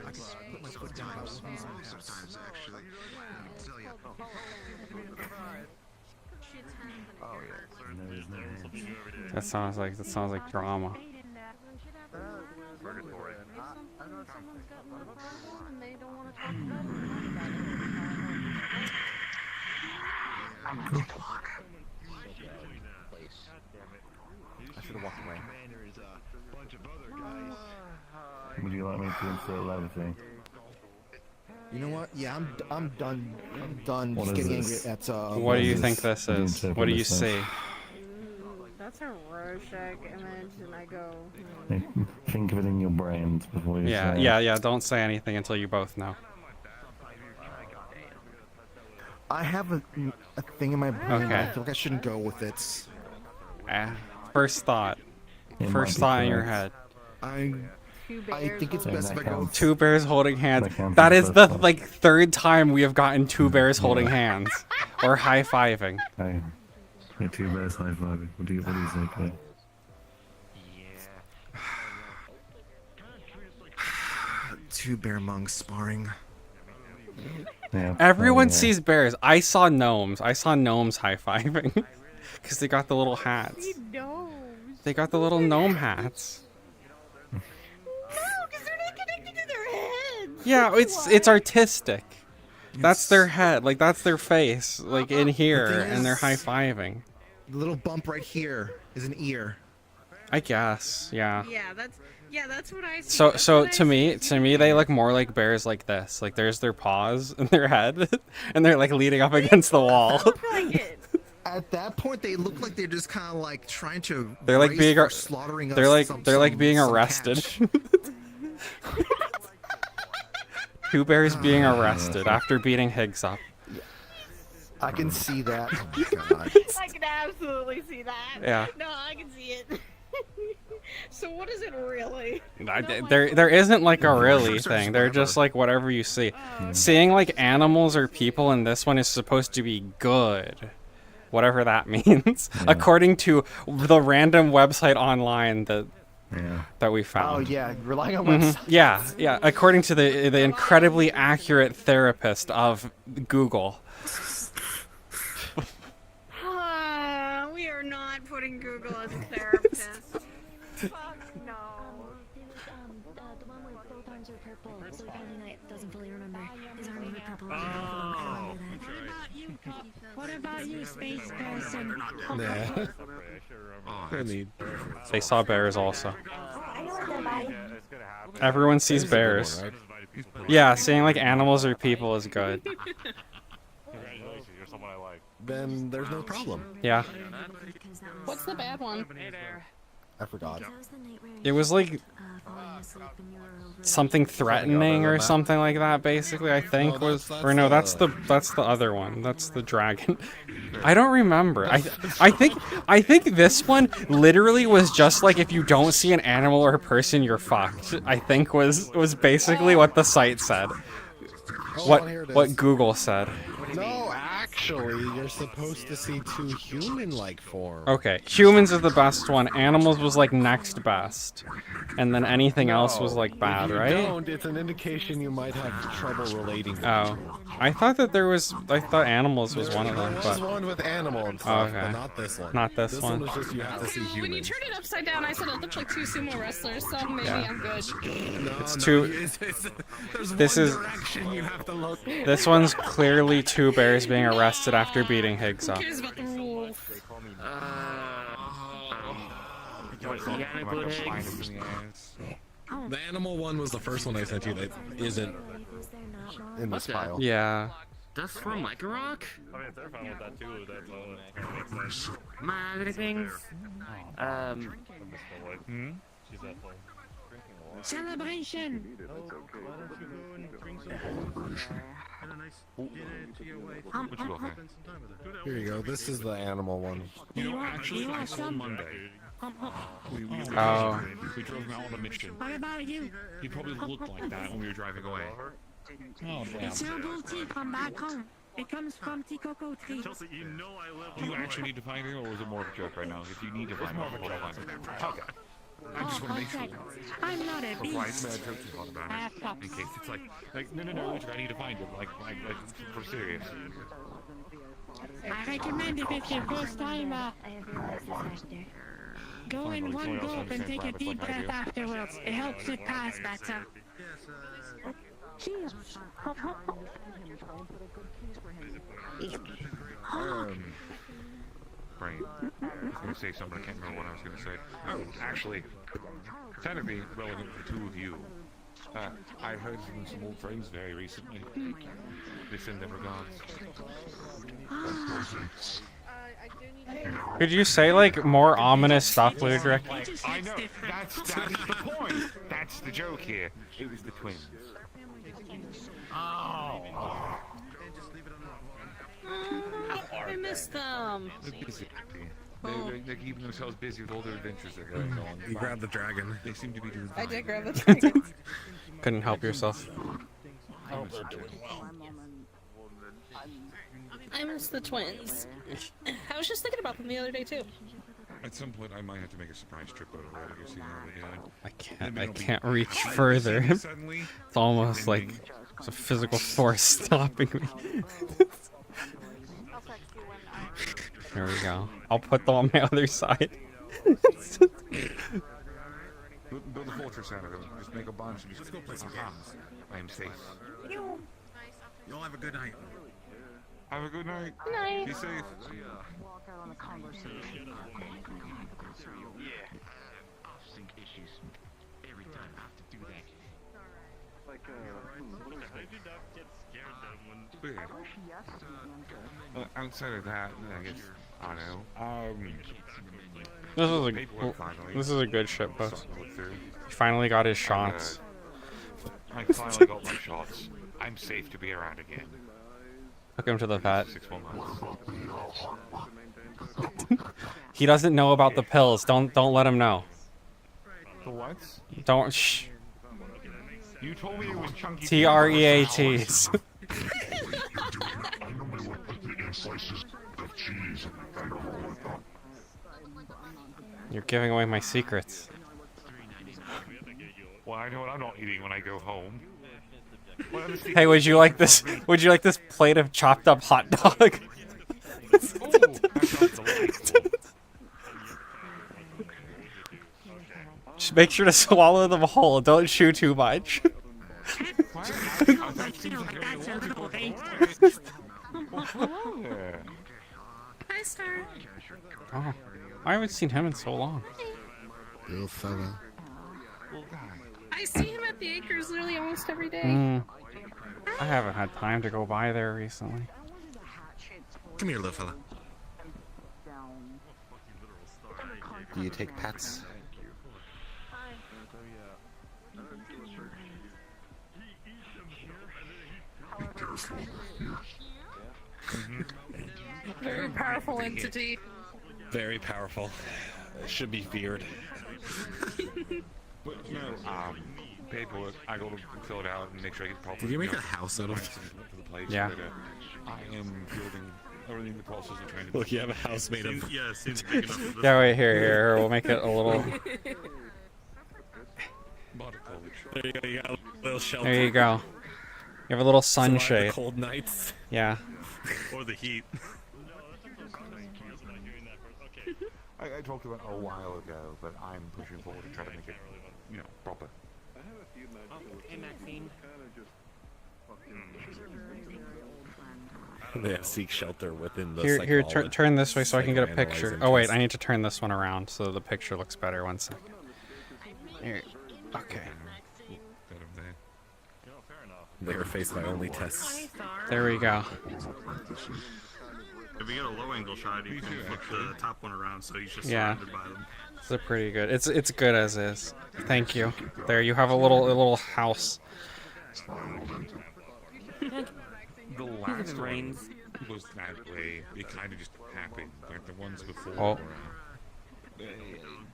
I can put my foot down. Sometimes actually, I can tell you. Oh yeah. That sounds like drama. Purgatory. I know someone's got one and they don't want to talk about it. I should have walked away. Would you like me to insert levity? You know what? Yeah, I'm done. I'm done What just is getting this? angry at. What do you think this Can you is? interpret What do you this as? see? That's a Rorschach image, and I go. Hey, think of it in your brains before you Yeah, say yeah. Don't say anything until you both know. I have a thing in my brain. Okay. I feel like I shouldn't go with it. First thought. It First might be thought in your correct. head. I think it's best if I go. Two bears holding hands. That counts That as is the the first like third time we have gotten two bears holding hands or high-fiving. Hey, you're two bears high fiving. What do you say, Clay? Two bear monks sparring. Yeah, Everyone yeah. sees bears. I saw gnomes. I saw gnomes high-fiving because they got the little hats. They got the little gnome hats. No, because they're not connected to their heads. Yeah, it's artistic. That's their head, like that's their face, like in here, and they're high-fiving. The little bump right here is an ear. I guess, yeah. Yeah, that's what I see. So to me, they look more like bears like this. Like there's their paws and their head, and they're like leaning up against the wall. At that point, they look like they're just kind of like trying to. They're like race being for slaughtering us. they're like being arrested. Two bears being arrested after beating Higgs up. I can see that. Oh God. I can absolutely see that. Yeah. No, I can see it. So what is it really? There isn't like a really thing. They're just like whatever you see. Seeing like animals or people in this one is supposed to be good. Whatever that means. According to the random website online that we found. Oh yeah, relying on websites. Yeah. According to the incredibly accurate therapist of Google. We are not putting Google as a therapist. Fuck no. The one where both arms are purple, so he apparently doesn't fully remember. His arms were purple. I remember that. What about you, space person? They saw bears also. Everyone sees bears. Yeah, seeing like animals or people is good. Then there's no problem. Yeah. What's the bad one? I forgot. It was like something threatening or something like that. Basically, I think was or no, that's the other one. That's the dragon. I don't remember. I think this one literally was just like if you don't see an animal or a person, you're fucked. I think was basically what the site said. What Google said. No, actually, you're supposed to see two human-like forms. Okay, humans is the best one. Animals was like next best, and then anything else was like bad, if you right? Don't, it's an indication you might have trouble relating. Oh, I thought animals was one of them, There but was one with animal and stuff, okay, but not this one. Not this one. was just you have to see humans. When you turn it upside down, I said it looked like two sumo wrestlers, so maybe I'm good. It's two. This is. Direction you have to look. This one's clearly two bears being arrested after beating Higgs up. Who cares about the rules? The animal one was the first one I sent you that isn't in this file. Yeah. That's from Rock? I mean, they're fine with that too. That's Madre things. She's that way. Celebration! Here you go. This is the animal one. You know, actually, I saw Monday. We drove him out on a mission. What about you? He probably looked like that when we were driving away. Oh, It's herbal tea from back home. It comes from tea cocoa trees. Chelsea, you know I live. Do you actually need to find him, or is it more of a joke right now? If you need to find him, we'll find him. Okay. I just want to make sure. I'm not a Before I beast. mad jokes about I have it, cups. in case it's like no, Richard, I need to find him. Like for serious. I recommend if it's your first time, go in one gulp and take a deep breath afterwards. It helps it pass better. Cheers. Right. I was going to say something, I can't remember what I was going to say. Oh, actually, technically relevant to the two of you. I heard from some old friends very recently. They send their regards. Could you say like more ominous stuff, Ludric? I know. That's the point. That's the joke here. It was the twins. Oh. I miss them. They're busy. They're keeping themselves busy with all their adventures they're going on. You grabbed the dragon. They seem to be doing I fine. did grab the dragon. Couldn't help yourself. I hope they're doing well. I miss the twins. I was just thinking about them the other day too. At some point, I might have to make a surprise trip over there to go see how they're doing. I can't reach further. It's almost like there's a physical force stopping me. There we go. I'll put them on my other side. Build a fortress out of them. Just make a bunch and just go play some games. I am safe. Y'all have a good night. Have a good night. Night. Be safe. Outside of that, I guess I don't know. This is a good ship post. He finally got his shots. I finally got my shots. I'm safe to be around again. Took him to the vet. 6 more months. He doesn't know about the pills. Don't let him know. The what? Don't shh. You told me it was chunky. TREATs. You're giving away my secrets. Well, I know what I'm not eating when I go home. Hey, would you like this? Would you like this plate of chopped up hot dog? Just make sure to swallow them whole. Don't chew too much. Hi, Star. Oh, I haven't seen him in so long. Little fella. I see him at the acres literally almost every day. I haven't had time to go by there recently. Come here, little fella. Do you take pets? Very powerful entity. Very powerful. Should be feared. But no, paperwork. I gotta fill it out and make sure I get proper. Did you make a house out of it? For the place, Yeah. but, I am building. Already in the process of trying to. Look, you have a house made of. Yeah, seems big enough for this. Yeah, wait, here. We'll make it a little. There you go. You got a little shelter. There you go. You have a little sunshade. The cold nights. Yeah. Or the heat. I talked about it a while ago, but I'm pushing forward to try to make it, proper. Hey, Maxine. They have seek shelter within the. Here, turn this way so I can get a picture. Oh wait, I need to turn this one around so the picture looks better. 1 second. Here. Okay. They are faced by only tests. There we go. If you get a low angle shot, you can flip the top one around so you're just Yeah. surrounded by them. It's a pretty good. It's good as is. Thank you. There, you have a little house. The last one was that way. It kind of just happened. Like the ones before. Oh.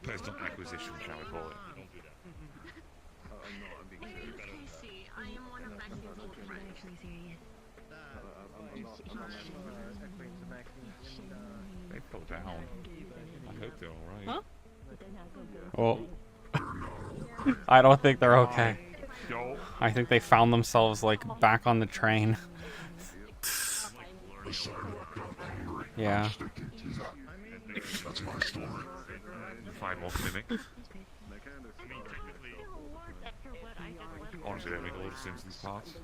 Personal acquisition, shall we call it? They fell down. I hope they're alright. Huh? Well, I don't think they're okay. I think they found themselves like back on the train. Yeah. Find more mimics. Honestly, that make a lot of sense in these parts.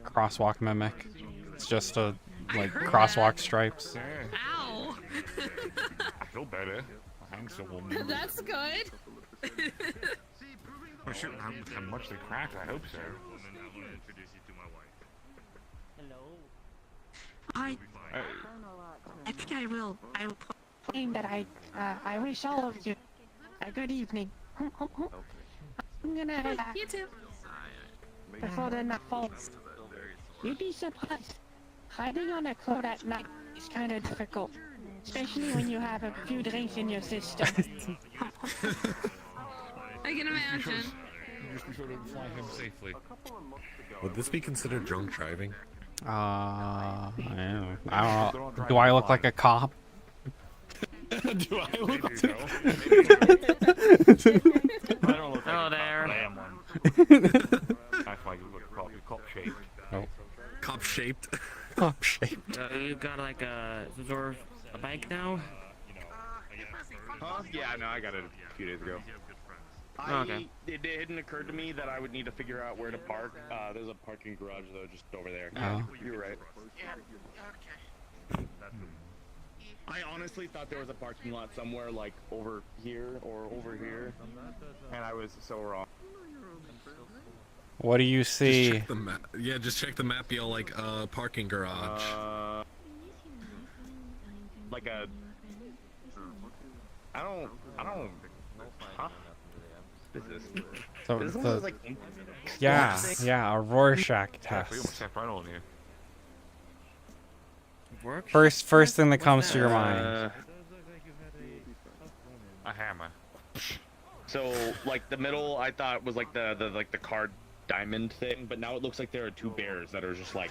Crosswalk mimic. It's just a like crosswalk stripes. Ow! I feel better. I'm so warm. That's good. Oh shoot, how much they cracked? I hope so. I think I will claim that I wish all of you a good evening. I'm gonna head out. You too. Before the night falls. You'd be surprised. Hiding on a cloud at night is kind of difficult. Especially when you have a few drinks in your system. I can imagine. Just be sure to fly him safely. Would this be considered drunk driving? I don't know. Do I look like a cop? Do I look like I don't look Hello like there. I am one. That's why you look cop shaped. Oh. Cop shaped. Cop shaped. You've got like a sort of a bike now? Huh? Yeah, no, I got it a few days ago. Okay. It hadn't occurred to me that I would need to figure out where to park. There's a parking garage though, just over there. Oh. You're right. I honestly thought there was a parking lot somewhere like over here or over here, and I was so wrong. What do you see? Just check the map. Yeah, just check the map, yo, like parking garage. Like a. I don't. Huh? What is this? So This one the- is like. yeah, a Rorschach test. We almost stepped right on you. First thing that comes to your mind. A hammer. So like the middle, I thought was like the card diamond thing, but now it looks like there are two bears that are just like.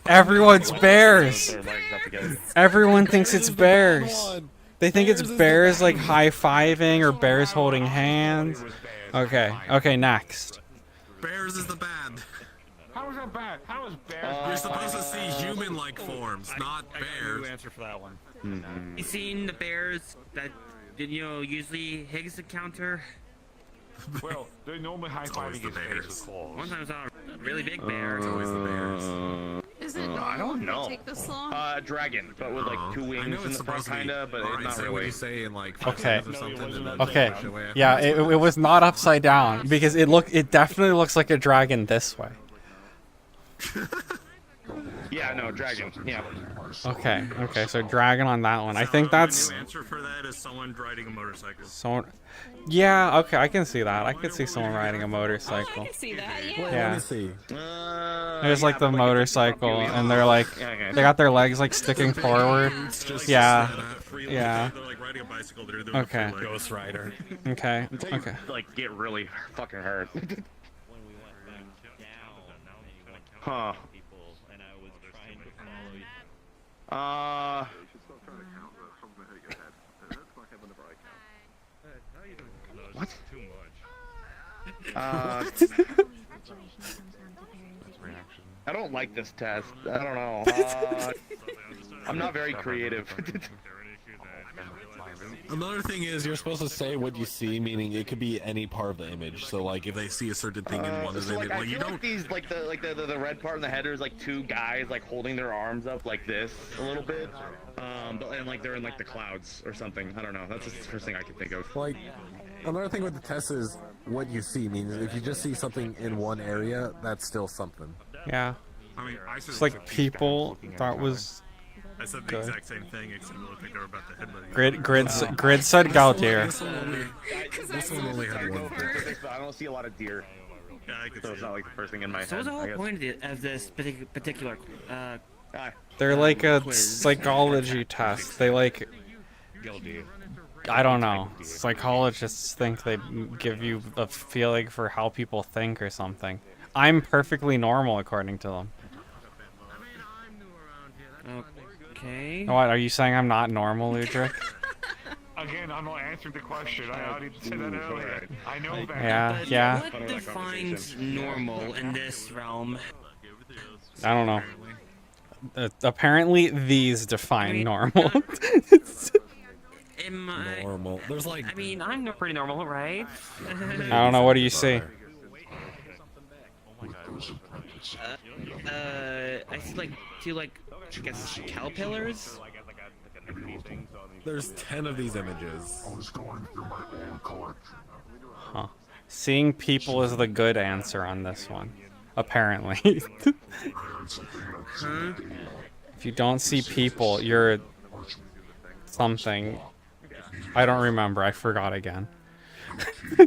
Everyone's bears. Their legs up together. Everyone thinks it's bears. They think it's bears like high-fiving or bears holding hands. Okay, next. Bears is the bad. How is that bad? How is bears? You're supposed to see human-like forms, not I got a bears. new answer for that one. You seen the bears that usually Higgs encounter? Well, they're normally high-fiving his face with claws. One time I saw a really big bear. It's always the bears. Is it I don't know. take this long? Dragon, but with like two I wings know in it's the front, supposed to be. kinda, but Alright, not say really. what you say in like 5 Okay. seconds or something, and then Okay. push away. Yeah, it was not upside down because it definitely looks like a dragon this way. Yeah, no, dragon. Yeah. Okay, so dragon on that one. I think that's The new answer for that is someone riding a motorcycle. someone. Yeah, okay, I can see that. I could see someone riding a motorcycle. See that? Yeah. Let me see. There's like the motorcycle, and they're like, they got their legs like sticking forward. Yeah. They're like riding a bicycle. They're doing Okay. a Ghost Rider. Okay. Like get really fucking hurt. Huh. What? I don't like this test. I don't know. I'm not very creative. Another thing is you're supposed to say what you see, meaning it could be any part of the image. So like if they see a certain thing in one So, image, like, I like you feel don't. like these, the red part in the header is like two guys like holding their arms up like this a little bit, and like they're in like the clouds or something. I don't know. That's just the first thing I can think of. Like another thing with the test is what you see. Means if you just see something in one area, that's still something. Yeah. I mean, I It's like people thought was. I said the Good. exact same thing, except it looked like they were about to headbutt. Grid said Galtier. This one only had one. I don't see a lot of deer. Yeah, I could So it's not like the first thing in my So head. what's the I whole guess. point of this particular They're like a quiz? psychology test. They like. I don't know. Psychologists think they give you a feeling for how people think or something. I'm perfectly normal according to them. Okay. What, are you saying I'm not normal, Ludric? Again, I'm not answering the question. I already said that earlier. I know that. Yeah, yeah. What defines normal in this realm? I don't know. Apparently, these define normal. Normal. There's like. I mean, I'm pretty normal, right? I don't know. What do you see? I see like two I guess caterpillars. There's 10 of these images. Huh. Seeing people is the good answer on this one, apparently. If you don't see people, you're something. I don't remember. I forgot again.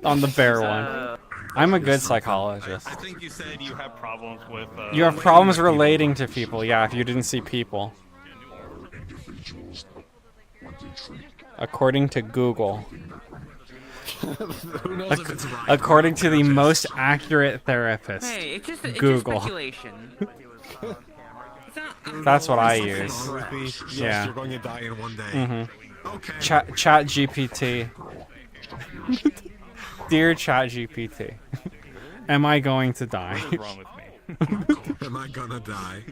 On the bear one. I'm a good psychologist. I think you said you have problems with. You have problems relating to people, yeah, if you didn't see people. According to Google. Who knows if it's right? According to the most accurate therapist, Hey, it's just Google. speculation. That's what I use. Yes, Yeah. you're going to die in one day. Okay. Chat GPT. Dear Chat GPT, am I going to die? What is wrong with me? Am I gonna die?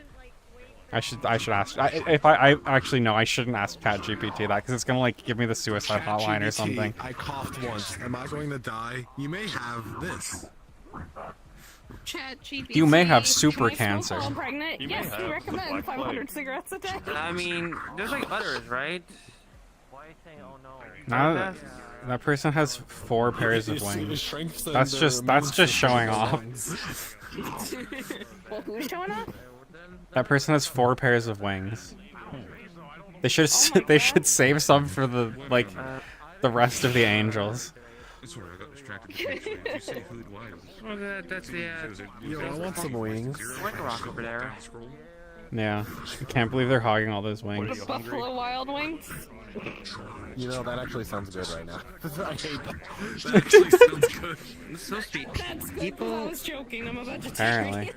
I should ask. I actually no, I shouldn't ask Chat GPT that because it's gonna like give me the suicide hotline or ChatGPT, something. I coughed once. Am I going to die? You may have this. ChatGPT. You may have super Can I smoke cancer. while I'm pregnant? You may Yes, have we the recommend Black 500 Plague. cigarettes a day. I mean, there's like others, right? Why are you saying, oh no? Now that person has 4 pairs of wings. That's just showing off. Well, who's showing up? That person has 4 pairs of wings. They should save some for the the rest of the angels. Sorry, I got distracted. Did you say who it was? Well, that's the. Yo, I want some wings. Like a rock over there. Yeah, I can't believe they're hogging all those wings. The Buffalo Wild Wings? You know, that actually sounds good right now. I hate that. That actually sounds good. It's so sweet. That's good. People. I was joking. I'm a vegetarian. Apparently.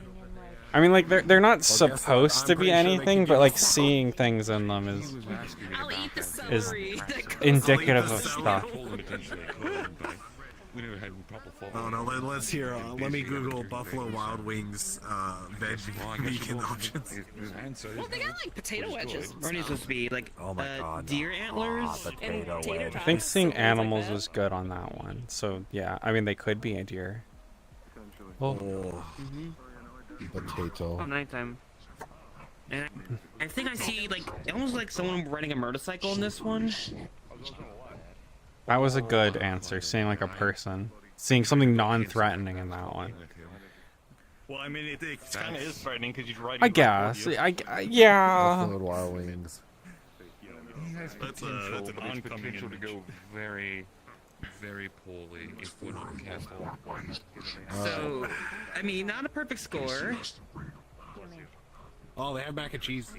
I mean, like they're not supposed to be anything, but like seeing things in them is I'll eat the celery. indicative of stuff. We never had proper fall. Oh no, let's hear. Let me Google Buffalo Wild Wings vegan options. Well, they got like potato wedges. Or it's supposed to be like God, deer antlers I and tater tots. think seeing animals was good on that one. So yeah, I mean they could be a deer. Oh. Potato. Oh, nighttime. And I think I see like almost like someone riding a motorcycle in this one. That was a good answer. Seeing like a person, seeing something non-threatening in that one. Well, I mean, it kind of is frightening because you're riding. I guess. Yeah. Buffalo Wild Wings. That's an oncoming potential to go very, very poorly if we're not careful. So, I mean, not a perfect score. Oh, they have mac and cheese.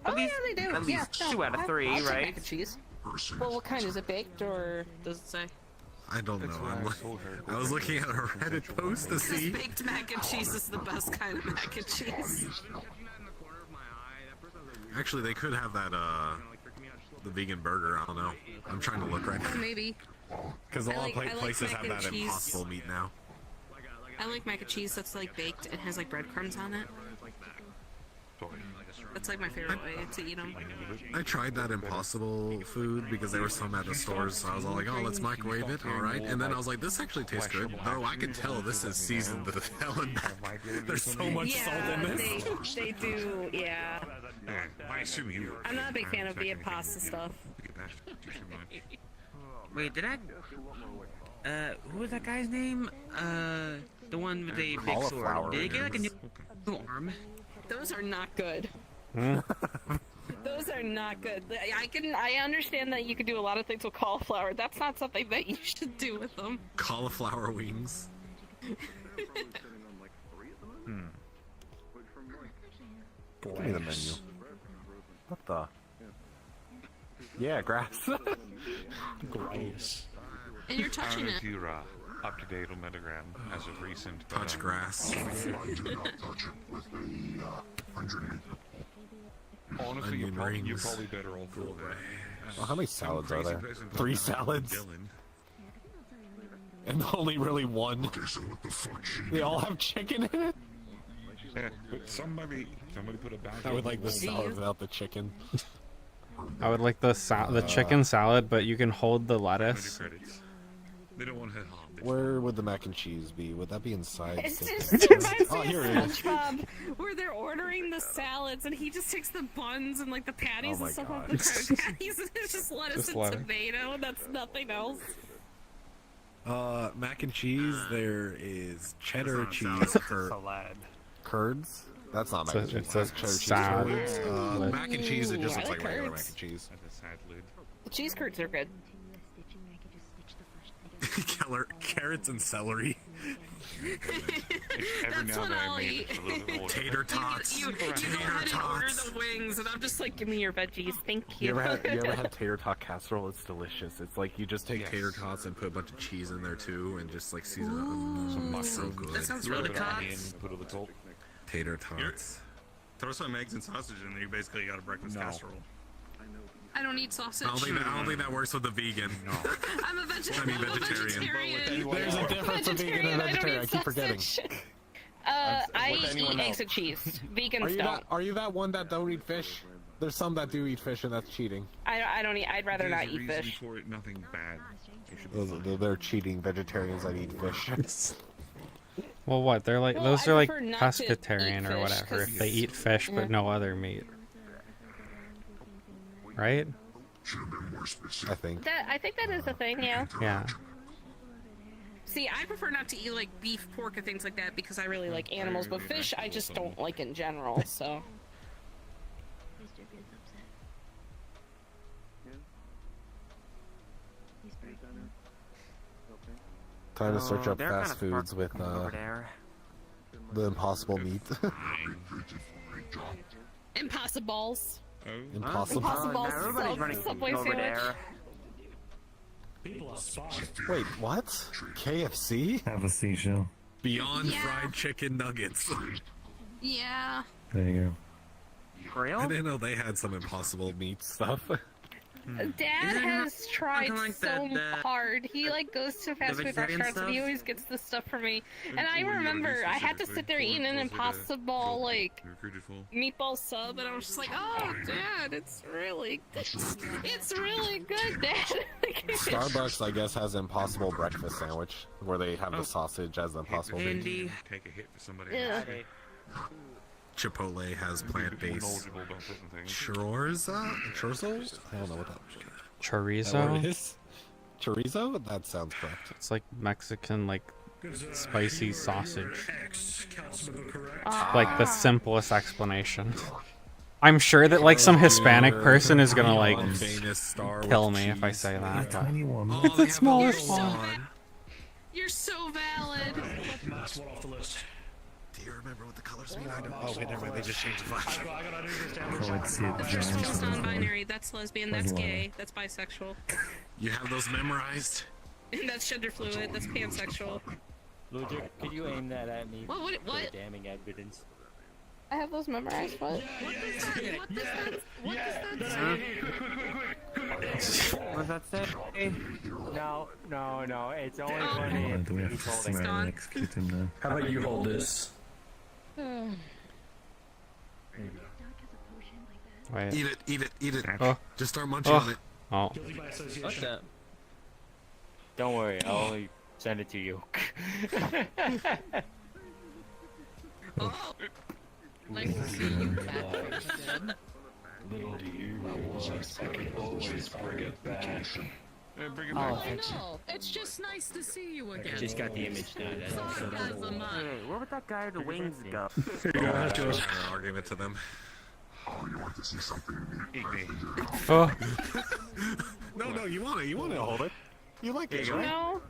Oh, yeah, they do. At Yeah, least no, 2 out of 3, I'll take right? mac and cheese. Well, what kind? Is it baked or does it say? I don't know. I was looking at a Reddit post to see. Baked mac and cheese is the best kind of mac and cheese. Actually, they could have that the vegan burger. I don't know. I'm trying to look right now. Maybe. Because a lot of I like places mac have and that cheese. Impossible meat now. I like mac and cheese that's like baked and has like breadcrumbs on it. That's like my favorite way to eat them. I tried that Impossible food because there were some at the stores, so I was all like, oh, let's microwave it, alright. And then I was like, this actually tastes good. Though I can tell this is seasoned to hell and back. There's so much salt in this. They do, yeah. I assume you. I'm not a big fan of the pasta stuff. Wait, did I? Who was that guy's name? The one with the big sword. Did he get like a new arm? Those are not good. Hmm? Those are not good. I understand that you could do a lot of things with cauliflower. That's not something that you should do with them. Cauliflower wings. Give me the menu. What the? Yeah, grass. Gross. And you're touching it. Up to date on Metagram as of recent. Touch grass. Honestly, you're probably better off for that. Well, how many salads are there? 3 salads? And only really 1. They all have chicken in it? Somebody put a bag. I would like the salad without the chicken. I would like the chicken salad, but you can hold the lettuce. They don't want to harm. Where would the mac and cheese be? Would that be inside? It reminds Oh, me here of it is. SpongeBob, where they're ordering the salads and he just takes the buns and like the patties Oh my and stuff off God. the patties and it's just lettuce Just and lettuce. tomato and that's nothing else. Mac and cheese. There is cheddar cheese curds. That's not mac and cheese. It's That's a cheddar cheese salad. curds. Mac and cheese. It just I looks like like regular curds. mac and cheese. That's a sad lid. The cheese curds are good. Carrots and celery. That's what I'll eat. Tater tots. You go ahead and order the wings, and I'm just like, give me your veggies, thank you. You ever had tater tot casserole? It's delicious. It's like you just take tater tots and put a bunch of cheese in there too, and just like season it. It's so good. That sounds really good. Tater tots. Throw some eggs and sausage in there. You basically got a breakfast casserole. I don't eat sausage. I don't think that works with the vegan. No. I'm a vegetarian. There's a difference between vegan and vegetarian. I keep forgetting. I eat eggs and cheese. Vegans don't. Are you that one that don't eat fish? There's some that do eat fish, and that's cheating. I don't eat. I'd rather not eat fish. For it, nothing bad. They're cheating vegetarians that eat fish. Well, what? They're like, Well, those I are like prefer not to pescatarian eat or fish, whatever. 'cause- If they eat fish but no other meat. Right? I think. I think that is a thing, yeah. Yeah. See, I prefer not to eat like beef, pork, and things like that because I really like animals, but fish I just don't like in general. So. Time to search up they're fast kinda foods with over there. the impossible meat. Impossibles. Impossible. Impossibles. everybody's running Subway over sandwich. there. Wait, what? KFC? Have a seashell. Beyond Fried Chicken Nuggets. Yeah. There you go. I didn't know they had some impossible meat stuff. Dad has tried so hard. He like goes to fast food vegetarian restaurants and he stuff? always gets the stuff for me. And I remember I had to sit there eating an impossible like meatball sub, and I was just like, "Oh, Dad, it's really good. It's really good, Dad." Starbucks, I guess, has Impossible Breakfast Sandwich, where they have the sausage as the Impossible Meat. Andy. Take a hit for somebody. Yeah. Chipotle has plant-based chorizo? I don't know what that is. Chorizo? Chorizo? That sounds correct. It's like Mexican, like, spicy sausage. Like the simplest explanation. I'm sure that like some Hispanic person is gonna like kill me if I say that. But it's the smallest one. You're so valid. Last one off the list. Do you remember what the colors mean? I don't. Oh wait, never mind. They just changed the flash. The first one's non-binary. That's lesbian. That's gay. That's bisexual. You have those memorized? That's gender fluid. That's pansexual. Logic, could you aim that at me? What? For damning evidence. I have those memorized. What? What does that say? No, it's only when Do we have to smack the next kid in there? How about you hold this? Wait. Eat it. Oh. Just start munching on it. Oh. What the? Don't worry, I'll only send it to you. Like to see you back. Little do you know, I can always bring it back. Oh, I know. It's just nice to see you again. Just got the image now. Where would that guy with the wings go? I'll give it to them. Oh, you want to see something neat? Oh. No, you want it. Hold it. You like it, right? No.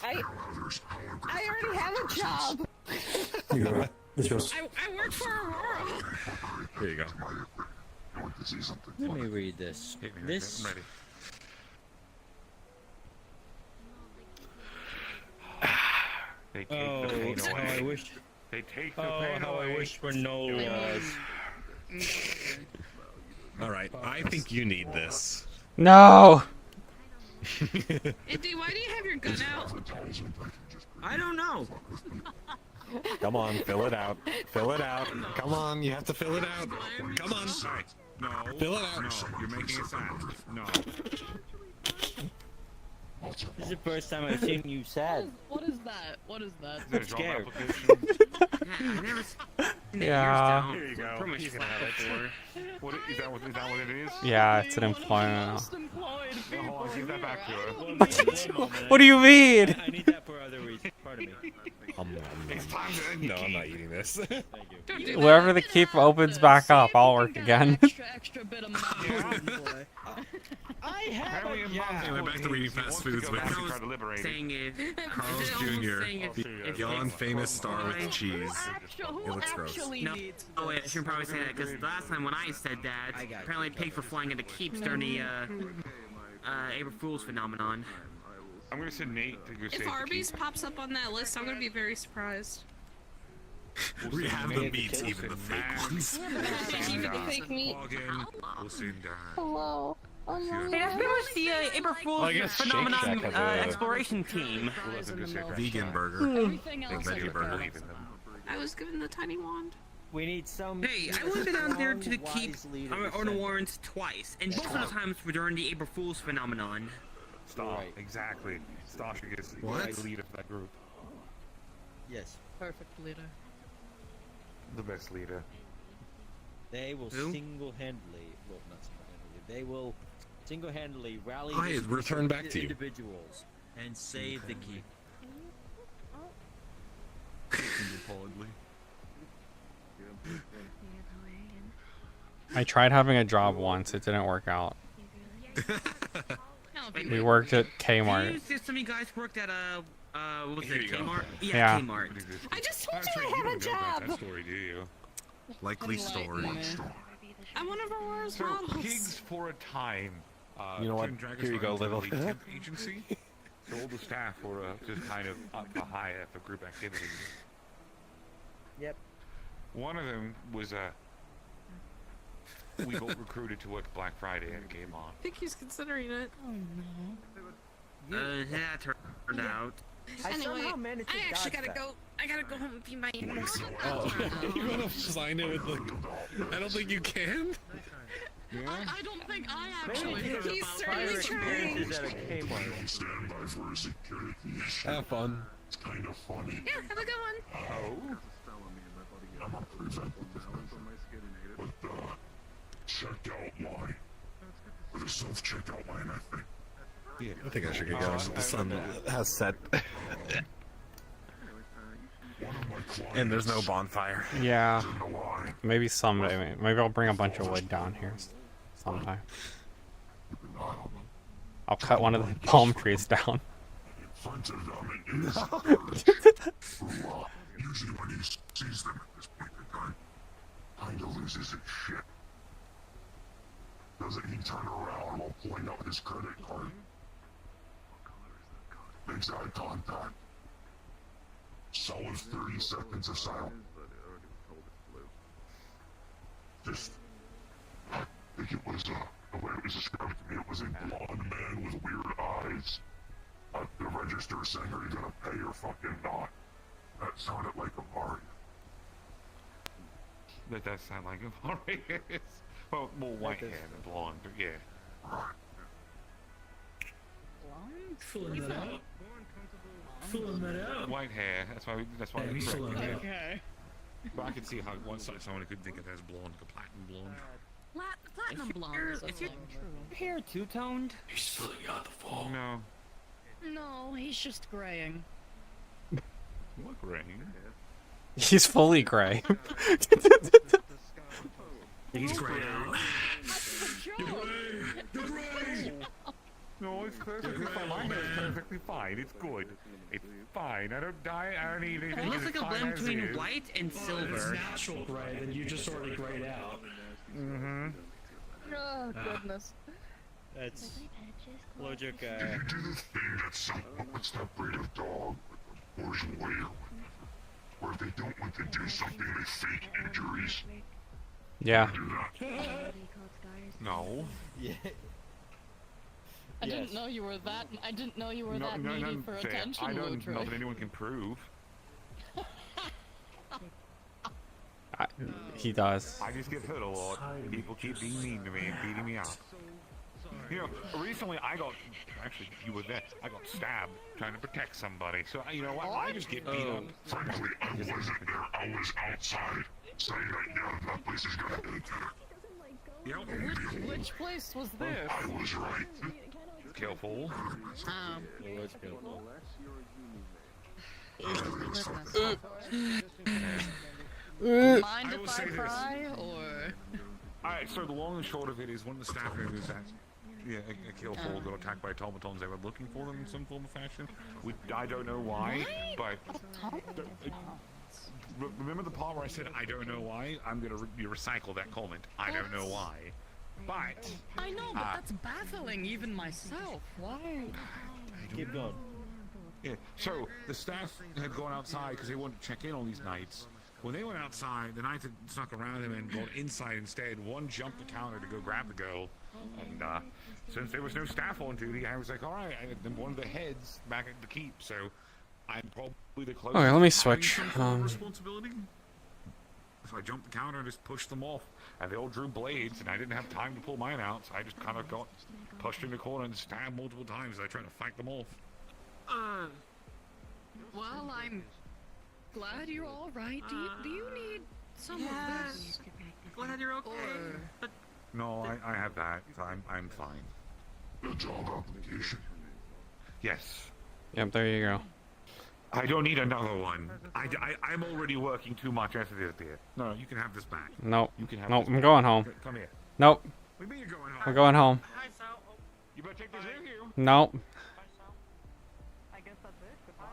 I already have a job. You go. This goes. I work for Aurora. Here you go. You want to see something? Let me read this. This. I'm ready. They take the pain away. How I wish. They take the pain how away. I wish granola was. All right, I think you need this. No. Indy, why do you have your gun out? I don't know. Come on, fill it out. Fill it out. Come on, you have to fill it out. Come on. No. Fill it out. No, you're making it sad. No. This is the first time I've seen you sad. What is that? What is that? I'm scared. I never Yeah. Here you go. Pretty much You can have it. What is that? What it is? Yeah, it's an employment. Most employed. Hold on, give that back to her. What do you mean? I need that for other reasons. Pardon me. It's time to end. No, I'm not eating this. Wherever the keep opens back up, I'll work again. Extra bit of money. I have Apparently in Mom's Anyway, back to school, reading she fast wants to foods go with back and try to liberate it. Saying if Carl's Jr. The Yon famous star with cheese. It looks gross. No, oh wait, I should probably say that because last time when I said that, apparently pigs were flying into keeps during the April Fool's phenomenon. I'm gonna send Nate to go save If the Arby's keep. pops up on that list, I'm gonna be very surprised. We have the meats, even the fake ones. Even the fake meat. We'll soon die. Hello. Hey, that's pretty much the April Fool's Well, I guess Shake phenomenon Shack has a- exploration team. Vegan burger. Everything else Big veggie burger. I was given the tiny wand. We need some. Hey, I went down there to the keep on the Warrens twice, and both of the times were during the April Fool's phenomenon. Stop. Right. Exactly. Stasha is the What? right leader for that group. Yes. Perfect leader. The best leader. They will Who? single-handedly, well, not single-handedly, they will single-handedly rally Hi, these return back to you. individuals and save the keep. I tried having a job once. It didn't work out. We worked at Kmart. Some of you guys worked at what was Here it, you go. Kmart? Yeah. Kmart. I just told That's you right, I you have a don't know about job. that story, do you? Likely story. I'm one of our worst So, models. pigs for a time. You know what? couldn't drag us Here you go, onto little. the temp agency. So all the staff were just kind of up to hire for group activities. Yep. One of them was we got recruited to work Black Friday at Kmart. I think he's considering it. Oh no. That turned out. Anyway, managed to I actually dodge gotta that. go. I gotta go home and feed my animals. Oh, you're gonna sign it with the. I don't think you can. I don't think I actually. Maybe He's certainly trying. Is at a Kmart. Stand by for a security issue. Have fun. It's kind of funny. Yeah, have a good one. Oh. I'm a prevent this, but checkout line. With a self-checkout line, I think. Yeah, I think I should get going. The sun has set. And there's no bonfire. Yeah. Maybe someday. Maybe I'll bring a bunch of wood down here sometime. I'll cut one of the palm trees down. Usually when he sees them at this point in time, kinda loses his shit. Doesn't he turn around while pulling out his credit card? Makes eye contact. Solid 30 seconds of silence. Just, I think it was, the way it was described to me, it was a blonde man with weird eyes. At the register saying, are you gonna pay or fucking not? That sounded like a Mario. That does sound like a Marius. Well, more white hair than blonde, but yeah. Filling that out. Filling that out. White hair. That's why we corrected it. Okay. But I could see how someone could think it as blonde, like a platinum blonde. Platinum blonde is a thing. Hair two-toned? He's filling out the phone. No. No, he's just graying. What graying? He's fully gray. He's gray now. You're gray! No, it's perfectly fine. My hair is perfectly fine. It's good. It's fine. I don't dye. I don't need anything. It looks It's like a fine blend as between is. white and silver. Natural gray, then you just already grayed out. Mm-hmm. Oh, goodness. That's logic. Did you do the thing that some what's that breed of dog with the Bourgeois where if they don't want to do something, they fake injuries? Yeah. No. Yeah. I didn't know you were that. I didn't know you were that needy for fair. attention, I don't know Lutre. that anyone can prove. He does. I just get hurt a lot. People keep being mean to me and beating me up. You know, recently actually, you were there. I got stabbed trying to protect somebody. So, you know what? I just get beat up. Frankly, I wasn't there. I was outside saying that, yeah, that place is gonna get attacked. Which place was this? I was right. Careful. Mind if I pry, or? Alright, so the long and short of it is one of the staff members that a Killful got attacked by automatons. They were looking for them in some form of fashion. I don't know why, but remember the part where I said I don't know why? I'm gonna recycle that comment. I don't know why. But I know, but that's baffling even myself. Why? Keep going. Yeah, so the staff had gone outside because they wanted to check in on these knights. When they went outside, the knights had snuck around him and gone inside instead. One jumped the counter to go grab the girl, and since there was no staff on duty, I was like, all right, I'm one of the heads back at the keep, so I'm probably the closest. Okay, let me switch. Responsibility. So I jumped the counter and just pushed them off, and they all drew blades, and I didn't have time to pull mine out, so I just kind of got pushed in the corner and stabbed multiple times as I tried to fight them off. Well, I'm glad you're all right. Do you need some of this? Glad you're okay. But no, I have that, so I'm fine. The job application. Yes. Yep, there you go. I don't need another one. I'm already working too much as it is, dear. No, you can have this back. Nope. You can have Nope, this I'm back. going home. Come here. Nope. What do you mean you're going home? I'm going home. You better take this with you. Nope. I guess that's it. Goodbye.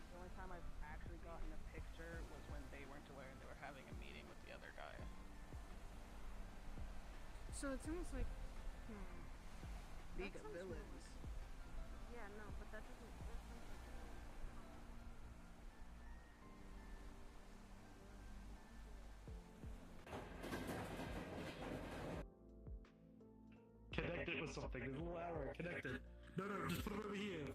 The only time I've actually gotten a picture was when they weren't aware and they were having a meeting with the other guy. So it's almost like, League of Villains. Yeah, no, but that doesn't. That sounds like Connect it with something. There's a little arrow. Connect it. No, just put it over here.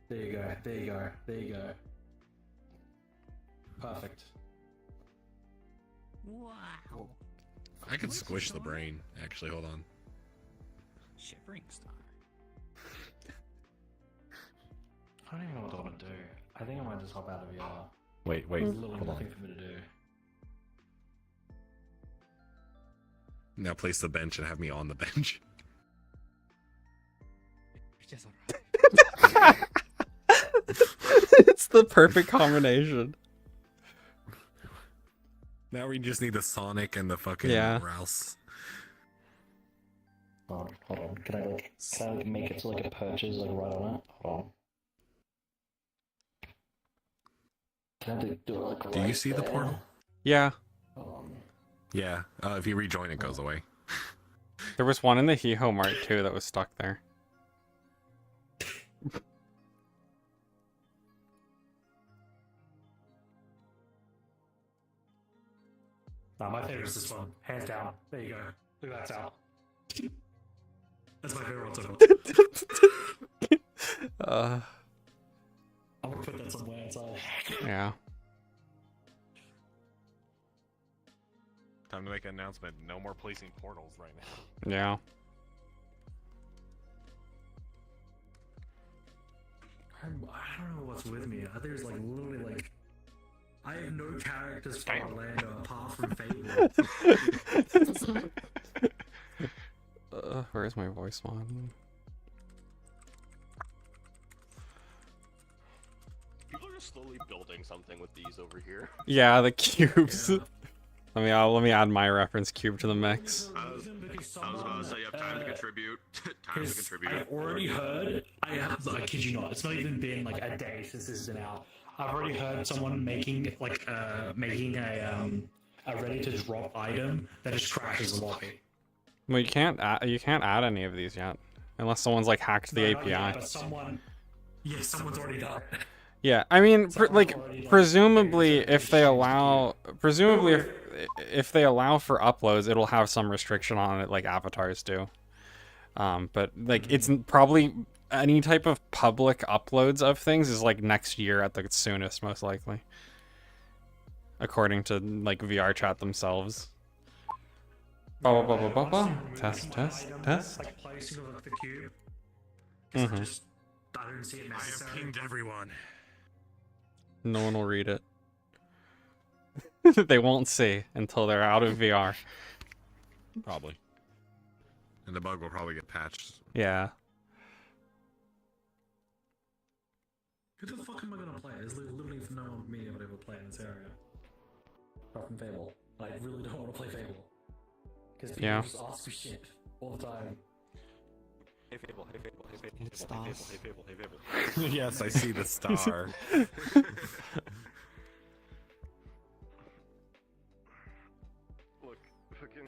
There you go. There you go. There you go. Perfect. Wow. I could squish the brain. Actually, hold on. Shivering star. I don't even know what I want to do. I think I might just hop out of VR. Wait, There's literally hold nothing on. for me to do. Now place the bench and have me on the bench. It's the perfect combination. Now we just need the Sonic and the fucking Rouse. Hold on. Can I make it to like a purchase like right on it? Hold on. Can I do it like Do you see the portal? Yeah. Yeah. If you rejoin, it goes away. There was one in the Hiho Mart too that was stuck there. Nah, my favorite is this one. Hands down. There you go. Look at that sound. That's my favorite one so far. I'm gonna put that somewhere outside. Yeah. Time to make an announcement. No more placing portals right now. Yeah. I don't know what's with me. There's like literally like I have no characters for Orlando apart from Fable. Where's my voice mod? People are just slowly building something with these over here. Yeah, the cubes. Let me add my reference cube to the mix. I was about to say you have time to contribute. Time to contribute. I've already heard. I kid you not. It's not even been like a day since this has been out. I've already heard someone making like a ready to drop item that just crashes the lobby. Well, you can't add any of these yet, unless someone's like hacked the API. Yet, but someone's already done it. Yeah, I mean, presumably if they allow, if they allow for uploads, it'll have some restriction on it, like avatars do. But like it's probably any type of public uploads of things is like next year at the soonest, most likely, according to like VR chat themselves. Test. Like placing of the cube. Just I don't see it I have necessary. pinged everyone. No one will read it. They won't see until they're out of VR. Probably. And the bug will probably get patched. Yeah. Who the fuck am I gonna play? There's literally no one me able to play in this area. Apart from Fable. I really don't want to play Fable. Because people just ask me shit all the time. Hey Fable, hey Fable, hey Fable, It's hey Fable, stars. hey Fable, hey Fable, hey Fable. Yes, I see the star. Look, fucking.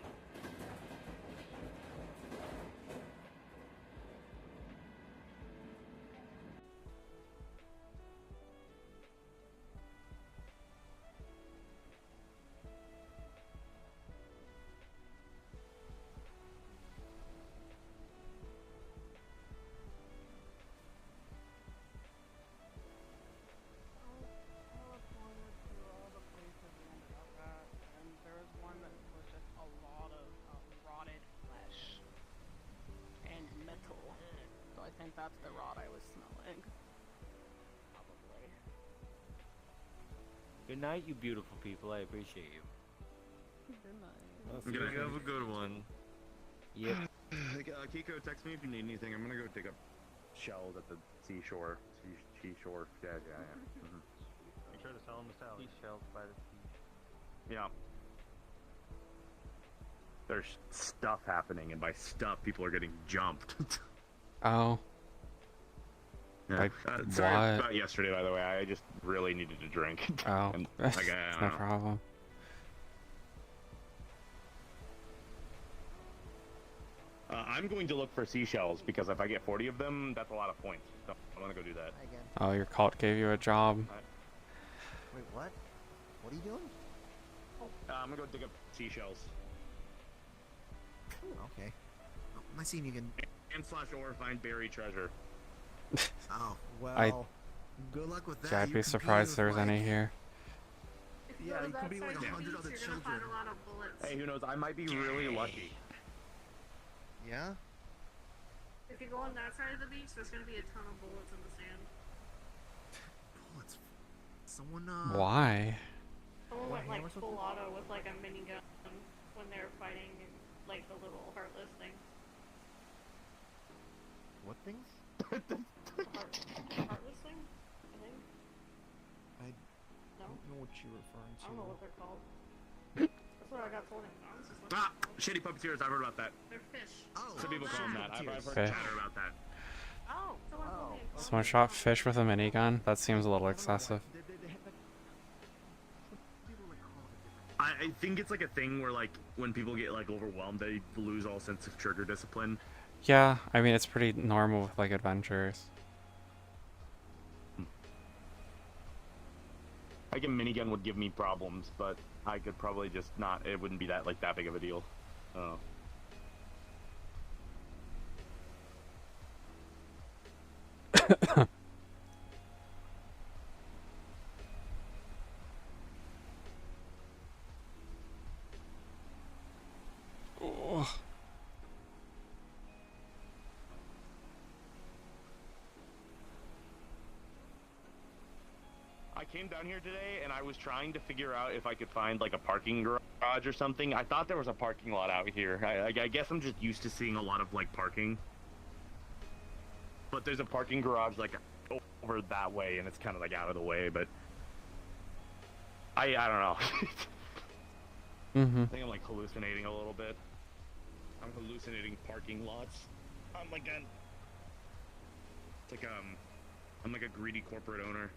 And there was one that was just a lot of rotted flesh and metal. So I think that's the rot I was smelling. Probably. Good night, you beautiful people. I appreciate you. Good night. You have a good one. Yep. Kiko, text me if you need anything. I'm gonna go dig up shells at the seashore. Seashore. Yeah. Mm-hmm. Make sure to sell them the salad. Shells by the sea. Yeah. There's stuff happening, and by stuff, people are getting jumped. Oh. Yeah. Like, Sorry what? about yesterday, by the way. I just really needed to drink. Oh. And, That's like, I don't no know. problem. I'm going to look for seashells, because if I get 40 of them, that's a lot of points. So I want to go do that. Oh, your cult gave you a job. Wait, what? What are you doing? I'm gonna go dig up seashells. Okay. Oh, am I seeing you again? And/or find buried treasure. Oh, well. Good luck with that. I'd You be compete surprised with, there was like- any here. Yeah, you could be like 100 other You're gonna children. find a lot of bullets. Hey, who knows? I might be really lucky. Yeah? If you go on that side of the beach, there's gonna be a ton of bullets in the sand. Bullets. Someone, Why? Someone What, went like hammer full something? auto with like a minigun when they were fighting like the little heartless thing. What things? Heartless thing? I think. I No? don't know what you're referring I to. don't know what they're called. That's what I got told. I was just looking Ah! at them. Shitty puppeteers, I've heard about that. They're fish. Oh, Some people call them that. I've heard Fish. chatter about that. Oh, someone told me. Someone shot fish with a minigun? That seems a little excessive. I think it's like a thing where like when people get like overwhelmed, they lose all sense of trigger discipline. Yeah, I mean, it's pretty normal with, like, adventures. Like a minigun would give me problems, but I could probably just not. It wouldn't be that big of a deal. Oh. Oh. I came down here today and I was trying to figure out if I could find like a parking garage or something. I thought there was a parking lot out here. I guess I'm just used to seeing a lot of like parking. But there's a parking garage like over that way and it's kind of like out of the way, but I don't know. Mm-hmm. I think I'm like hallucinating a little bit. I'm hallucinating parking lots. I'm like a, it's like I'm like a greedy corporate owner.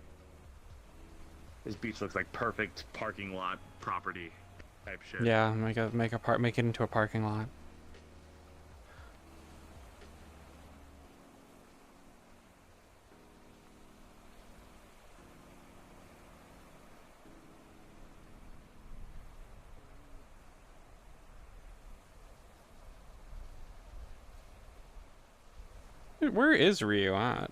This beach looks like perfect parking lot property type shit. Yeah, make it into a parking lot. Where is Ryu at?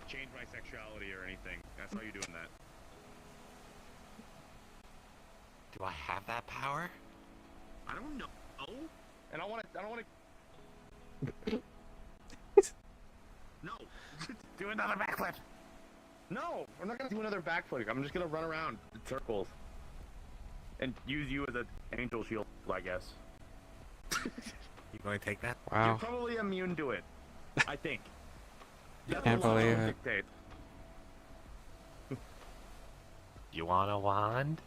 change my sexuality or anything. I saw you doing that. Do I have that power? I don't know. And I don't want to. No. Do another backflip. No, I'm not gonna do another backflip. I'm just gonna run around in circles and use you as an angel shield, I guess. You gonna take that? Wow. You're probably immune to it. I think. Can't believe it. Dictate. You want a wand?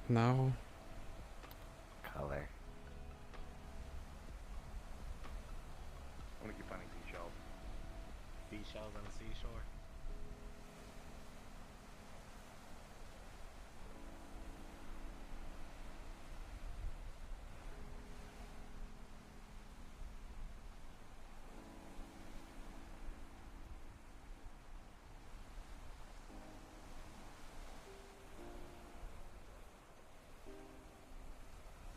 No. Color. I'm gonna keep finding seashells. Seashells on the seashore.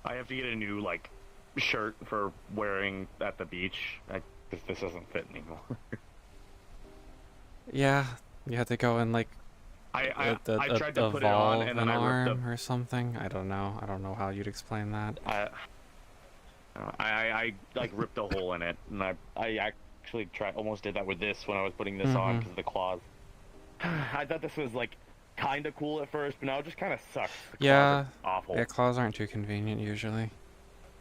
I have to get a new like shirt for wearing at the beach. This doesn't fit anymore. Yeah, you had to go and like I tried to put it on and then an I ripped arm or something. I don't know. I don't know how you'd explain that. I like ripped a hole in it, and I actually almost did that with this when I was putting this on because of the claws. I thought this was like kind of cool at first, but now it just kind of sucks. The Yeah, claws are awful. yeah, claws aren't too convenient usually.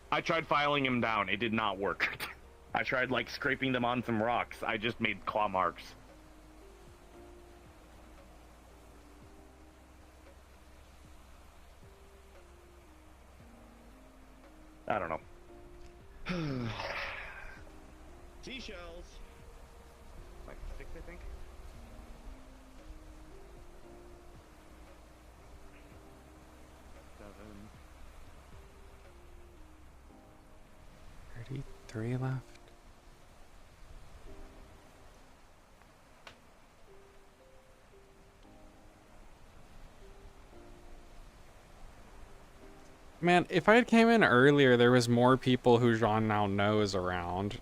I tried filing him down. It did not work. I tried like scraping them on some rocks. I just made claw marks. I don't know. Seashells. Like 6, I think. Seven. 33 left. Man, if I had came in earlier, there was more people who Jean now knows around.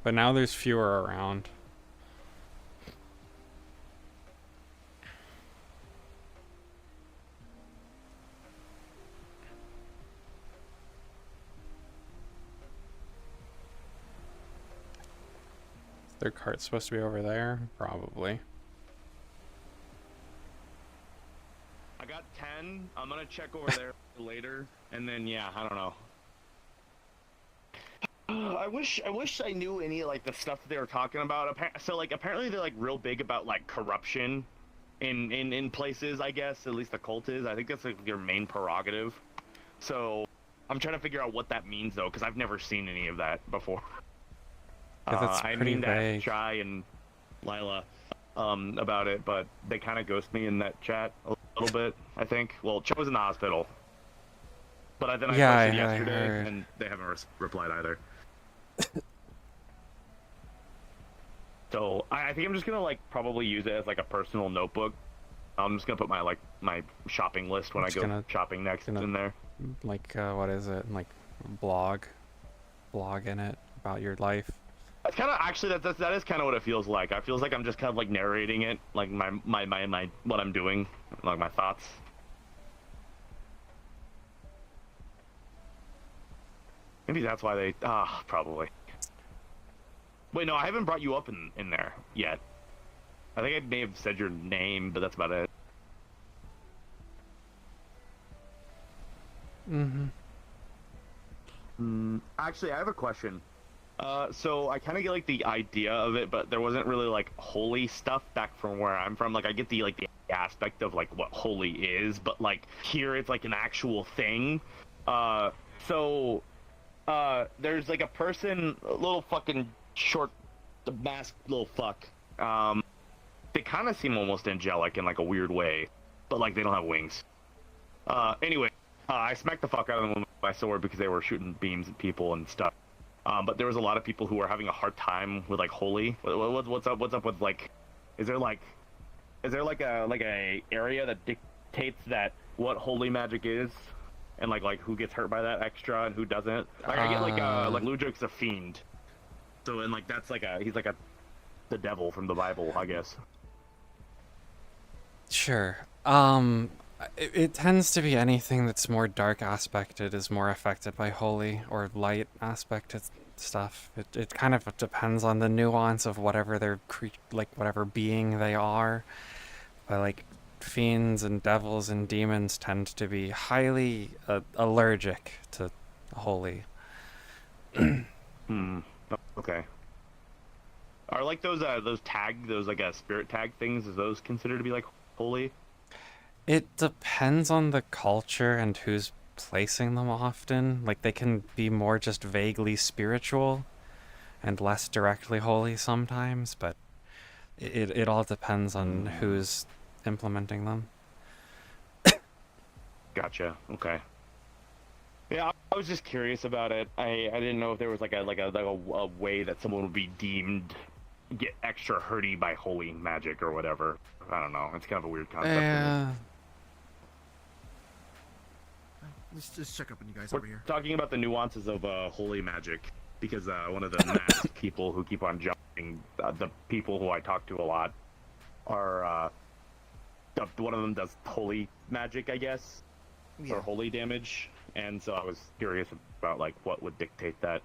But now there's fewer around. Their cart's supposed to be over there? Probably. I got 10. I'm gonna check over there later, and then yeah, I don't know. I wish I knew any like the stuff that they were talking about. So like apparently they're like real big about like corruption in places. I guess at least the cult is. I think that's like their main prerogative. So I'm trying to figure out what that means though, because I've never seen any of that before. I mean that Shy and Lila about it, but they kind of ghost me in that chat a little bit. I think. Well, Cho was in the hospital, but then I posted yesterday, and they haven't replied either. So I think I'm just gonna like probably use it as like a personal notebook. I'm just gonna put my shopping list when I go shopping next in there. Like what is it? Like blog in it about your life. That's kind of actually that is kind of what it feels like. I feels like I'm just kind of like narrating it, like my what I'm doing, like my thoughts. Maybe that's why they probably. Wait, no, I haven't brought you up in there yet. I think I may have said your name, but that's about it. Actually, I have a question. So I kind of get like the idea of it, but there wasn't really like holy stuff back from where I'm from. Like I get the aspect of like what holy is, but like here it's like an actual thing. There's like a person, a little fucking short, masked little fuck. They kind of seem almost angelic in like a weird way, but like they don't have wings. Anyway, I smacked the fuck out of them with my sword because they were shooting beams at people and stuff. But there was a lot of people who were having a hard time with like holy. What's up with like? Is there like a area that dictates that what holy magic is, and like who gets hurt by that extra and who doesn't. Like I get like Ludwig's a fiend, so and like that's like he's like the devil from the Bible, I guess. Sure. It tends to be anything that's more dark aspected is more affected by holy, or light aspected stuff. It kind of depends on the nuance of whatever their whatever being they are. But like fiends and devils and demons tend to be highly allergic to holy. Okay. Are like those spirit tag things? Is those considered to be like holy? It depends on the culture and who's placing them often. Like they can be more just vaguely spiritual and less directly holy sometimes, but it all depends on who's implementing them. Gotcha. Okay. Yeah, I was just curious about it. I didn't know if there was like a way that someone would be deemed get extra hurty by holy magic or whatever. I don't know. It's kind of a weird concept. Yeah. Let's just check up on you guys We're over here. talking about the nuances of holy magic because one of the masked people who keep on jumping, the people who I talk to a lot, are one of them does holy magic, I guess, or holy damage, and so I was curious about like what would dictate that.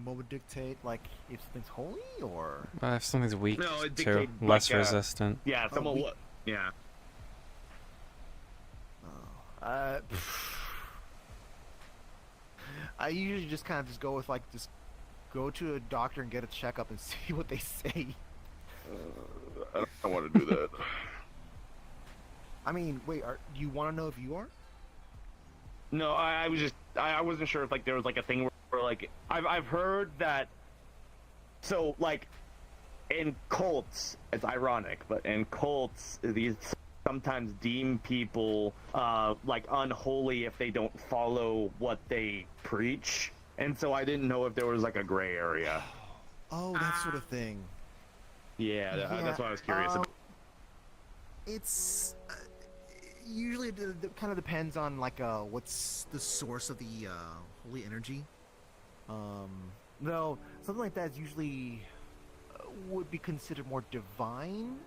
What would dictate, like, if something's holy, or? If something's weak, No, it too. dictate, Less like, resistant. Yeah, someone. Yeah. I usually just kind of just go with like just go to a doctor and get a checkup and see what they say. I don't want to do that. I mean, wait, do you want to know if you are? No, I was just I wasn't sure if like there was like a thing where like I've heard that. So like in cults, it's ironic, but in cults these sometimes deem people like unholy if they don't follow what they preach, and so I didn't know if there was like a gray area. Oh, that sort of thing. Yeah, that's what I was curious about. It's usually it kind of depends on like what's the source of the holy energy. No, something like that is usually would be considered more divine.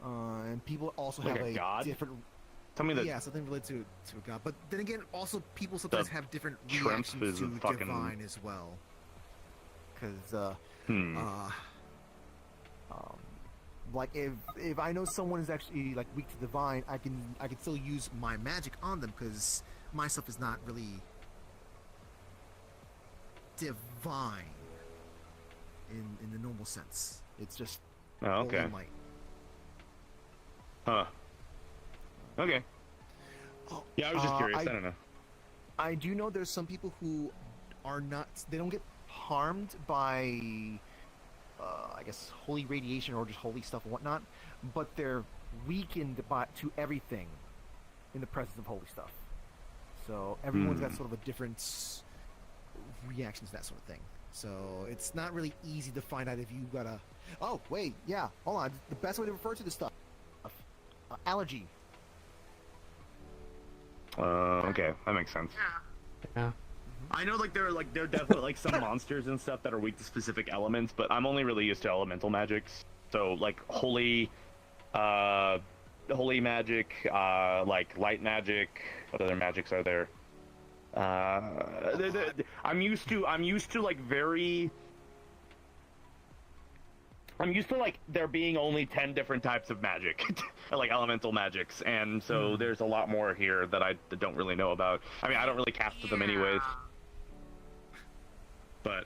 And people also like have a god? different. Tell me that. Yeah, something related to a god. But then again, also people sometimes have different reactions to divine as well. Because like if I know someone is actually like weak to divine, I can still use my magic on them because my stuff is not really divine in the normal sense. It's just okay. holy light. Huh. Okay. Yeah, I was just curious. I don't know. I do know there's some people who are not. They don't get harmed by, I guess, holy radiation or just holy stuff and whatnot, but they're weakened to everything in the presence of holy stuff. So everyone's got sort of a different reaction to that sort of thing. So it's not really easy to find out if you got a. Oh wait, yeah. Hold on. The best way to refer to this stuff. Allergy. Okay, that makes sense. Yeah. I know, like there are definitely like some monsters and stuff that are weak to specific elements, but I'm only really used to elemental magics. So like holy magic, like light magic. What other magics are there? I'm used to like very. I'm used to like there being only 10 different types of magic, like elemental magics, and so there's a lot more here that I don't really know about. I mean, I don't really cast them anyways. But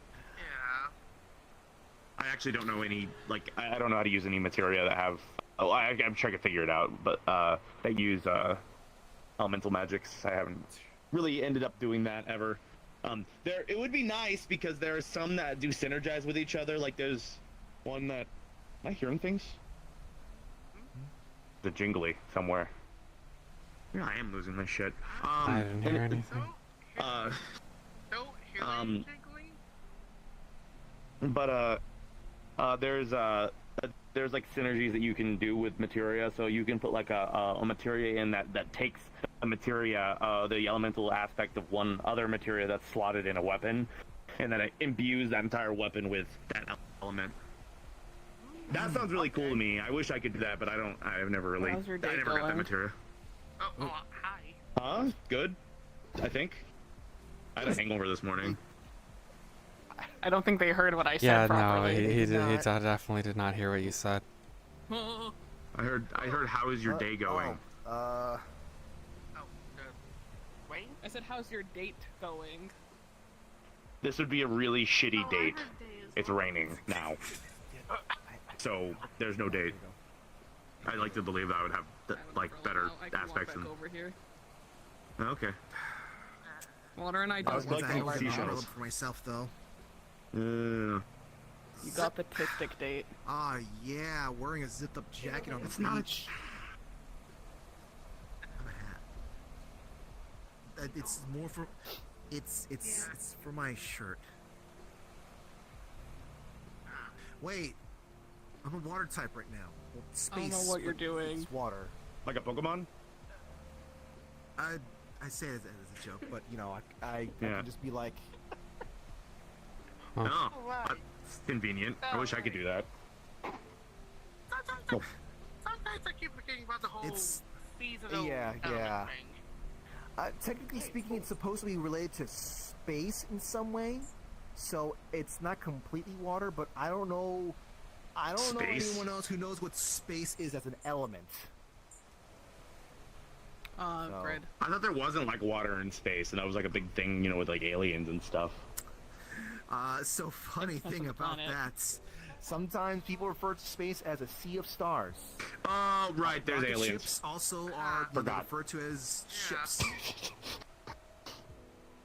I actually don't know any, like, I don't know how to use any materia that have. Oh, I'm trying to figure it out, but that use elemental magics. I haven't really ended up doing that ever. It would be nice because there are some that do synergize with each other. Like there's one that. Am I hearing things? The jingly somewhere. Yeah, I am losing my shit. I didn't hear anything. But there's there's like synergies that you can do with materia. So you can put like a materia in that takes a materia, the elemental aspect of one other materia that's slotted in a weapon, and then it imbues that entire weapon with that element. That sounds really cool to me. I wish I could do that, but I've never really. How's your day I never got that going? materia. Hi. Huh? Good. I think. I had a hangover this morning. I don't think they heard what I said Yeah, no, properly. he definitely did not hear what you said. I heard. How is your day going? Wait. I said, how's your date going? This would be a really shitty date. It's raining now, so there's no date. I'd like to believe that I would have like better aspects. Back over here. Okay. Water and I I don't was like like them right now. seashells. For myself though. You got the tic date. Ah, yeah, wearing a zipped up jacket on the beach. I'm a hat. It's more for, it's for my shirt. Wait, I'm a water type right now. Well, space. I don't know what you're doing. It's water. Like a Pokemon? I say it as a joke, but you know, I Yeah. can just be like. No, that's convenient. I wish I could do that. Sometimes I keep forgetting about the whole seasonal Yeah. thing. Technically speaking, it's supposed to be related to space in some way, so it's not completely water. But I don't know. I don't know Space? anyone else who knows what space is as an element. Bread. I thought there wasn't like water in space, and that was like a big thing, you know, with like aliens and stuff. So funny thing about that. Sometimes people refer to space as a sea of stars. Oh, right, there's Rocket aliens. ships also are referred to as ships.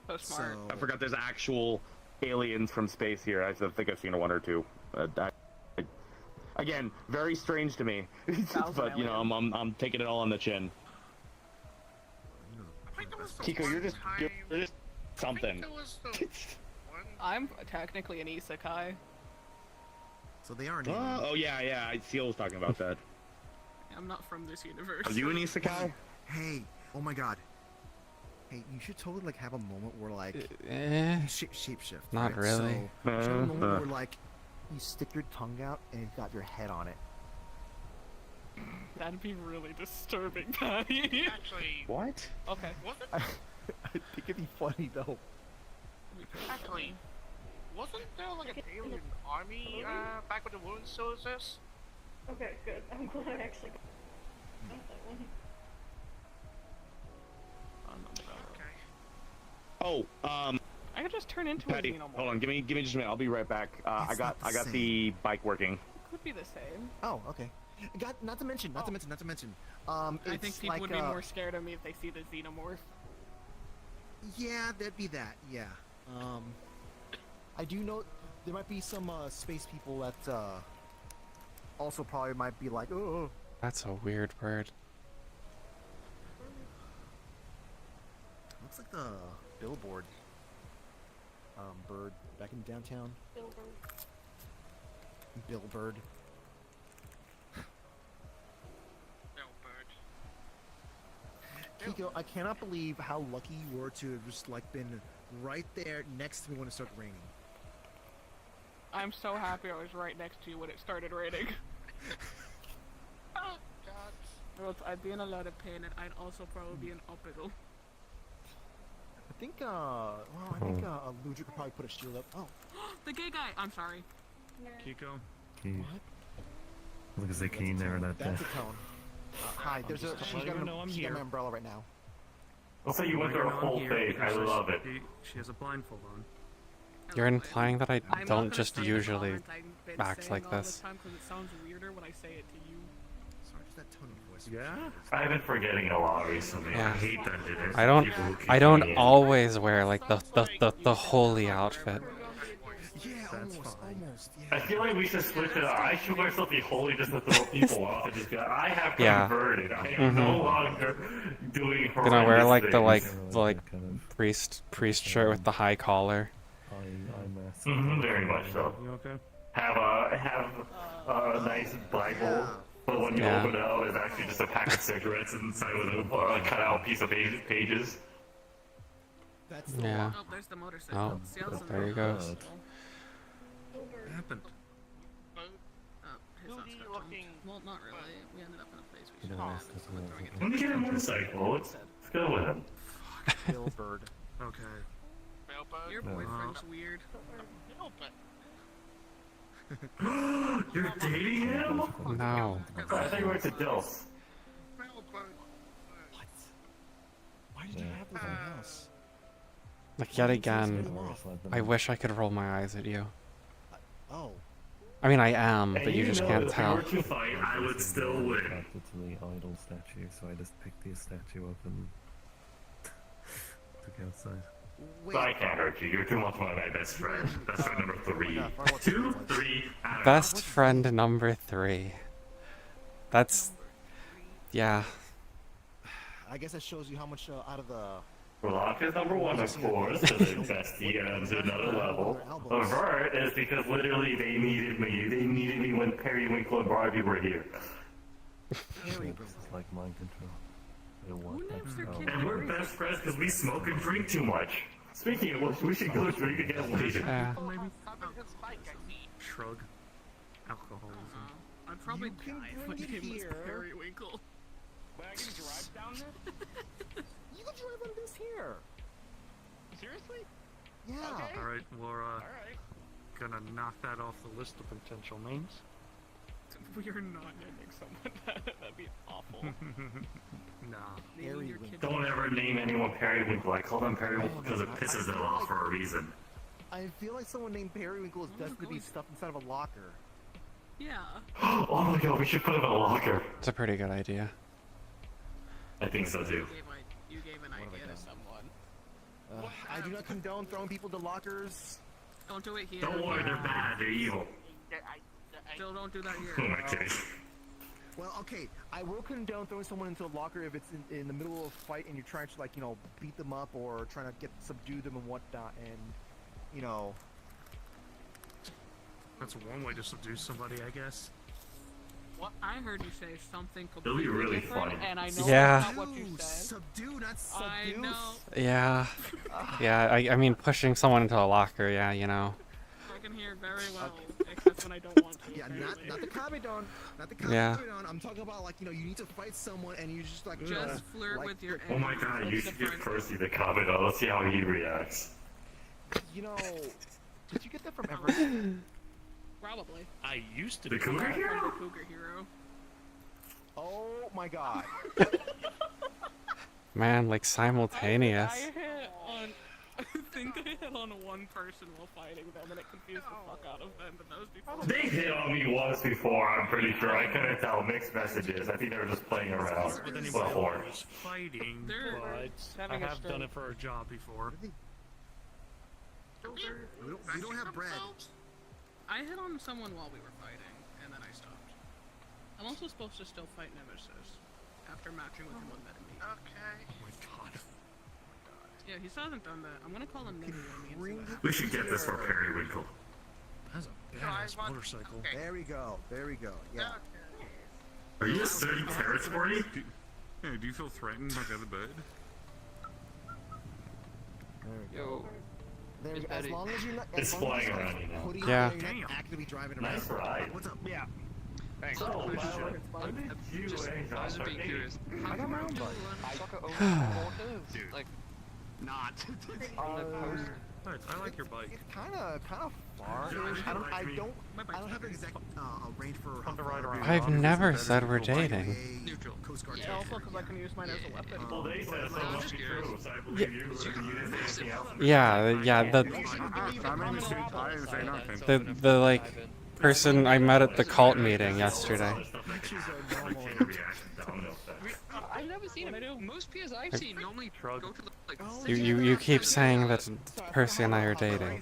So smart. I forgot there's actual aliens from space here. I think I've seen one or two. Again, very strange to me, but you know, I'm taking it all on the chin. Kiko, you're just something. I'm technically an isekai. So they are. Oh yeah. I Seal was talking about that. I'm not from this universe. Are you an isekai? Hey, oh my god. Hey, you should totally like have a moment where like shapeshift. Not right? really. So, you should have a moment where like you stick your tongue out and it's got your head on it. That'd be really disturbing, Patty. Actually. What? Okay. Wasn't I think it'd be funny though. actually wasn't there like an alien army back when the moon still exists? Okay, good. I'm glad I actually got that one. Oh, I could just turn into Patty, a xenomorph. hold on, give me just a minute. I'll be right back. I got the bike working. It could be the same. Oh, okay. Not to mention. I think it's people like, would be more scared of me if they see the xenomorph. Yeah, that'd be that. Yeah. I do know there might be some space people that also probably might be like, oh. That's a weird bird. Looks like the billboard bird back in downtown. Billbird. Kiko, I cannot believe how lucky you were to have just like been right there next to me when it started raining. I'm so happy I was right next to you when it started raining. Oh god. Or else I'd be in a lot of pain and I'd also probably be in hospital. I think Ludra could probably put a shield up. Oh. The gay guy! I'm sorry. Kiko? Look at the key there that That's a tone. Hi, she's got an umbrella right now. Also, you went through a whole face. I love it. She has a blindfold on. You're implying that I I'm not don't gonna just say the usually comments I've been act saying like all this. the time 'cause it sounds weirder when I say it to you. Sorry, just that tone of voice. Yeah? I've been forgetting a lot recently. Yeah. I hate that it is. I don't always wear like the holy outfit. Yeah, almost. I feel like we should switch it up. I should wear something holy just to throw people off and just be like, I have Yeah. converted. I am no longer doing horrendous Gonna wear like the things. priest shirt with the high collar. Very much so. You okay? Have a nice Bible, but when you Yeah. open it up, it's actually just a pack of cigarettes inside with a cut out piece of pages. That's Yeah. Oh, there's the motorcycle. Oh, See, I was in there the he goes. What happened? Oh, his nuts got looking. jumped. Well, not really. We ended up in a place we You shouldn't know, have. So we're throwing it Let me get a motorcycle. Let's go with him. Billbird. Okay. Your boyfriend's weird. You're dating him? No. I think we're to Dills. Why did you have this in the house? Like, yet again, I wish I could roll my eyes at you. Oh. I mean, I am, And but you just know can't that tell. If we were to fight, I would still win. Attracted to the idol statue, so I just picked the statue up and took it outside. But I can't hurt you. You're too much my best friend. Best friend number 3. 2, 3, I don't know. Best friend number 3. That's... Yeah. I guess that shows you how much out of the. Rock is number 1, of course, because it's bestie and to another level. Avert is because literally they needed me. They needed me when Periwinkle and Barbie were here. This is like mind control. And we're best friends because we smoke and drink too much. Speaking of which, we should go drink and get wasted. Shrug. Alcoholism. I'd probably die if my name was Periwinkle. But I can drive down this? You can drive on this here. Seriously? Yeah. Okay. Alright, we're gonna knock that off the list of potential names. We are not naming someone that. That'd be awful. Nah. Naming your kid Don't ever name anyone Periwinkle. I call them Periwinkle because it pisses them off for a reason. I feel like someone named Periwinkle is destined to be stuffed inside of a locker. Yeah. Oh my god, we should put him in a locker. It's a pretty good idea. I think so too. You gave an idea to someone. I do not condone throwing people to lockers. Don't do it here. Don't worry, they're bad. They're evil. Still don't do that here. Oh my god. Well, okay, I will condone throwing someone into a locker if it's in the middle of a fight and you're trying to, like, you know, beat them up or trying to subdue them and whatnot, and, you know... That's one way to subdue somebody, I guess. What? I heard you say something It'll be completely really different, funny. and I know Yeah. that's not what you said. Subdue, not I seduce. know. Yeah. Yeah, I mean, pushing someone into a locker, yeah, you know. I can hear very well, except when I don't want to. Yeah, apparently. not the Kabedon. Not the Yeah. Kabedon. I'm talking about, like, you know, you need to fight someone and you just, like, Just flirt with your Oh my god, you should give Percy the comment. Let's see how he reacts. You know, did you get that from Everett? Probably. I used to The Cougar Hero? The Cougar Hero. Oh my god. Man, like simultaneous. I hit on. I think I hit on one person while fighting them, and it confused the fuck out of them. But that was before. They hit on me once before, I'm pretty sure. I couldn't tell mixed messages. I think they were just playing around. With anybody Before. who was fighting, They're but I having a have done stroke. it for a job before. We don't have bread. I hit on someone while we were fighting, and then I stopped. I'm also supposed to still fight Nemesis after matching with him on Metamine. Okay. Oh my god. Yeah, he still hasn't done that. I'm gonna call him Mini. We should get this for Periwinkle. That's a badass motorcycle. There we go. There we go. Yeah. Are you asserting territory? Do you feel threatened by the other bird? There we go. There we go. As long as you're not... It's flying around you now. Putting Yeah. You're not actively driving around. Nice ride. What's up? Yeah. Thanks. So, when did you and Josh start dating? I got my own bike. Dude. Like, Not. I like your bike. It's kind of far. I don't have an exact range for how far. I've never said we're dating. Coast Guard. Yeah, also because I can use mine as a weapon. Well, they said so much true, so I believe you. You didn't say anything else. Yeah, the like person I met at the cult meeting yesterday. I've never seen him. Most PS I've seen normally go to the, like, You keep saying that Percy and I are dating.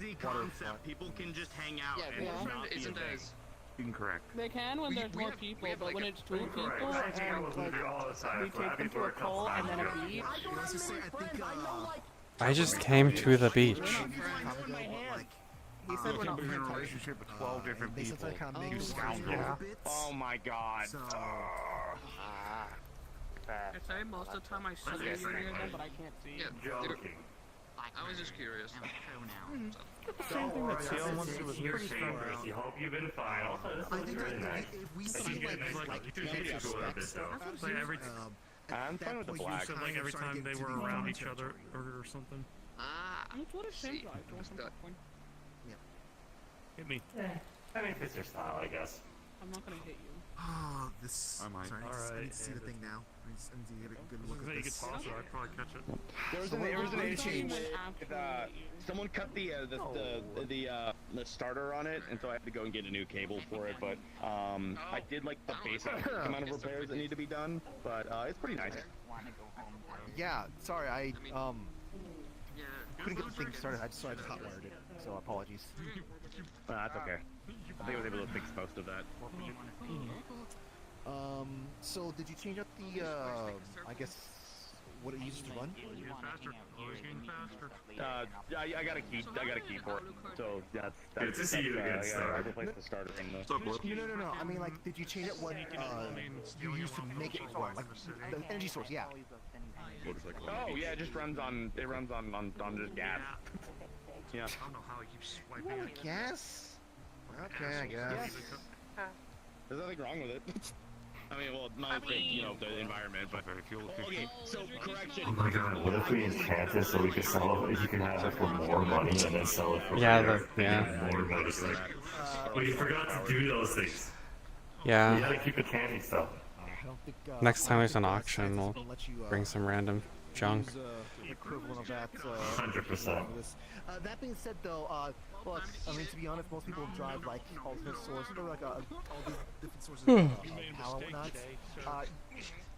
People can just hang out Yeah, and my not be friend isn't there. as. Incorrect. They can when there's more people, but when it's two people and like we take them to a cult and then a beach. I just came to the beach. He said we're not You're in a friends. relationship with 12 different They sometimes people. kinda make You those scoundrel. little bits. Oh my god. So, I'd say most of the time I see you near them, but I can't see you. I was just curious. same thing that Seal wants to You're strangers. You hope you've been fine. I think if we see I'm fine with the black. So like every time they were around each other or something. That's what it seems like. Hit me. I mean, it's your style, I guess. I'm not gonna hit you. Oh, this. I might. Sorry, I need to see the thing now. I need to get a good look at You this. could toss it, I'd probably catch it. There was an issue with someone cut the starter on it, and so I had to go and get a new cable for it. But I did like the basic amount of repairs that need to be done. But it's pretty nice. Yeah, sorry, I couldn't get the thing started. I just hotwired it, so apologies. That's okay. I think I was able to fix most of that. So did you change up the I guess what it uses to run? I got a key. I got a key for it. So that's Good to see you again, I replaced the starter in the. No. I mean, like, did you change up what you used to make it run? Like the energy source, yeah. Oh yeah, it just runs on. It runs on just gas. Yeah. I don't know how he keeps swiping it. Gas? Okay, I guess. There's nothing wrong with it. I mean, well, not the environment, but very fuel efficient. Okay, so correction. Oh my god, what if we enchant it so we could sell it? You can have it for more money and then sell it for more money. We forgot to do those things. Yeah. You gotta keep it candy stuff. Next time there's an auction, we'll bring some random junk. Equivalent of that. 100%. That being said, though, look, I mean, to be honest, most people drive like alternate sources or like all these different sources of power and whatnot.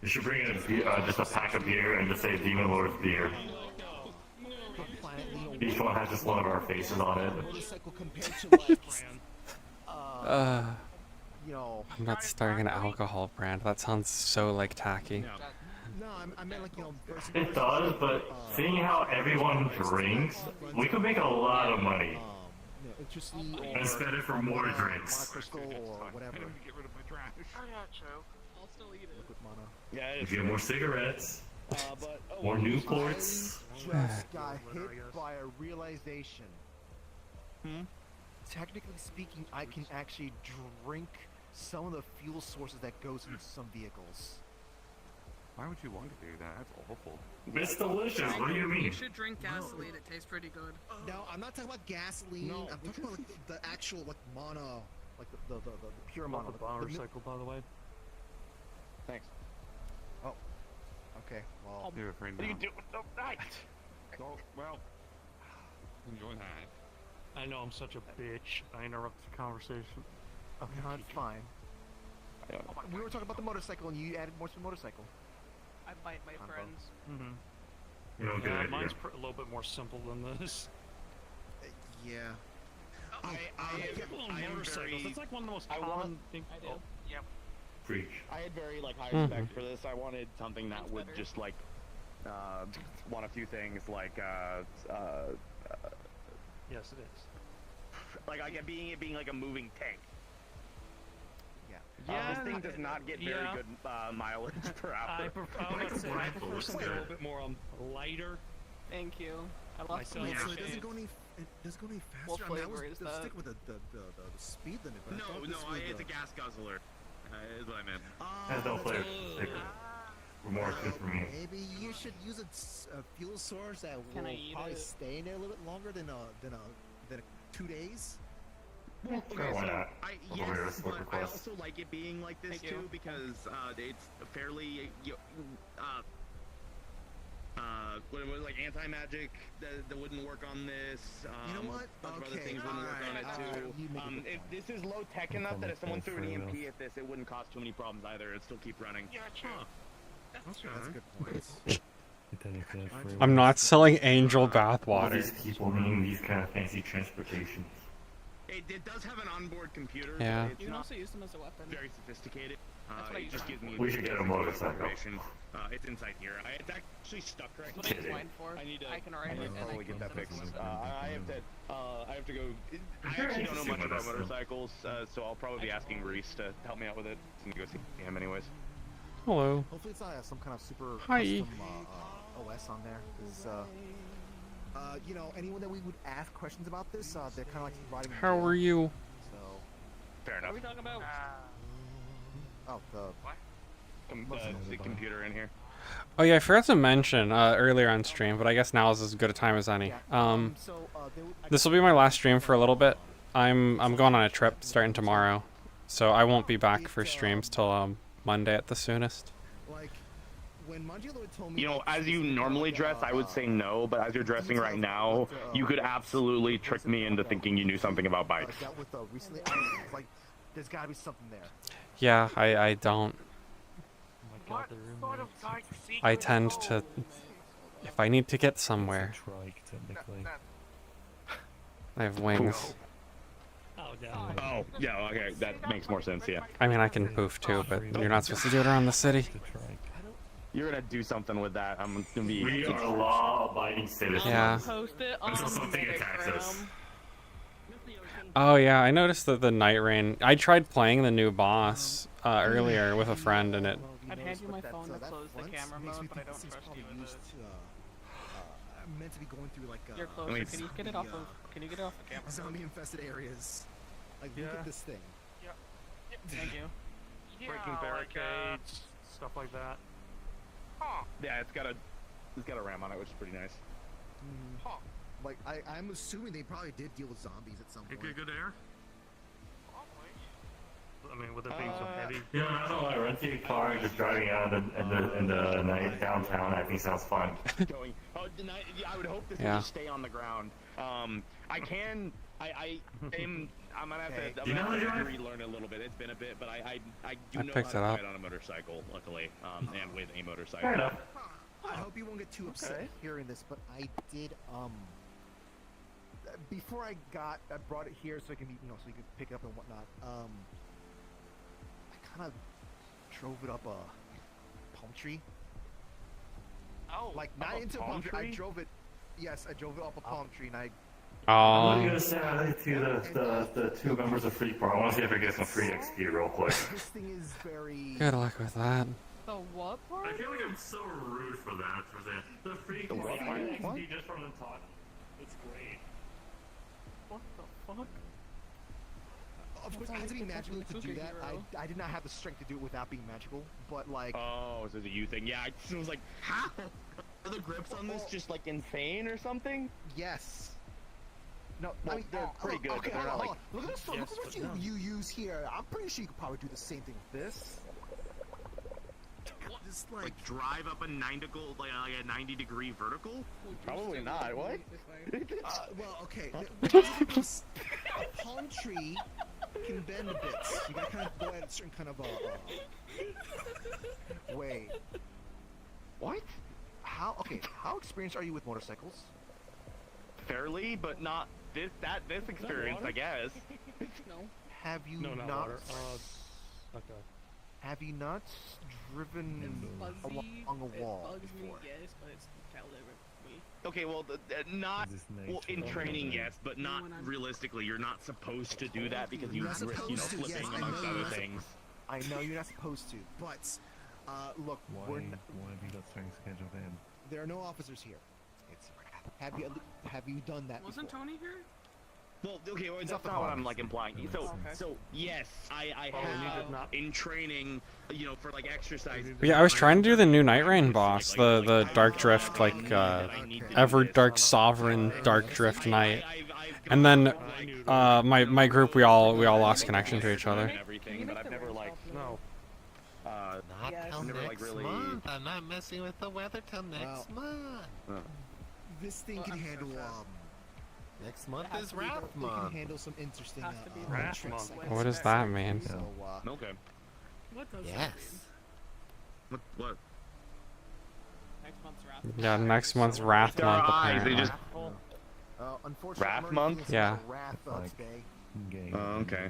You should bring in just a pack of beer and just say Demon Lord's beer. Each one has just one of our faces on it. I'm not starting an alcohol brand. That sounds so like tacky. No, I meant like It does, but seeing how everyone drinks, we could make a lot of money. And spend it for more drinks. Crystal or whatever. Get rid of my trash. Oh yeah, true. I'll still eat it. Yeah, Get more cigarettes. More Newports. I just got hit by a realization. Technically speaking, I can actually drink some of the fuel sources that goes into some vehicles. Why would you want to do that? That's awful. It's delicious. What do you mean? You should drink gasoline. It tastes pretty good. No, I'm not talking about gasoline. No. I'm talking about like, the actual like mono. Like the pure mono. The bomb recycle, by the way. Thanks. Oh. Okay. Well. You're afraid What do you do with the night? Well, enjoy that. I know I'm such a bitch. I interrupt the conversation. Okay, no, it's fine. We were talking about the motorcycle, and you added more to the motorcycle. I bite my friends. Mm-hmm. You don't get it. Mine's a little bit more simple than this. Yeah. People on motorcycles. That's like one of the most common things. I do. Yep. Preach. I had very high respect for this. I wanted something that would just want a few things like Yes, it is. like being like a moving tank. Yeah, this thing does not get very good mileage per hour. I prefer something a little bit more lighter. Thank you. I love So it doesn't go any. It doesn't go any What faster. I mean, I flavor was is to that? stick with the speed limit. But I thought this was It's a gas guzzler. Is what I meant. Has no flavor. More good for me. Maybe you should use a fuel source that Can will I eat probably it? stay in there a little bit longer than 2 days. Sure, why not? Yes, but I also like it being like this too because it's fairly what was like anti-magic that wouldn't work on this. You know what? Bunch of other things wouldn't work on it too. If this is low tech enough that if someone threw an EMP at this, it wouldn't cause too many problems either. It'd still keep running. Yeah, true. That's a good point. I'm not selling angel All bathwater. these people needing these kind of fancy transportations. It does have an onboard computer. Yeah. But it's You can not also use them as a weapon. very sophisticated. It just gives me. We should get a motorcycle. information. It's inside here. It's actually stuck right That's what it's mine for. I need to. I can write it and I probably can get that send it fixed. to I have to go. I actually don't know much about motorcycles, so I'll probably be asking Reese to help me out with it. I'm gonna go see him anyways. Hello. Hopefully it's not some kind of super Hi. custom OS on there. 'Cause, you know, anyone that we would ask questions about this, they're kind of like writing. How are you? So. Fair What enough. are we talking about? Oh, The computer in here. Oh yeah, I forgot to mention earlier on stream, but I guess now is as good a time as any. This will be my last stream for a little bit. I'm going on a trip starting tomorrow, so I won't be back for streams till Monday at the soonest. Like, when Mangiello told me, You know, as you normally dress, I would say no, but as you're dressing right now, you could absolutely trick me into thinking you knew something about bikes. dealt with recently, I was like, there's got to be something there. Yeah, I don't. What sort of dark secret? I tend to, if I need to get somewhere, Trike, technically. I have wings. Oh, yeah, okay, that makes more sense, yeah. I mean, I can poof too, but you're not supposed to do it around the city. You're gonna do something with that. I'm gonna be. We are law-abiding citizens. Yeah. Post it on This is something that attacks us. Oh yeah, I noticed that the Night Rain. I tried playing the new boss earlier with a friend, and it. I'd hand you my phone to close the camera mode, but I don't trust you with it. Meant to be going through like You're closer. Can you get it off of? Can you get it off the camera? zombie-infested areas. Like, look at this thing. Yeah. Thank you. Breaking barricades, stuff like that. Yeah, it's got a ram on it, which is pretty nice. Like, I'm assuming they probably did deal with zombies at some point. Good air. I mean, with it being so heavy. You know, I don't know, renting a car and just driving out in the night downtown, I think sounds fun. Going. Oh, I would hope this Yeah. will just stay on the ground. I can. I'm gonna have to. You know how to drive? relearn a little bit. It's been a bit, but I do I know picked how to it up. ride on a motorcycle, luckily, and with a motorcycle. Fair enough. I hope you won't get too upset hearing this, but I did before I brought it here so I can be, so you can pick it up and whatnot. I kind of drove it up a palm tree. Oh, like not into a palm tree. I drove it. Yes, I drove it up a palm tree, and I. What are you Oh. gonna say to the two members of Free Farm? I want to see if I get some free XP real quick. This thing is very. Good luck with that. The what part? I feel like I'm so rude for that. The free what part? XP just from the talk. It's great. What the fuck? Of course, I had to be magical to do that. I did not have the strength to do it without being magical, but like. Oh, so it's a you thing. Yeah, I was like, how? Are the grips on this just like insane or something? Yes. No, Well, I mean they're pretty good, Okay, but they're not hold like. on. Look at this. Look at what you use here. I'm pretty sure you could probably do the same thing with this. Just Like drive up a 90-degree vertical? Probably not. What? Well, okay. A palm tree can bend a bit. You gotta kind of go at a certain kind of way. What? How? Okay. How experienced are you with motorcycles? Fairly, but not this experience, I guess. No. Have you No, not water. Okay. Have you not driven Fuzzy. along a wall It bugs me, before? yes, but it's held over me. Okay, well, not well, in training, yes, but not realistically. You're not supposed to do that because you You're not risk, supposed to, flipping yes, I amongst know other you're not things. I know you're not supposed to, but look, Why have you got something scheduled in? there are no officers here. Have you done that? Wasn't before? Tony here? Well, okay, well, that's not what I'm like implying. So yes, I have in training, for like exercise. Yeah, I was trying to do the new Night Rain boss, the Dark Drift, like Ever Dark Sovereign Dark Drift Knight, and then my group we all lost connection to each other. But I've never like No. Not till never, next like, really- month. I'm not messing with the weather till next month. This thing can handle Next month has is to be Wrath the- it can Month. handle some interesting Has to be Wrath tricks, month. I What guess. does that mean? So okay. What does that Yes. mean? What? Next month's Wrath. Yeah, next month's Wrath Their month eyes, they apparently. just. unfortunately, Wrath I'm already month? feeling some Yeah. Wrath Like, today. game. Okay.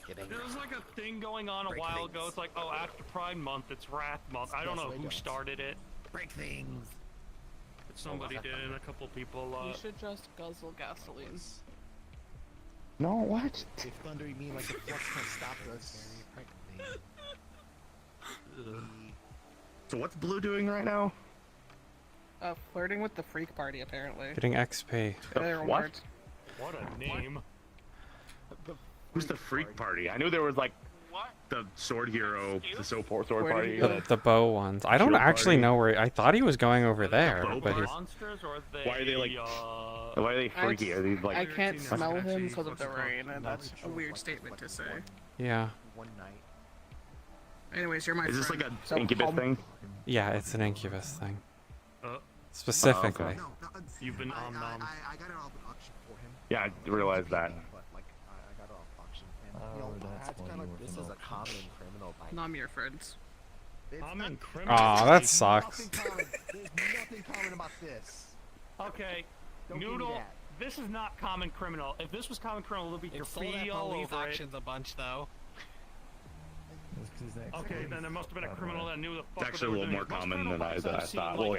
There was like a thing going on a while ago. It's like, oh, after Pride Month, it's Wrath Month. I don't know who started it. Break things. But somebody did, and a couple people. You should just guzzle gasoline. No, what? If thunder, you mean like the flux kind of stopped us. So what's Blue doing right now? Flirting with the freak party, apparently. Getting XP. What? What a name. Who's the freak party? I knew there was like the sword hero, the sword party. The bow ones. I don't Shield actually party. know where. I thought he was going over there, but he's. Monsters or are they? Why are they like? Why are they freaky? Are these like? I can't smell him because of the rain, and that's a weird statement to say. Yeah. One night. Anyways, you're my Is this friend. like a incubus thing? Yeah, it's an incubus thing. Uh, Specifically. You've been I got it off an auction for him. Yeah, I realized that. But like, I got it off auction. And, you know, that's kind of this is a common criminal bite. Nom your friends. Common criminal. Aw, that sucks. There's nothing common about this. Okay, Don't give me Noodle. that. This is not common criminal. If this was common criminal, there'd be It sold graffiti at all police over it. auctions a bunch, though. Okay, then there must have been a criminal that knew the fuck. It's actually a little more common than I thought. Well,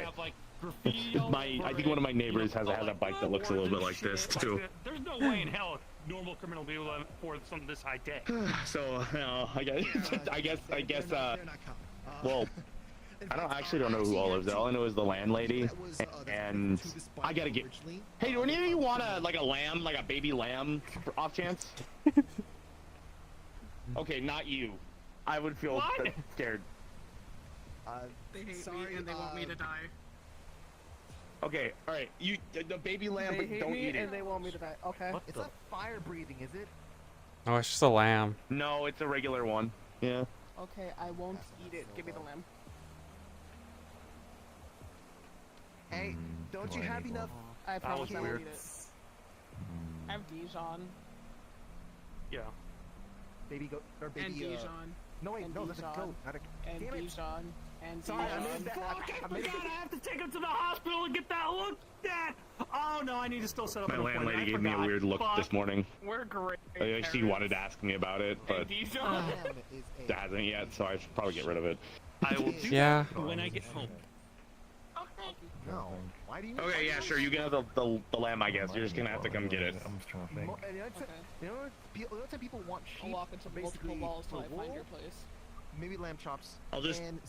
I think one of my neighbors has a bike that looks a little bit like this too. There's no way in hell normal criminal be able to afford something this high tech. So, you know, I guess, well, I don't know who all lives there. All I know is the landlady, and I gotta get. Hey, do any of you want like a lamb, like a baby lamb, off chance? Okay, not you. I would feel scared. They hate me and they want me to die. Okay, all right. You the baby lamb, They but hate don't me eat it. and they want me to die. Okay. It's not fire breathing, is it? Oh, it's just a lamb. No, it's a regular one. Yeah. Okay, I won't eat it. Give me the lamb. Hey, don't you have enough? I promise was I won't weird. eat it. I have Dijon. Yeah. Baby goat or baby. And Dijon. No wait, and no, that's a Dijon, goat, not a. And Damn it. Dijon. And Sorry, I Dijon. missed that. I forgot I have to take him to the hospital and get that looked at. Oh no, I need to still set up My an appointment. landlady I gave me a forgot. weird look Fuck. this morning. We're great. She wanted to ask me about it, but Dijon. it hasn't yet, so I should probably get rid of it. I will do Yeah. that when I get home. No. Why do you? Okay, yeah, sure. You can have the lamb, I guess. You're just gonna have to come get it. I'm just trying to think. And you know what people want I'll sheep walk into multiple basically walls till for I find wool, your place. maybe lamb chops. We'll just and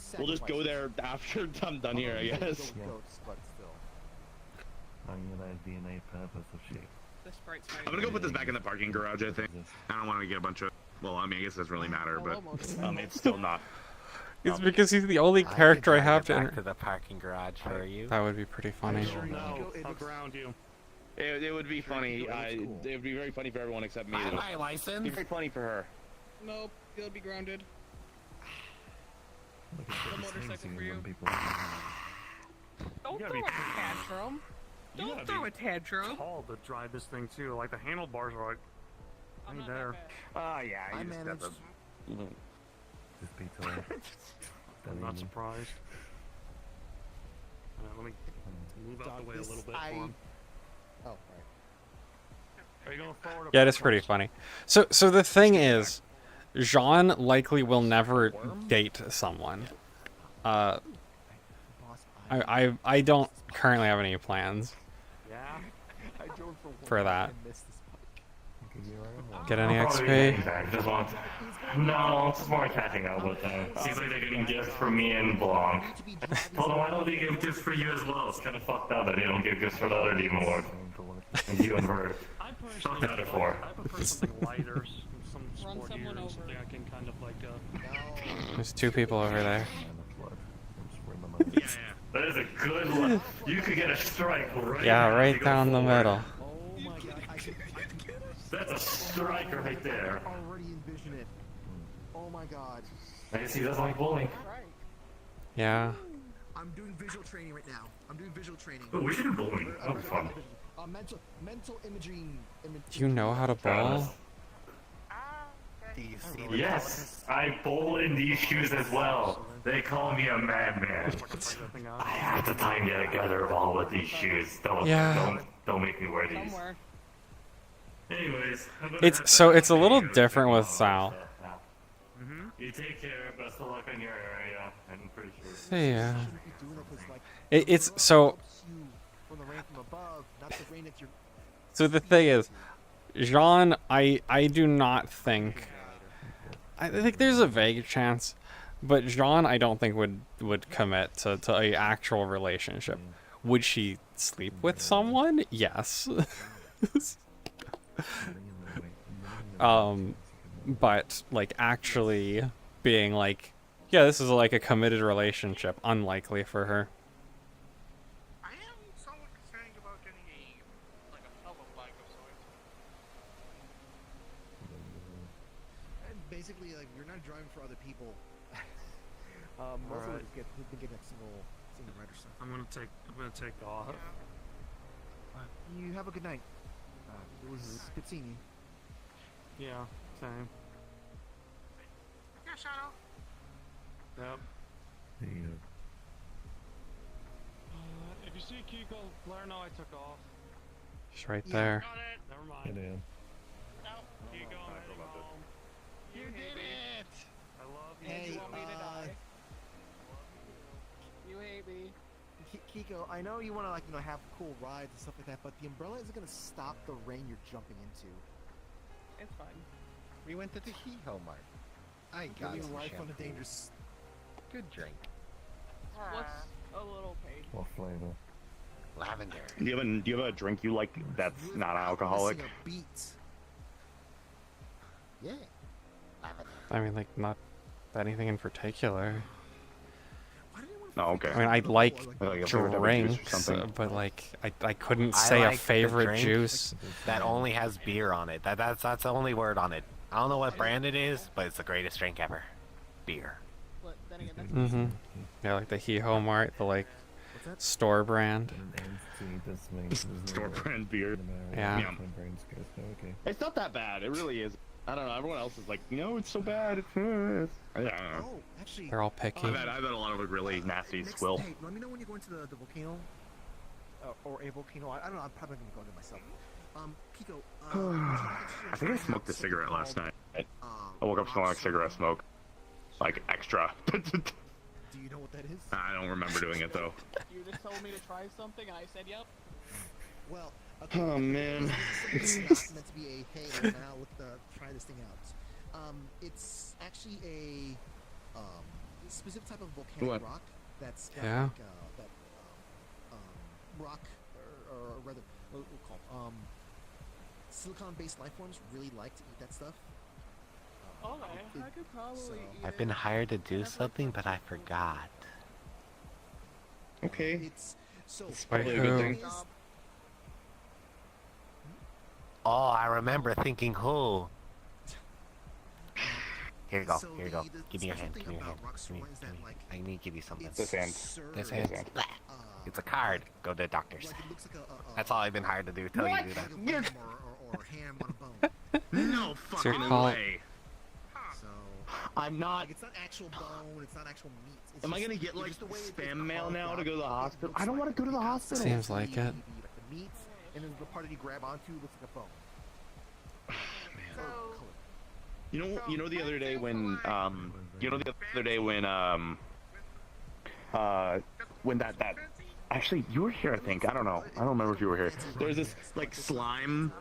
go there after I'm done here, I guess. Goats, but still. I'm gonna DNA purpose of sheep. This Sprite's I'm gonna go put this back in the parking garage, I think. I don't want to get a bunch of. Well, I mean, I guess it doesn't really matter, but it's still not. It's because he's the only character I have to. Back to the parking garage for you. That would be pretty funny. No, I'll ground you. It would be funny. It would be very funny for everyone except me. I have though. my It'd license. be very funny for her. Nope, you'll be grounded. Look The at this motorcycle thing for you. when people. Don't gotta throw be a tantrum. You Don't gotta throw be a tantrum. tall to drive this thing too. Like the handlebars are like. I'm Ain't not there. that Yeah, I you just got managed. the. Just be tall. I'm not surprised. Let me move out the way a little bit for him. Oh, right. Are you going forward? or Yeah, it's pretty funny. So the thing is, Jean likely will never date someone. I don't currently have any plans Yeah. I drove for that. and missed this Get any XP? Just want. No, it's just more catching up with them. Seems like they're getting gifts for me and Blanc. Told them why don't they give gifts for you as well? It's kind of fucked up that they don't give gifts for the other Demon Lord. And you and Vert. Fuck the other four. I prefer something lighter, some Run sportier, someone over. something I can kind of like. There's two people over there. That is a good one. You could get a strike right Yeah, now right to go down the forward. middle. Oh my god, I can That's a strike right there. already envision it. Oh my god. I guess he doesn't like bowling. Yeah. I'm doing visual training right now. I'm doing visual training. Oh, we should do bowling. That would be fun. Mental imaging. Do you know how to bowl? Do you see the Yes, I bowl in these shoes as well. They call me a madman. I have to tie together a ball with these shoes. Yeah. Don't make me wear these. Somewhere. Anyways, it's a little different with Sal. You take care. Best of luck on your area. I'm pretty sure. Yeah. It's so. From the rain from above, not the rain that you're. So the thing is, Jean, I do not think. I think there's a vague chance, but Jean, I don't think would commit to a actual relationship. Would she sleep with someone? Yes. But like actually being like, yeah, this is like a committed relationship, unlikely for her. I am somewhat concerned about getting a fellow bike of sorts. And basically, like, you're not driving for other people. Most of us get that single rider stuff. I'm gonna take off. You have a good night. It was good seeing you. Yeah, same. Yeah, Shadow. Yep. There you go. If you see Kiko, let her know I took off. She's right there. Never mind. Get in. Kiko, I'm heading home. You did it! I love you. Hey, You want me to die? You hate me. Kiko, I know you want to have cool rides and stuff like that, but the umbrella isn't gonna stop the rain you're jumping into. It's fine. We went to the Hee-Ho Mart. I got Living some life on a shampoo. dangerous. Good drink. What's a little pain? What flavor? Lavender. Do you have a drink you like that's not alcoholic? Missing a beat. Yeah. Lavender. I mean, like not anything in particular. Oh, okay. I mean, I like Like a favorite type of juice or drinks, something. but like I couldn't I say a like the favorite drink juice. that only has beer on it. That's the only word on it. I don't know what brand it is, but it's the greatest drink ever. Beer. But then again, that's Mm-hmm. Yeah, like the Hee-Ho Mart, the like store brand. Store brand beer. Yeah. Okay. It's not that bad. It really is. I don't know. Everyone else is like, it's so bad. It's. I don't know. Oh, actually. They're all picky. I've had a lot of really nasty swill. Hey, let me know when you're going to the volcano. Or a volcano. I don't know. I'm probably gonna go there myself. Kiko. I think I smoked a cigarette last night. I woke up smelling like cigarette smoke. Like extra. Do you know what that is? I don't remember doing it though. You just told me to try something, and I said yep. Well, okay. Oh man. This is not meant to be a hey, now try this thing out. It's actually a specific type of volcanic rock that's got Yeah. that rock or rather what we'll call silicon-based life forms really like to eat that stuff. Okay, I could probably eat I've been hired to do something, but I forgot. Okay. It's so probably a good thing. Oh, I remember thinking who. Here you go. So Here you go. the Give me your hand. special Give me your thing hand. about Rockstar Give me, One is give that, me. like, I need to give you something. it's This hand. served, This hand. It's a card. Go to the doctors. like it looks like That's all I've been hired to do. Tell you to do that. a lamb or ham on a bone. No your fucking call. way. So I'm not. like, it's not actual bone. It's not actual meat. It's Am I just- gonna get it's like just the way it's spam mail carved now to out. go to the It hospital? looks I don't like want to go to the hospital. Seems like it. The meat, and then the part that you grab onto looks like a bone. You know the other day when when that actually you were here, I think. I don't know. I don't remember if you were here. There was this like slime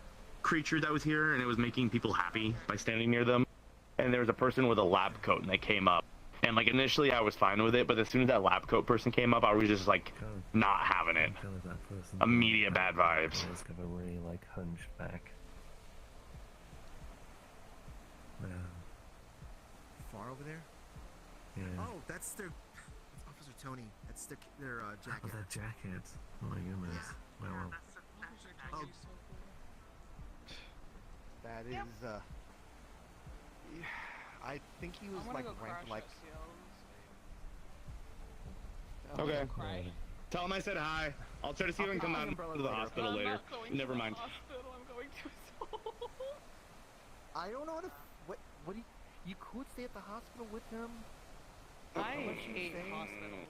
creature that was here and it was making people happy by standing near them. And there was a person with a lab coat and they came up. And like initially I was fine with it, but as soon as that lab coat person came up, I was just like not having it. Immediate bad vibes. It's got a really like hunchback. Far over there? Yeah. Oh, that's their Officer Tony. That's their jacket. Oh, that jacket. Oh my goodness. Well, Oh, that is I think he was like ranked like. Okay. Tell him I said hi. I'll try to see if I can come out to the hospital later. Never mind. I'm going to I don't know how to. What do you could stay at the hospital with him? I Unless you hate say- hospitals.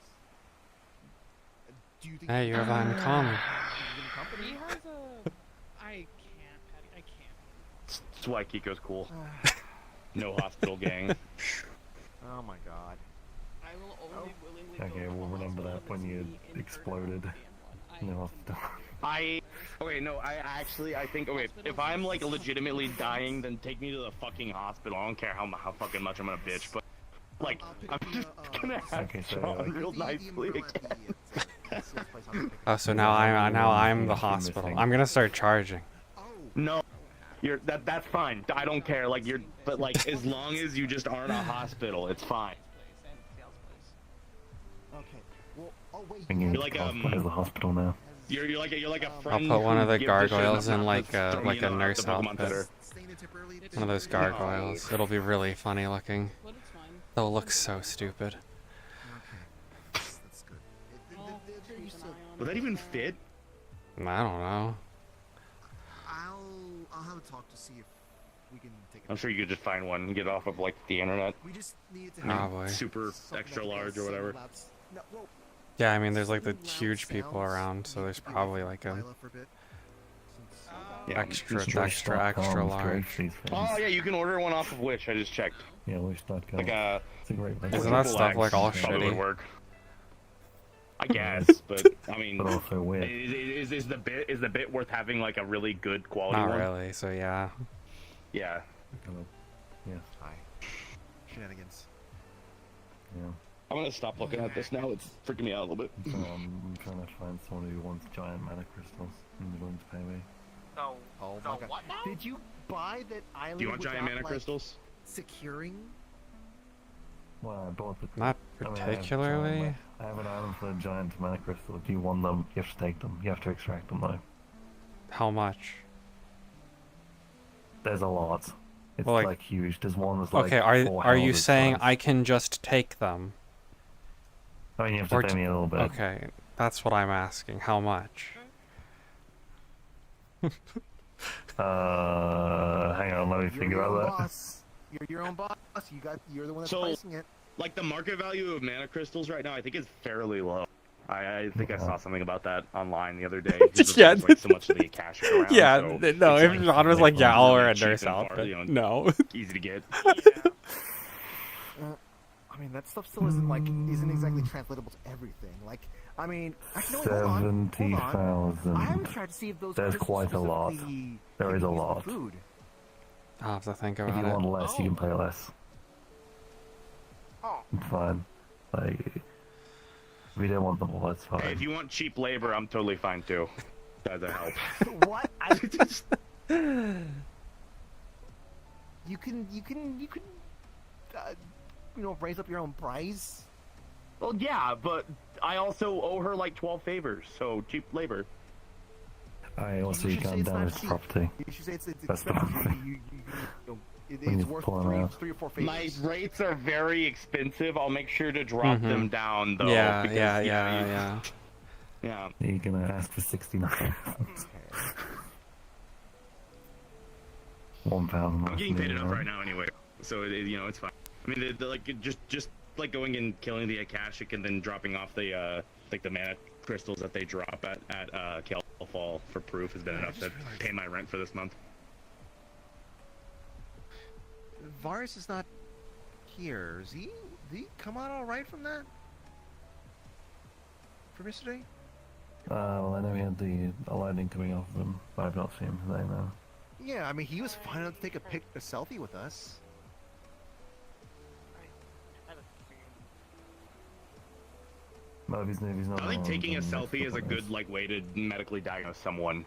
Do you think? Hey, you have that in common. He has a. I can't, Patty. I can't. That's why Kiko's cool. No hospital gang. Oh my god. I will only willingly Okay, we'll remember that when you exploded. No, I think okay, if I'm like legitimately dying, then take me to the fucking hospital. I don't care how fucking much I'm gonna bitch, but like I'm just gonna have John real nicely again. Oh, so now I'm the hospital. I'm gonna start charging. No, that's fine. I don't care. Like but like as long as you just aren't a hospital, it's fine. Okay. Well, oh wait. Thinking You're like the hospital now. You're like a I'll friend. put one of the who gives a shit gargoyles enough in not to like throw a me in nurse the Pokemon outfit. Center. One of those gargoyles. It'll be really funny looking. But it's fine. They'll look so stupid. That's good. They're used to. Would that even fit? I don't know. I'll have a talk to see if we can take it. I'm sure you could just find one and get it off of like the internet. We just need to Probably. Super extra large or whatever. No, well, Yeah, I mean, there's like the huge people around, so there's probably like a Lila for a bit. extra Just large. Oh yeah, you can order one off of Wish. I just checked. Yeah, Wish.com. Like It's a great Isn't that stuff like all probably would shitty? work. I guess, but I mean, But also weird. is the bit worth having like a really good quality Not one? really, so yeah. Yeah. Yeah. Hi. Shenanigans. Yeah. I'm gonna stop looking at this now. It's freaking me out a little bit. I'm trying to find someone who wants giant mana crystals and they're willing to pay me. No. Oh no, my god. what now? Did you buy that island? Do you want giant without, mana like, crystals? securing? Well, I bought the. Not I mean, particularly. I have an island for giant mana crystal. If you want them, you have to take them. You have to extract them though. How much? There's a lot. It's Well, like huge. There's one that's like Okay, four are you houses saying size. I can just take them? I mean, you have to Or pay t- me a little bit. Okay, that's what I'm asking. How much? Hang on, let me think You're your own about that. boss. You're your own boss. You're the one that's So, pricing it. like the market value of mana crystals right now, I think is fairly low. I think I saw something about that online the other day. Because Yeah. there's, like so much of the Akashic around. Yeah, so no, it's, if like, John was like, yeah, I'll wear a cheap nurse and outfit. you know, No. easy to get. I mean, that stuff still isn't exactly translatable to everything. Like, I mean, actually, no, wait, hold on. 70,000. I haven't tried to see if those There's crystals quite a lot. specifically There is a can be used for lot. Food. I'll have to think If about you want it. less, you can pay less. Oh. It's fine. Like, if you don't want them all, that's fine. Hey, if you want cheap labor, I'm totally fine too. That help. What? I just... You can, raise up your own price. Well, yeah, but I also owe her like 12 favors, so cheap labor. Also, you should say can't it's not damage cheap. property. You should say it's That's the expensive. thing. When It's you worth pull them out. three or four favors. My rates are very expensive. I'll make sure to drop them down though. Yeah, because, yeah. Yeah. You're gonna ask for 69. 1,000. I'm getting paid enough right now anyway, so it's fine. I mean, like just like going and killing the Akashic and then dropping off the like the mana crystals that they drop at Kelfall for proof has been enough to pay my rent for this month. Varus is not here. Did he come out all right from that? From yesterday? Well, I know he had a lightning coming off of him, but I've not seen him today now. Yeah, I mean, he was fine enough to take a selfie with us. No, if he's not I think around, taking a then selfie is a that's good like way to medically diagnose someone.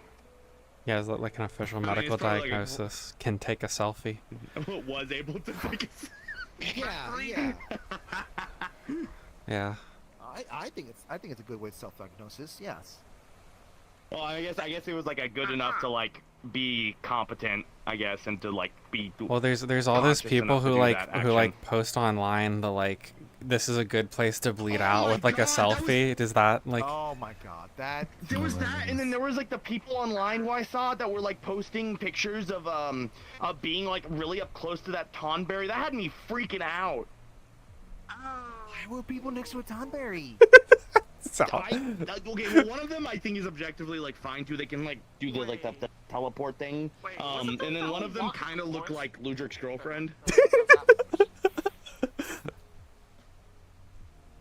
Yeah, is that like an official I mean, medical it's probably like a- diagnosis? Can take a selfie. Was able to take a Yeah. Yeah. I think it's a good way to self-diagnosis. Yes. Well, I guess it was like a good enough to like be competent, I guess, and to like be. Well, there's all those conscious people enough to who do like that who action. post online the like this is a good place to bleed out my with like a God, that was- selfie. Does that like Oh my god, that. There was that, and then there was like the people online who I saw that were like posting pictures of being like really up close to that tonberry. That had me freaking out. Why were people next to a tonberry? so? Okay, well, one of them I think is objectively like fine too. They can like do the like that teleport thing. And then one of them kind of looked like Ludric's girlfriend.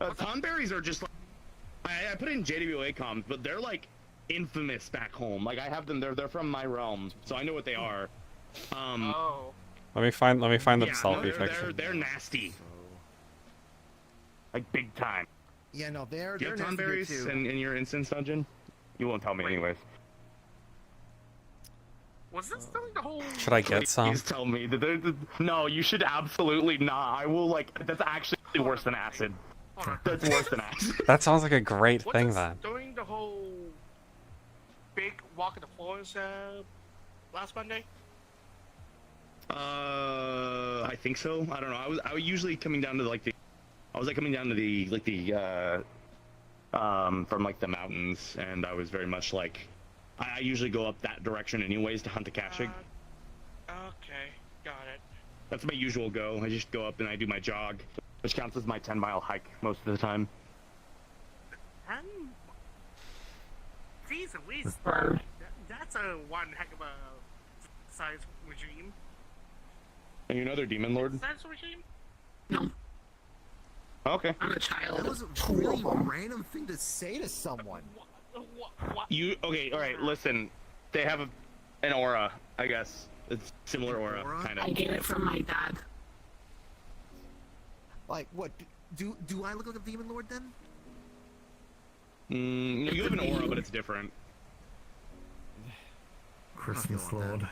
Tonberries are just like, I put in JWA comms, but they're like infamous back home. Like I have them, they're from my realm, so I know what they are. Let me find the yeah, selfie picture. They're nasty. Like big time. Yeah, no, they're Do you have nasty here, Tonberries too. in your instance dungeon? You won't tell me anyways. Was this still the whole? Should I get some? Please tell me that no, you should absolutely not. I will that's actually worse than acid. That's worse than acid. That sounds like a great thing then. During the whole big walk in the forest last Monday. I think so. I don't know. I was usually coming down to coming down to the from like the mountains, and I was very much like I usually go up that direction anyways to hunt the Kashig. Okay, got it. That's my usual go. I just go up and I do my jog, which counts as my 10-mile hike most of the time. Jeez Louise, that's a one heck of a size regime. And you know they're Demon Lord? Size regime? No. Okay. I'm a child. That was a really random thing to say to someone. You okay? All right. Listen, they have an aura. I guess it's similar aura, kind of. I get it from my dad. Like what? Do I look like a demon lord then? No, you have an aura, but it's different. Christmas Lord.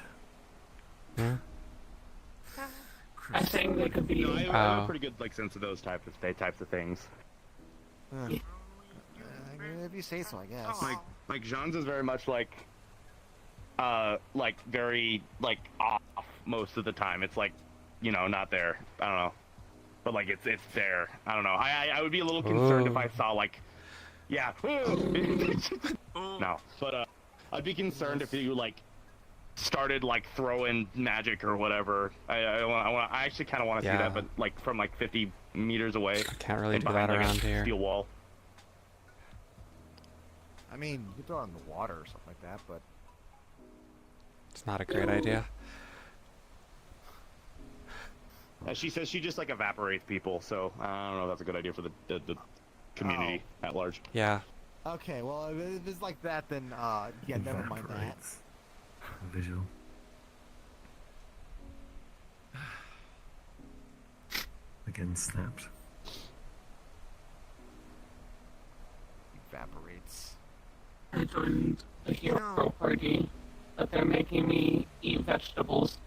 Yeah. I think they could be. No, I have a pretty good sense of those types of things. If you say so, I guess. Like Jean's is very much like very off most of the time. It's like, not there. I don't know, but like it's there. I don't know. I would be a little concerned if I saw like, yeah. No, but I'd be concerned if you started throwing magic or whatever. I actually kind of want to see that, but from 50 meters away. I can't really do behind, that around here. Steel wall. I mean, you could throw it in the water or something like that, but It's not a great idea. She says she just evaporates people, so I don't know if that's a good idea for the community at large. Yeah. okay. Well, if it's like that, then yeah, never mind that. Evaporates. Visual. Again snapped. Evaporates. I joined the hero party, but they're making me eat vegetables,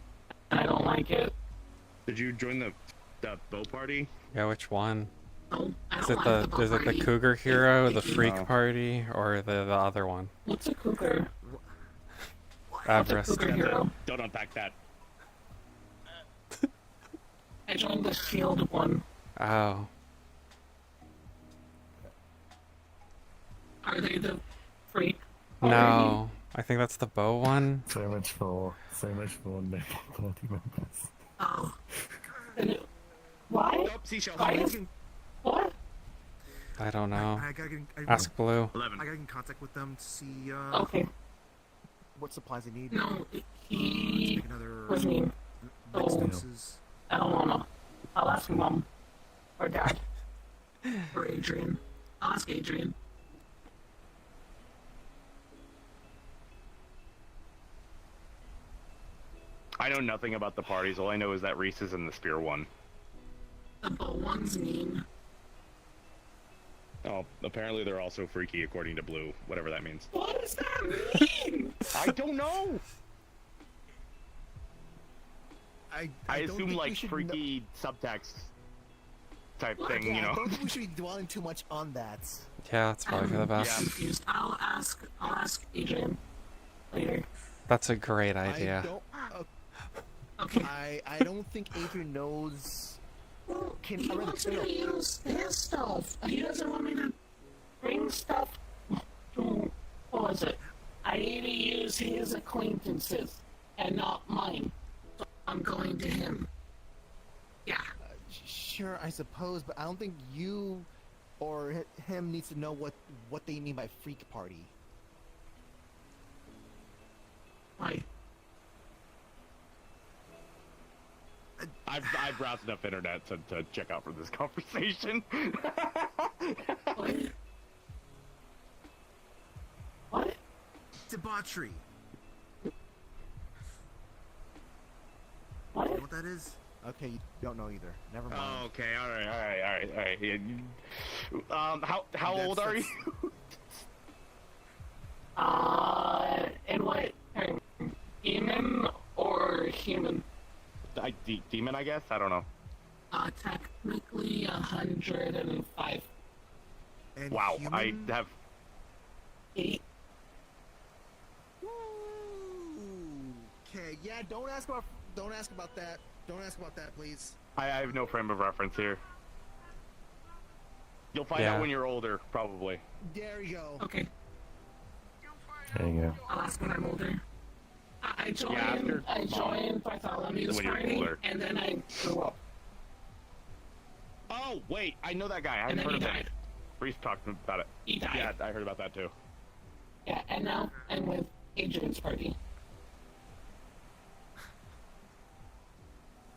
and I don't like it. Did you join the bow party? Yeah, which one? No, I Is don't it like the bow is it the party. Cougar Hero, the Freak No. Party, or the other one? What's a cougar? Avarice. Cougar Hero? Don't unpack that. I joined the shield one. Oh. Are they the freak party? No. I think that's the bow one. So much for no party members. Oh. Why? Nope, seashell. What? I don't know. I gotta get Ask Blue. 11. I gotta get in contact with them to see Okay. What supplies they need? No, to he make another was mean. next So, doses. I don't wanna. I'll ask mom. Or dad. Or Adrian. I'll ask Adrian. I know nothing about the parties. All I know is that Reese is in the spear one. The bow one's mean. Oh, apparently they're also freaky according to Blue, whatever that means. What does that mean? I don't know. I don't assume think we should freaky subtext type thing, Yeah, you I know. don't think we should be dwelling too much on that. Yeah, that's probably for the best. Yeah. Confused. I'll ask Adrian later. That's a great idea. Okay. I don't think Adrian knows. Can He wants me to use his stuff. He doesn't want me to bring stuff to, what was it? I need to use his acquaintances and not mine. So I'm going to him. Yeah. Sure, I suppose, but I don't think you or him needs to know what they mean by freak party. Why? I've browsed enough internet to check out for this conversation. What? Debauchery. What? You know what that is? Okay, you don't know either. Never mind. Oh, okay, all right. Yeah, how old are you? And what? Demon or human? Demon, I guess. I don't know. Technically 105. And wow, human? I have. 8. Okay, yeah, don't ask about that. Don't ask about that, please. I have no frame of reference here. You'll find out when you're older, probably. There you go. Okay. There you go. I'll ask when I'm older. I joined Bartholomew's When you're party, older. and then I grew up. Oh, wait, I know that guy. I've And then heard he of him. died. Reese talked about it. He died. Yeah, I heard about that too. Yeah, and now I'm with Adrian's party.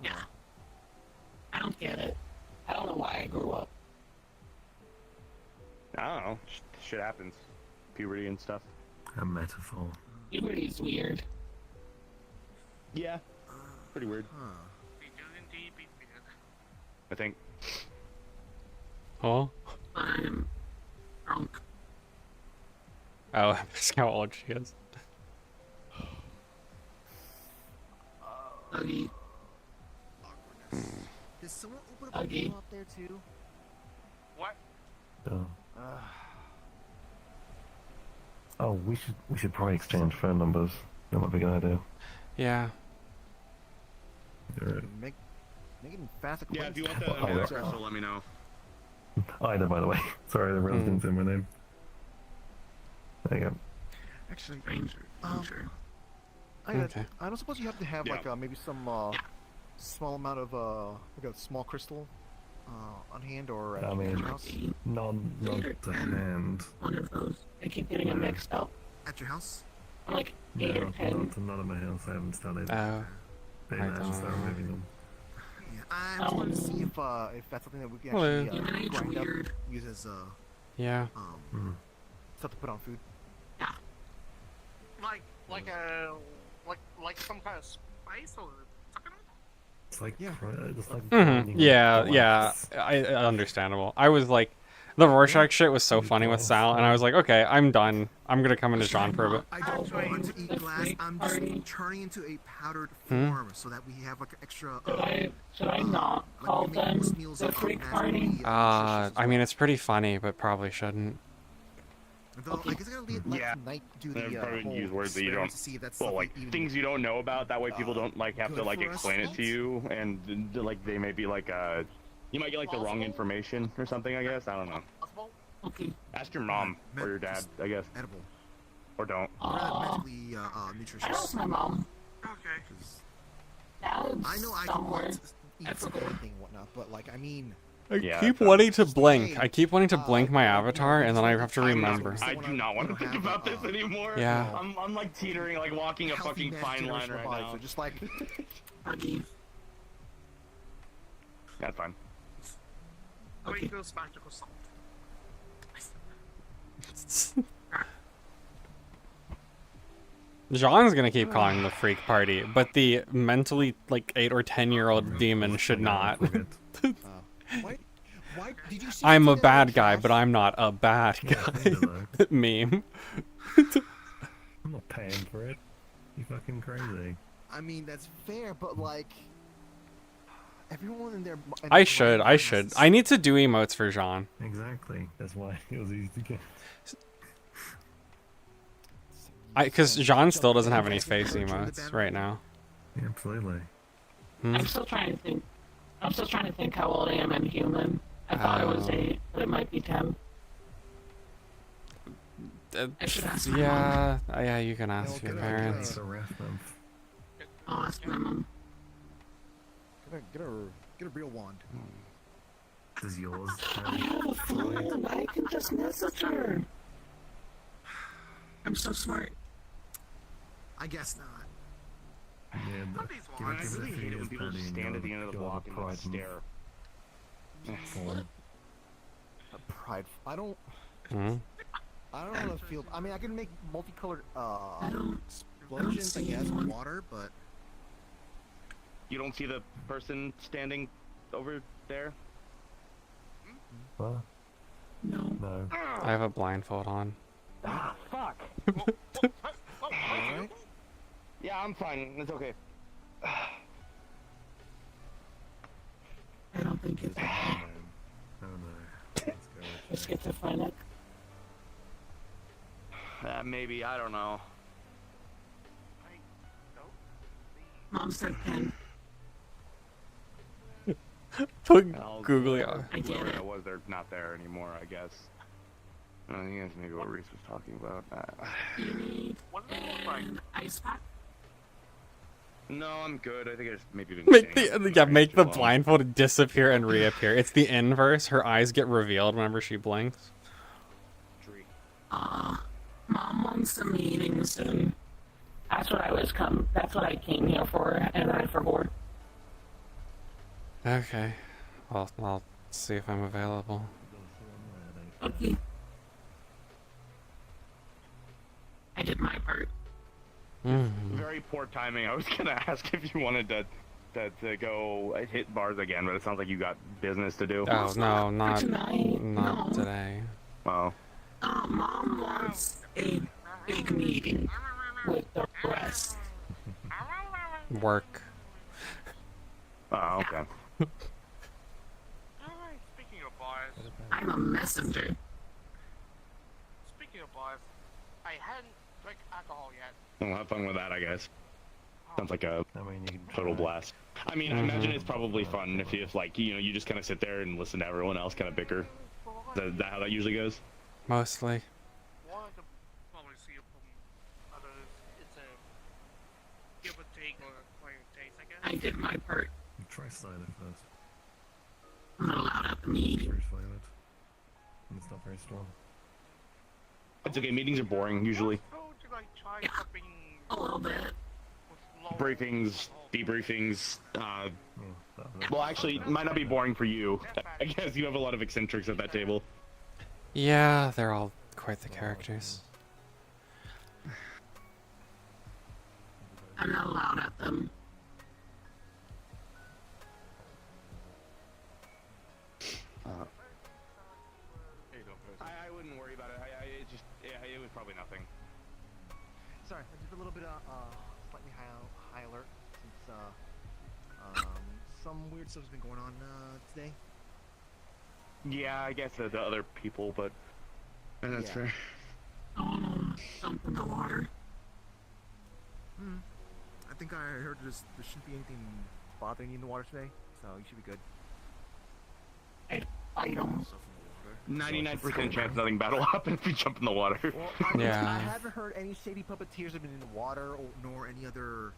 Yeah. I don't get it. I don't know why I grew up. I don't know. Shit happens. Puberty and stuff. A metaphor. Puberty's weird. Yeah. Pretty weird. I think. Oh? I'm drunk. Oh, that's how old she is. Huggy. Does someone open up a Huggy. window up there too? What? Oh, we should probably exchange phone numbers. That might be a good idea. Yeah. Make it fast. Yeah, if you want the Oh, espresso, let me know. Ida, by the way. Sorry, the rest didn't say my name. There you go. Actually, Sure. I don't suppose you have to have like maybe some small amount of like a small crystal on hand or at I your mean, house. not to hand. One of those. I keep getting it mixed up. At your house? I'm like No, 8 or 10. not at my house. I haven't started. Oh. Maybe I just started moving them. Yeah, I just want to see if that's something that we can Hello. actually grind up, use as Yeah. stuff to put on food. Like some kind of spice or something? It's like it's like Yeah. Understandable. I was like, the Rorschach shit was so funny with Sal, and I was like, okay, I'm done. I'm gonna come into John for a bit. I don't want to eat glass. I'm just turning into a powdered form so that we have like extra. Should I not call them the freak party? I mean, it's pretty funny, but probably shouldn't. Though, I guess I gotta let Knight do the probably whole use words that you experiment don't. to see if that's Well, something like even things you don't know about. That way, people don't like have to good like for us? explain it to you, and like they may be like you might get like the wrong information or something. I guess I don't know. Okay. Ask your mom or your dad. I guess. edible. Or don't. Medically nutritious. I asked my mom. Okay. I know I can want to eat from everything and whatnot, but like I mean. I keep wanting to blink. I keep wanting to blink my avatar, and then I have to remember. I do not want to think about this anymore. Yeah. I'm like teetering, like walking a fucking fine line right now. So just like. That's fine. Okay. Goes magical salt. John's gonna keep calling the freak party, but the mentally like 8 or 10-year-old demon should not. Why did you see I'm a bad guy, but I'm not a bad guy. Meme. I'm not paying for it. You fucking crazy. I mean, that's fair, but like. Everyone in their. I should. I need to do emotes for Jean. Exactly. That's why it was easy to get. Because Jean still doesn't have any face emotes right now. Yeah, absolutely. I'm still trying to think how old I am in human. I thought it was 8, but it might be 10. I should ask my mom. Yeah, you can ask your parents. I'll ask my mom. Get a real wand. This is yours. I have a phone. I can just message her. I'm so smart. I guess not. I really hate it when people just stand at the end of the block and just stare. Pride. I don't Hmm? know the field. I mean, I can make multicolored explosions, I guess, with water, but You don't see the person standing over there? What? No. I have a blindfold on. Ah, fuck. alright. Yeah, I'm fine. It's okay. I don't think it's Oh no. Let's go with schizophrenic. Maybe, I don't know. Mom said pen. Put I'll- googly eye. Whoever that was, they're not there anymore, I guess. I think that's maybe what Reese was talking about. You need an ice pack. No, I'm good. I think I just maybe been Make staying the make the too long. blindfold disappear and reappear. It's the inverse. Her eyes get revealed whenever she blinks. Mom wants a meeting soon. That's what I came here for, and I forgot. Okay. Well, I'll see if I'm available. Okay. I did my part. Very poor timing. I was gonna ask if you wanted to go hit bars again, but it sounds like you got business to do. Oh no, not No. today. Oh. Mom wants a big meeting with the rest. Work. Oh, okay. Alright, speaking of bars. I'm a messenger. Speaking of bars, I hadn't drank alcohol yet. Well, have fun with that, I guess. Sounds like a I mean, you can total blast. I mean, I imagine it's probably fun if you like, you just kind of sit there and listen to everyone else kind of bicker. Is that how that usually goes? Mostly. Wanted to probably see it from others. It's a give or take or acquired taste, I guess. I did my part. Try cider first. I'm not allowed at the meeting. Very violet. And it's not very strong. It's okay. Meetings are boring usually. Told you like try something A little bit. with low. Briefings, debriefings. Well, actually, it might not be boring for you. I guess you have a lot of eccentrics at that table. Yeah, they're all quite the characters. I'm not allowed at them. I wouldn't worry about it. It was probably nothing. Sorry, just a little bit slightly high alert since some weird stuff's been going on today. Yeah, I guess the other people, but that's Yeah. fair. Jump in the water. I think I heard there shouldn't be anything bothering you in the water today, so you should be good. I don't. 99% chance nothing bad will happen if you jump in the water. Well, I Yeah. haven't heard any shady puppeteers have been in the water, nor any other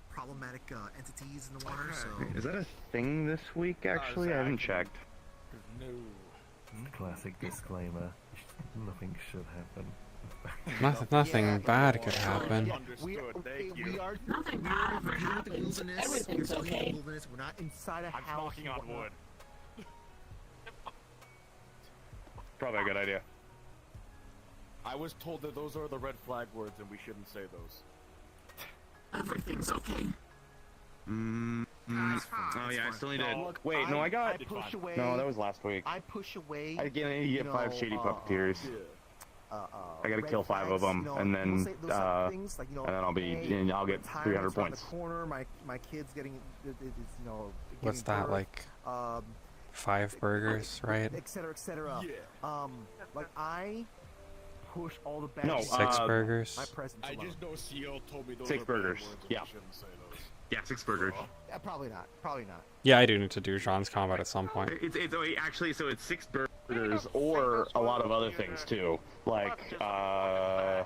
problematic entities in the water. So Is that a thing this week? Actually, I haven't checked. No. Classic disclaimer. Nothing should happen. Nothing bad could happen. we are Nothing bad ever happens. Everything's okay. We're not inside a house. knocking on wood. Probably a good idea. I was told that those are the red flag words and we shouldn't say those. Everything's okay. Oh yeah, I still need to. Look, Wait, no, I got. push away. No, that was last week. I push away. I get 5 shady puppeteers. I gotta red kill 5 of flags, them, you know, and we'll then say those type of things, like, you know, and then I'll be, hey, and I'll get tyrants 300 around points. The corner, my kid's getting, you know. What's giving that, birth, like 5 burgers, right? etc. etc. Like I push all the bad. No, 6 burgers. My presence. I alone. just know CO told me those 6 are bad burgers. words and Yeah. we shouldn't say those. Yeah, 6 burgers. Yeah, probably not. Probably not. Yeah, I do need to do Jean's combat at some point. It's actually, so it's 6 burgers or a lot of other things too, like I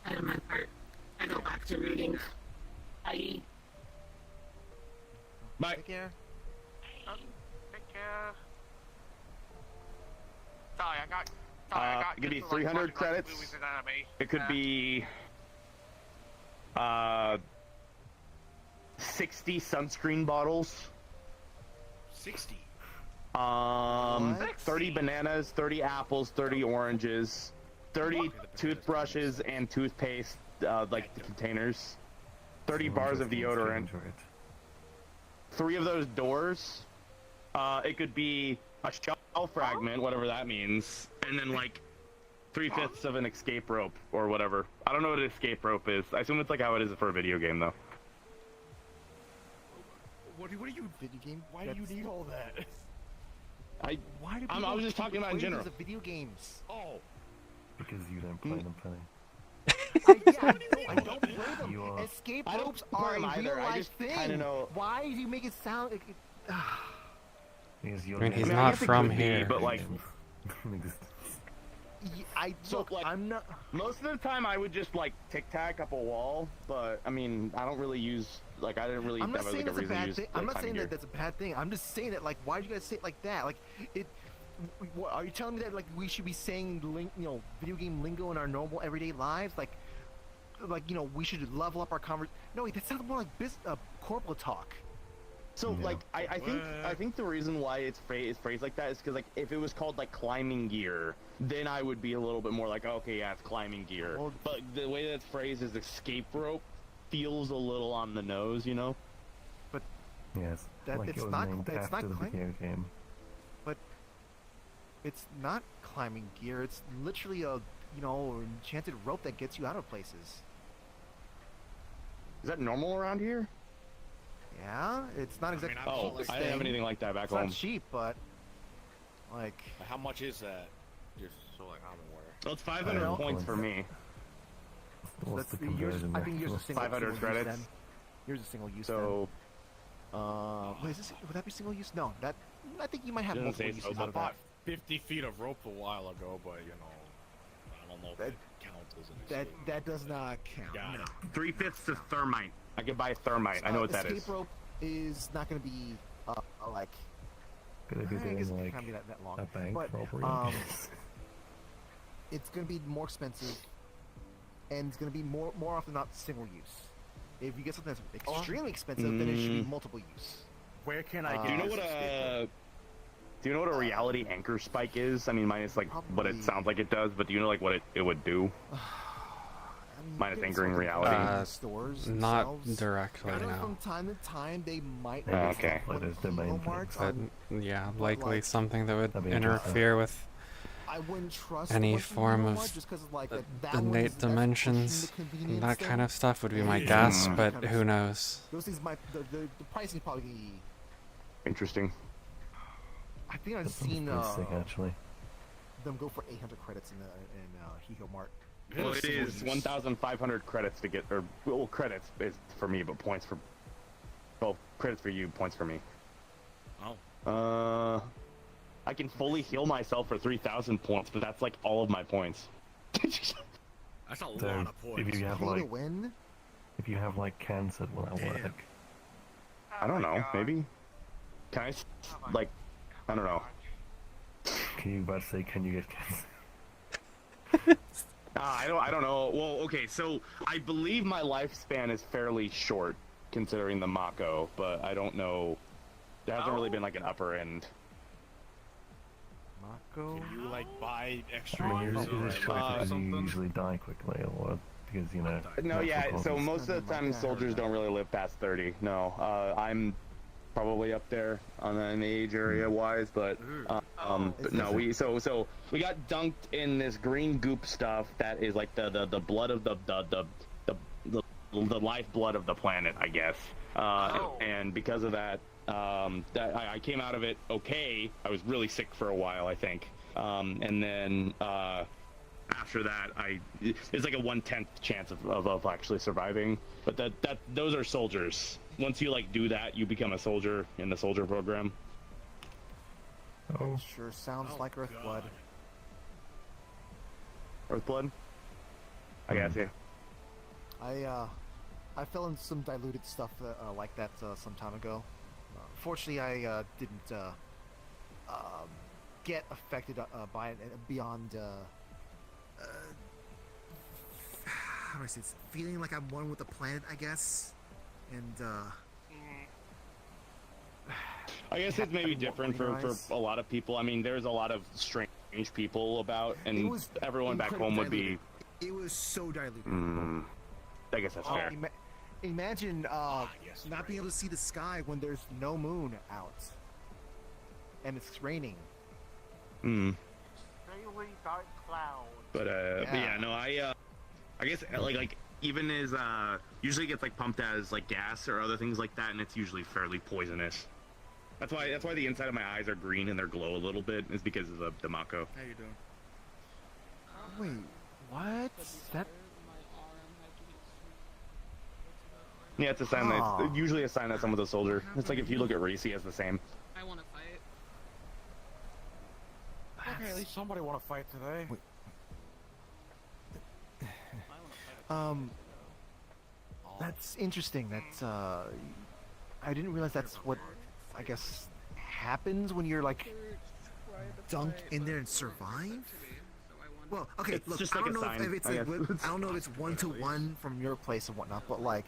do my part. I go back to reading. I Bye. Take care. Take care. Sorry, I got. It could be into, like, 300 watching, like, credits. movies and anime. It could be 60 sunscreen bottles. 60. 30 bananas, 30 apples, 30 oranges, 30 toothbrushes and toothpaste, like the containers, 30 bars of deodorant, 3 of those doors. It could be a shell fragment, whatever that means, and then like 3/5 of an escape rope or whatever. I don't know what an escape rope is. I assume it's like how it is for a video game, though. What do you video game? Why do you need all that? I I was just talking about in general. Video games. Oh. Because you don't play them, Penny. I don't play them. Escape ropes are a real life thing. I don't know. Why do you make it sound like Because I mean, he's not from here. But like, look, I'm not. Most of the time, I would just like tic-tac up a wall, but I mean, I don't really use like I didn't really I'm not have saying like a that's a reason to bad use. thing. I'm like, not saying climbing that that's a bad thing. I'm just saying that, like, why do you guys say it like that? Like, it. What, are you telling me that like we should be saying video game lingo in our normal everyday lives? Like we should level up our conversation. No, that sounds more like corporal talk. So like I think the reason why it's phrased like that is because like if it was called like climbing gear, then I would be a little bit more like, okay, yeah, it's climbing gear. Well, but the way that it's phrased as escape rope feels a little on the nose, you know. But yes, that like it's it was not. named It's after not the video climbing. game. But it's not climbing gear. It's literally a enchanted rope that gets you out of places. Is that normal around here? Yeah, it's not exactly. I didn't have anything like that back home. It's not cheap, but like. How much is that? Just so like I'm aware. Well, it's 500 points for me. What's the yours, conversion I think yours back is to? 500 credits. Then. Yours is single use. So, wait, would that be single use? No, that I think you might have Doesn't multiple say so, uses but out of that. 50 feet of rope a while ago, but you know, I don't know if it counts as an escape. That does not count. Got it. 3/5 of thermite. I could buy thermite. I know what that is. Escape rope is not going to be like. Gonna be I guess doing it like can't be that long. a bank But robbery. it's going to be more expensive, and it's going to be more often not single use. If you get something that's extremely expensive, then it should be multiple use. Where can I get? Do you know what a reality anchor spike is? I mean, minus like what it sounds like it does, but do you know like what it would do? Minus anchoring reality. Stores not themselves. directly, I know no. From time to time, they might. Okay. What is the main thing? But yeah, likely like, something that would that'd be interfere with I wouldn't trust any one from form Walmart of just 'cause of, like, that innate one's- that's dimensions. pushing the convenience That thing. kind of stuff would be my Yeah. guess, Mm. but Kind of who stuff. knows? Those things might the pricing is probably. Interesting. I think I've That sounds seen pretty sick, actually. them go for 800 credits in Hiho Mart. Well, it is 1,500 credits to get, or well, credits is for me, but points for. Well, credits for you, points for me. Oh. I can fully heal myself for 3,000 points, but that's like all of my points. That's a So lot of points. if you have Pay to like, win? if you have like cancer, will that work? I don't know, maybe. Can I, like, I don't know. Can you about to say, can you get cancer? I don't know. Well, okay, so I believe my lifespan is fairly short, considering the Mako, but I don't know. There hasn't really been like an upper end. Mako? Can you like buy extra I mean, years is it of short life or because you something? usually die quickly, or because, you know... No, natural yeah, so causes? most of the time soldiers don't really live past 30. No, I'm probably up there in the age area wise, but but no, we got dunked in this green goop stuff that is like the blood of the lifeblood of the planet, I guess. And because of that, I came out of it okay. I was really sick for a while, I think, and then after that, it's like a 1/10 chance of actually surviving. But those are soldiers. Once you like do that, you become a soldier in the soldier program. Oh. Sure sounds like Earthblood. Earthblood? I guess, yeah. I fell in some diluted stuff like that some time ago. Fortunately, I didn't get affected by it beyond. How do I say this? Feeling like I'm one with the planet, I guess. and I guess it's maybe different for a lot of people. I mean, there's a lot of strange people about, and everyone back home would be. It was so diluted. I guess that's fair. Imagine not being able to see the sky when there's no moon out, and it's raining. Daily dark clouds. But yeah, no, I guess like even as usually gets like pumped as like gas or other things like that, and it's usually fairly poisonous. That's why the inside of my eyes are green and they glow a little bit, is because of the Mako. How you doing? Wait, what? That? Yeah, it's a sign that it's usually a sign that someone's a soldier. It's like if you look at Reese, he has the same. I want to fight. Okay, at least somebody want to fight today. That's interesting. That's I didn't realize that's what I guess happens when you're like Dunk in there and survive. Well, okay, It's look, just I like don't a know sign, if it's I like, guess. I don't know if it's 1-to-1 from your place and whatnot, but like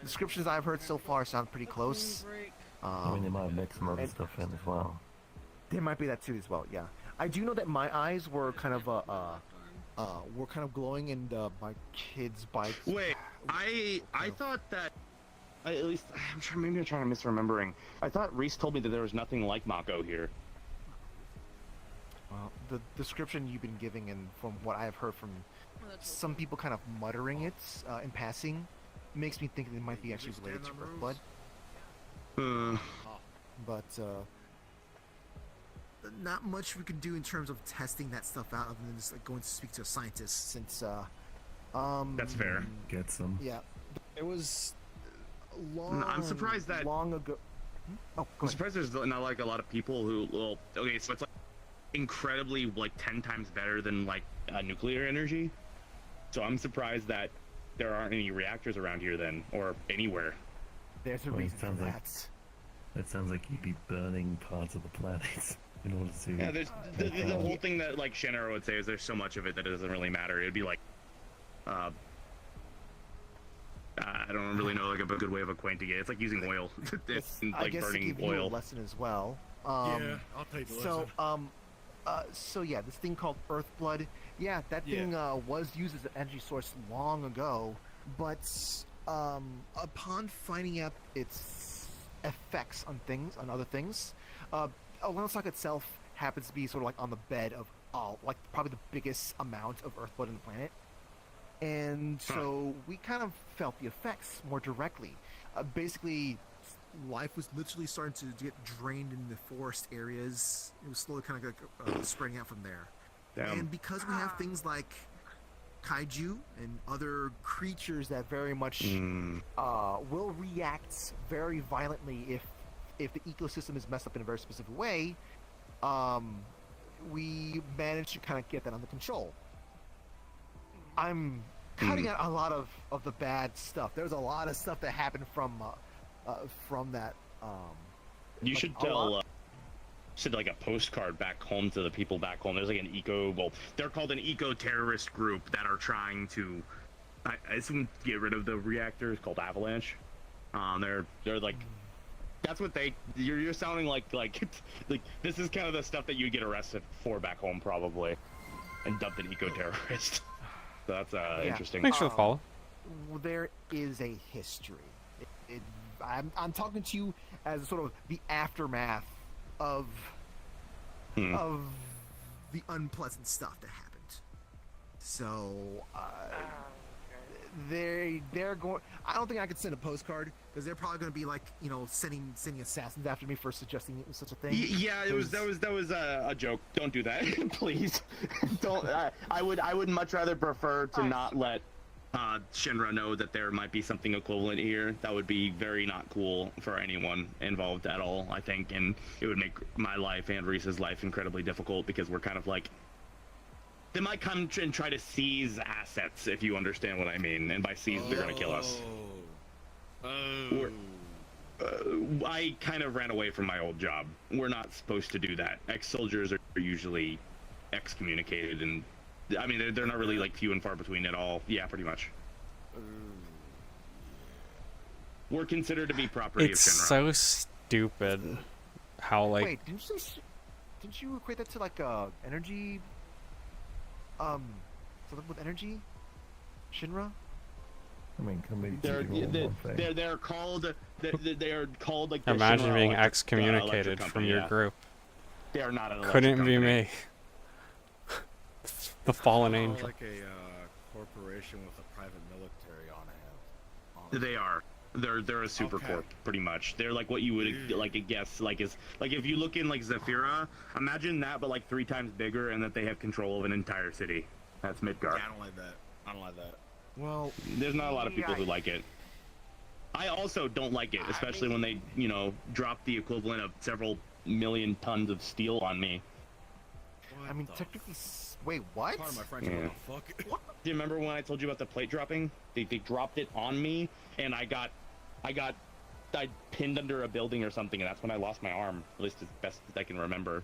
descriptions I've heard so far sound pretty close. I mean, they might mix some other stuff in as well. There might be that too as well. Yeah, I do know that my eyes were kind of glowing, and my kid's bike. Wait, I thought that at least maybe I'm trying to misremembering. I thought Reese told me that there was nothing like Mako here. Well, the description you've been giving, and from what I've heard from some people kind of muttering it in passing, makes me think that it might be actually related to Earthblood. But not much we can do in terms of testing that stuff out, other than just like going to speak to a scientist. Since that's fair. Get some. Yeah, it was long. I'm surprised that long ago. Oh, I'm surprised there's not like a lot of people who. Well, okay, so it's like incredibly like 10 times better than like nuclear energy. So I'm surprised that there aren't any reactors around here then, or anywhere. There's a reason for that. It sounds like you'd be burning parts of the planet in order to. Yeah, there's the whole thing that like Shinra would say is there's so much of it that it doesn't really matter. It'd be like, I don't really know like a good way of equating it. It's like using oil. It's I like guess burning to give you oil. a lesson as well. Yeah, I'll take the lesson. So yeah, this thing called Earthblood. Yeah, that thing was used as an energy source long ago, but upon finding out its effects on other things, Orlandosaka itself happens to be sort of like on the bed of like probably the biggest amount of Earthblood on the planet, and so we kind of felt the effects more directly. Basically, life was literally starting to get drained in the forest areas. It was slowly kind of like spreading out from there. Damn. And because we have things like kaiju and other creatures that very much will react very violently if the ecosystem is messed up in a very specific way, we managed to kind of get that under control. I'm cutting out a lot of the bad stuff. There's a lot of stuff that happened from that. You should tell. Send like a postcard back home to the people back home. There's like they're called an eco-terrorist group that are trying to, I assume, get rid of the reactors called Avalanche. They're like, that's what you're sounding like this is kind of the stuff that you get arrested for back home probably, and dubbed an eco-terrorist. So that's interesting. Thanks for the follow. There is a history. I'm talking to you as sort of the aftermath of the unpleasant stuff that happened. So they're going. I don't think I could send a postcard because they're probably going to be like, sending assassins after me for suggesting such a thing. Yeah, that was a joke. Don't do that, please. Don't. I would much rather prefer to not let Shinra know that there might be something equivalent here. That would be very not cool for anyone involved at all, I think, and it would make my life and Reese's life incredibly difficult because we're kind of like, they might come and try to seize assets, if you understand what I mean, and by seize they're gonna kill us. I kind of ran away from my old job. We're not supposed to do that. Ex-soldiers are usually excommunicated, and I mean, they're not really like few and far between at all. Yeah, pretty much. were considered to be property It's of Shinra. so stupid how like Wait, didn't you equate that to like energy? Something with energy? Shinra? I mean, can we They're do all one thing? they're called they're called like the imagine Shinra being electric excommunicated from company, your yeah. group. They are not an electric Couldn't be company. me. The fallen Kinda angel. like a corporation with a private military on hand. They are. They're a super corp, pretty much. They're like what you would like guess like is like if you look in like Zephyra, imagine that but like 3 times bigger and that they have control of an entire city. That's Midgar. Yeah, I don't like that. I don't like that. Well, there's not a lot of people who like it. I also don't like it, especially when they, you know, drop the equivalent of several million tons of steel on me. I mean, technically, wait, what? Pardon my French, Yeah. what the fuck? Do you remember when I told you about the plate dropping? They dropped it on me, and I pinned under a building or something, and that's when I lost my arm. At least as best as I can remember.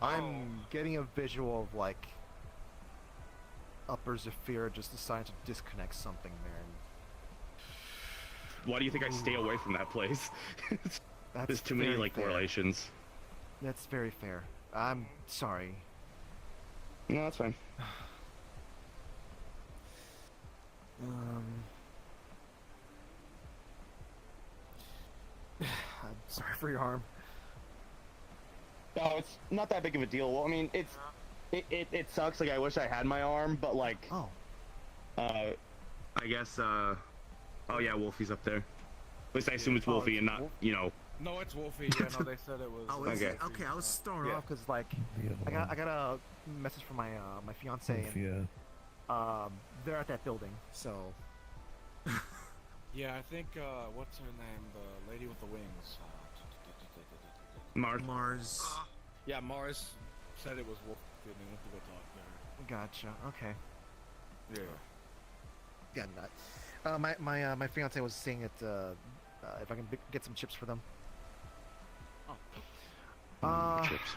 I'm getting a visual of like Upper Zephyr just decided to disconnect something there. Why do you think I stay away from that place? There's too many very like fair. correlations. That's very fair. I'm sorry. No, that's fine. I'm sorry for your arm. No, it's not that big of a deal. Well, I mean, it sucks. Like, I wish I had my arm, but like, I guess, oh yeah, Wolfie's up there. At least I assume it's Wolfie and not, you know. No, it's Wolfie. Yeah, no, they said it was. Oh, is Okay. it? Okay, I was thrown Yeah. off because like I got a message from my my fiance and they're at that building, so. Yeah, I think, what's her name? The lady with the wings. Mars. Yeah, Mars said it was Wolfie, and they went to go talk to her. Gotcha. Okay. Yeah. Yeah, not. My fiance was saying that if I can get some chips for them.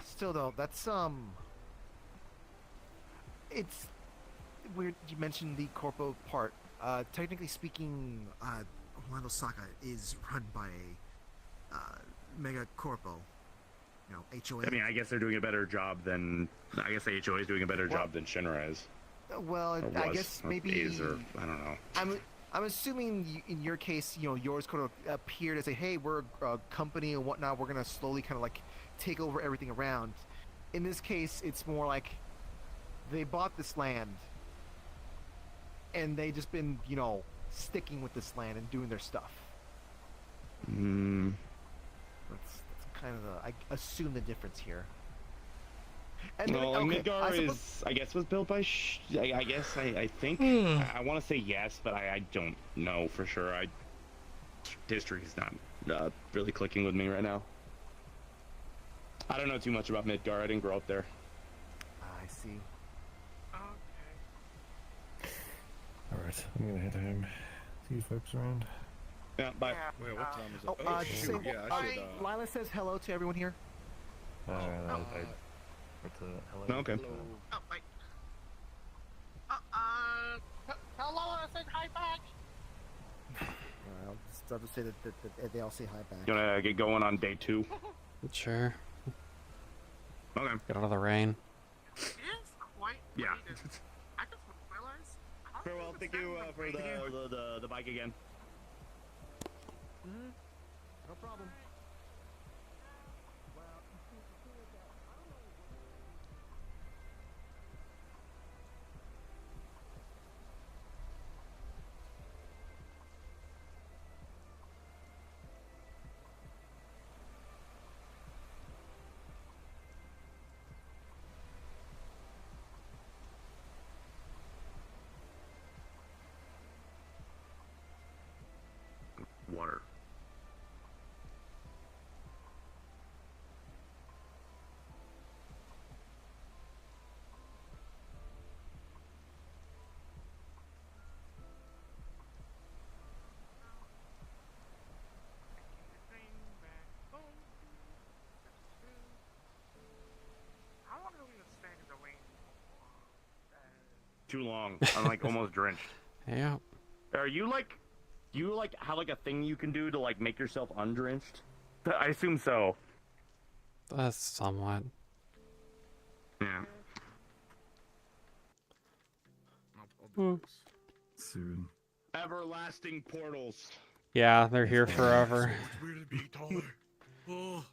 Still though, that's it's weird you mentioned the corpo part. Technically speaking, Orlandosaka is run by a mega corpo. You know, HOA. I mean, I guess they're doing a better job than. I guess the HOA is doing a better job than Shinra is. Well, Or I was, guess or maybe is, or I don't know. I'm assuming in your case, you know, yours could have appeared as a, hey, we're a company and whatnot. We're gonna slowly kind of like take over everything around. In this case, it's more like they bought this land and they just been, you know, sticking with this land and doing their stuff. That's kind of the, I assume, the difference here. And No, then, Midgar is, I guess, was built by. I guess I think I want to say yes, but I don't know for sure. History is not really clicking with me right now. I don't know too much about Midgar. I didn't grow up there. I see. Alright, I'm gonna head home. See you folks around. Yeah, bye. Wait, what time is it? Oh, shoot, say, yeah, I should, Lila says hello to everyone here. Hello. Okay. Oh, wait. Hello, I said hi back. I'll just say that they all say hi back. You wanna get going on day 2? Sure. Okay. Get out of the rain. It is quite Yeah. late. I just realized. Farewell. Thank you for the bike again. No problem. Water. How long are we gonna stand in the rain? Too long. I'm like almost drenched. Yeah. Are you like, do you like have like a thing you can do to like make yourself undrenched? I assume so. That's somewhat. Yeah. Soon. Everlasting portals. Yeah, they're here forever. Yo,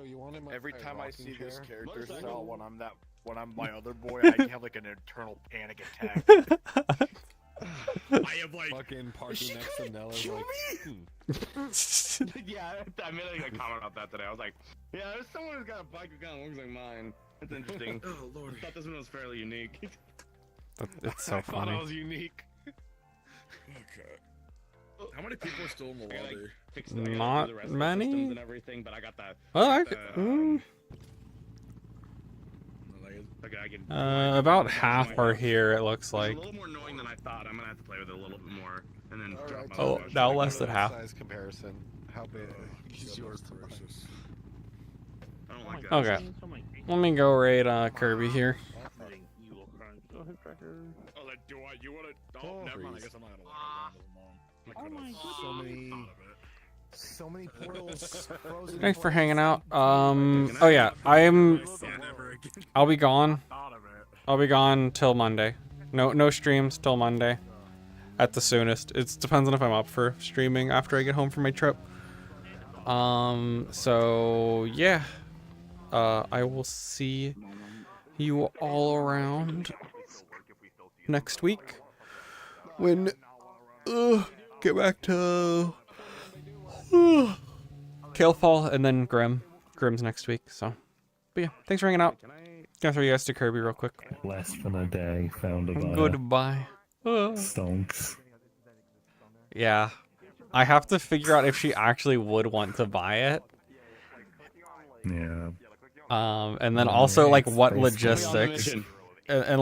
you wanted my Every time I see this chair? character cell when I'm my other boy, I have like an internal panic attack. I have like fucking parking next to Nella's like. Yeah, I made like a comment about that today. I was like, yeah, there's someone who's got a bike that kind of looks like mine. That's interesting. Oh lord. I thought this one was fairly unique. It's so I thought funny. I was unique. Okay. How many people are still in the lobby? Not many. And everything, but I got that. Well, about half are here. It looks like. It's a little more annoying than I thought. I'm gonna have to play with it a little bit more, and then. Right, Oh, now less than half. Size comparison. How big is yours? I don't like that. Okay. Let me go raid Kirby here. Oh, like, do I? You wanna? Oh, never mind. I guess I'm not gonna let So many portals. Frozen Thanks for hanging portals. out. Oh yeah, I'll be gone. I'll be gone till Monday. No streams till Monday, at the soonest. It depends on if I'm up for streaming after I get home from my trip. So yeah, I will see you all around next week when get back to Kalefall and then Grim's next week. So, but yeah, thanks for hanging out. Gonna throw you guys to Kirby real quick. Less than a day, found a buyer. Goodbye. Stonks. Yeah, I have to figure out if she actually would want to buy it. Yeah. And then also like what logistics. And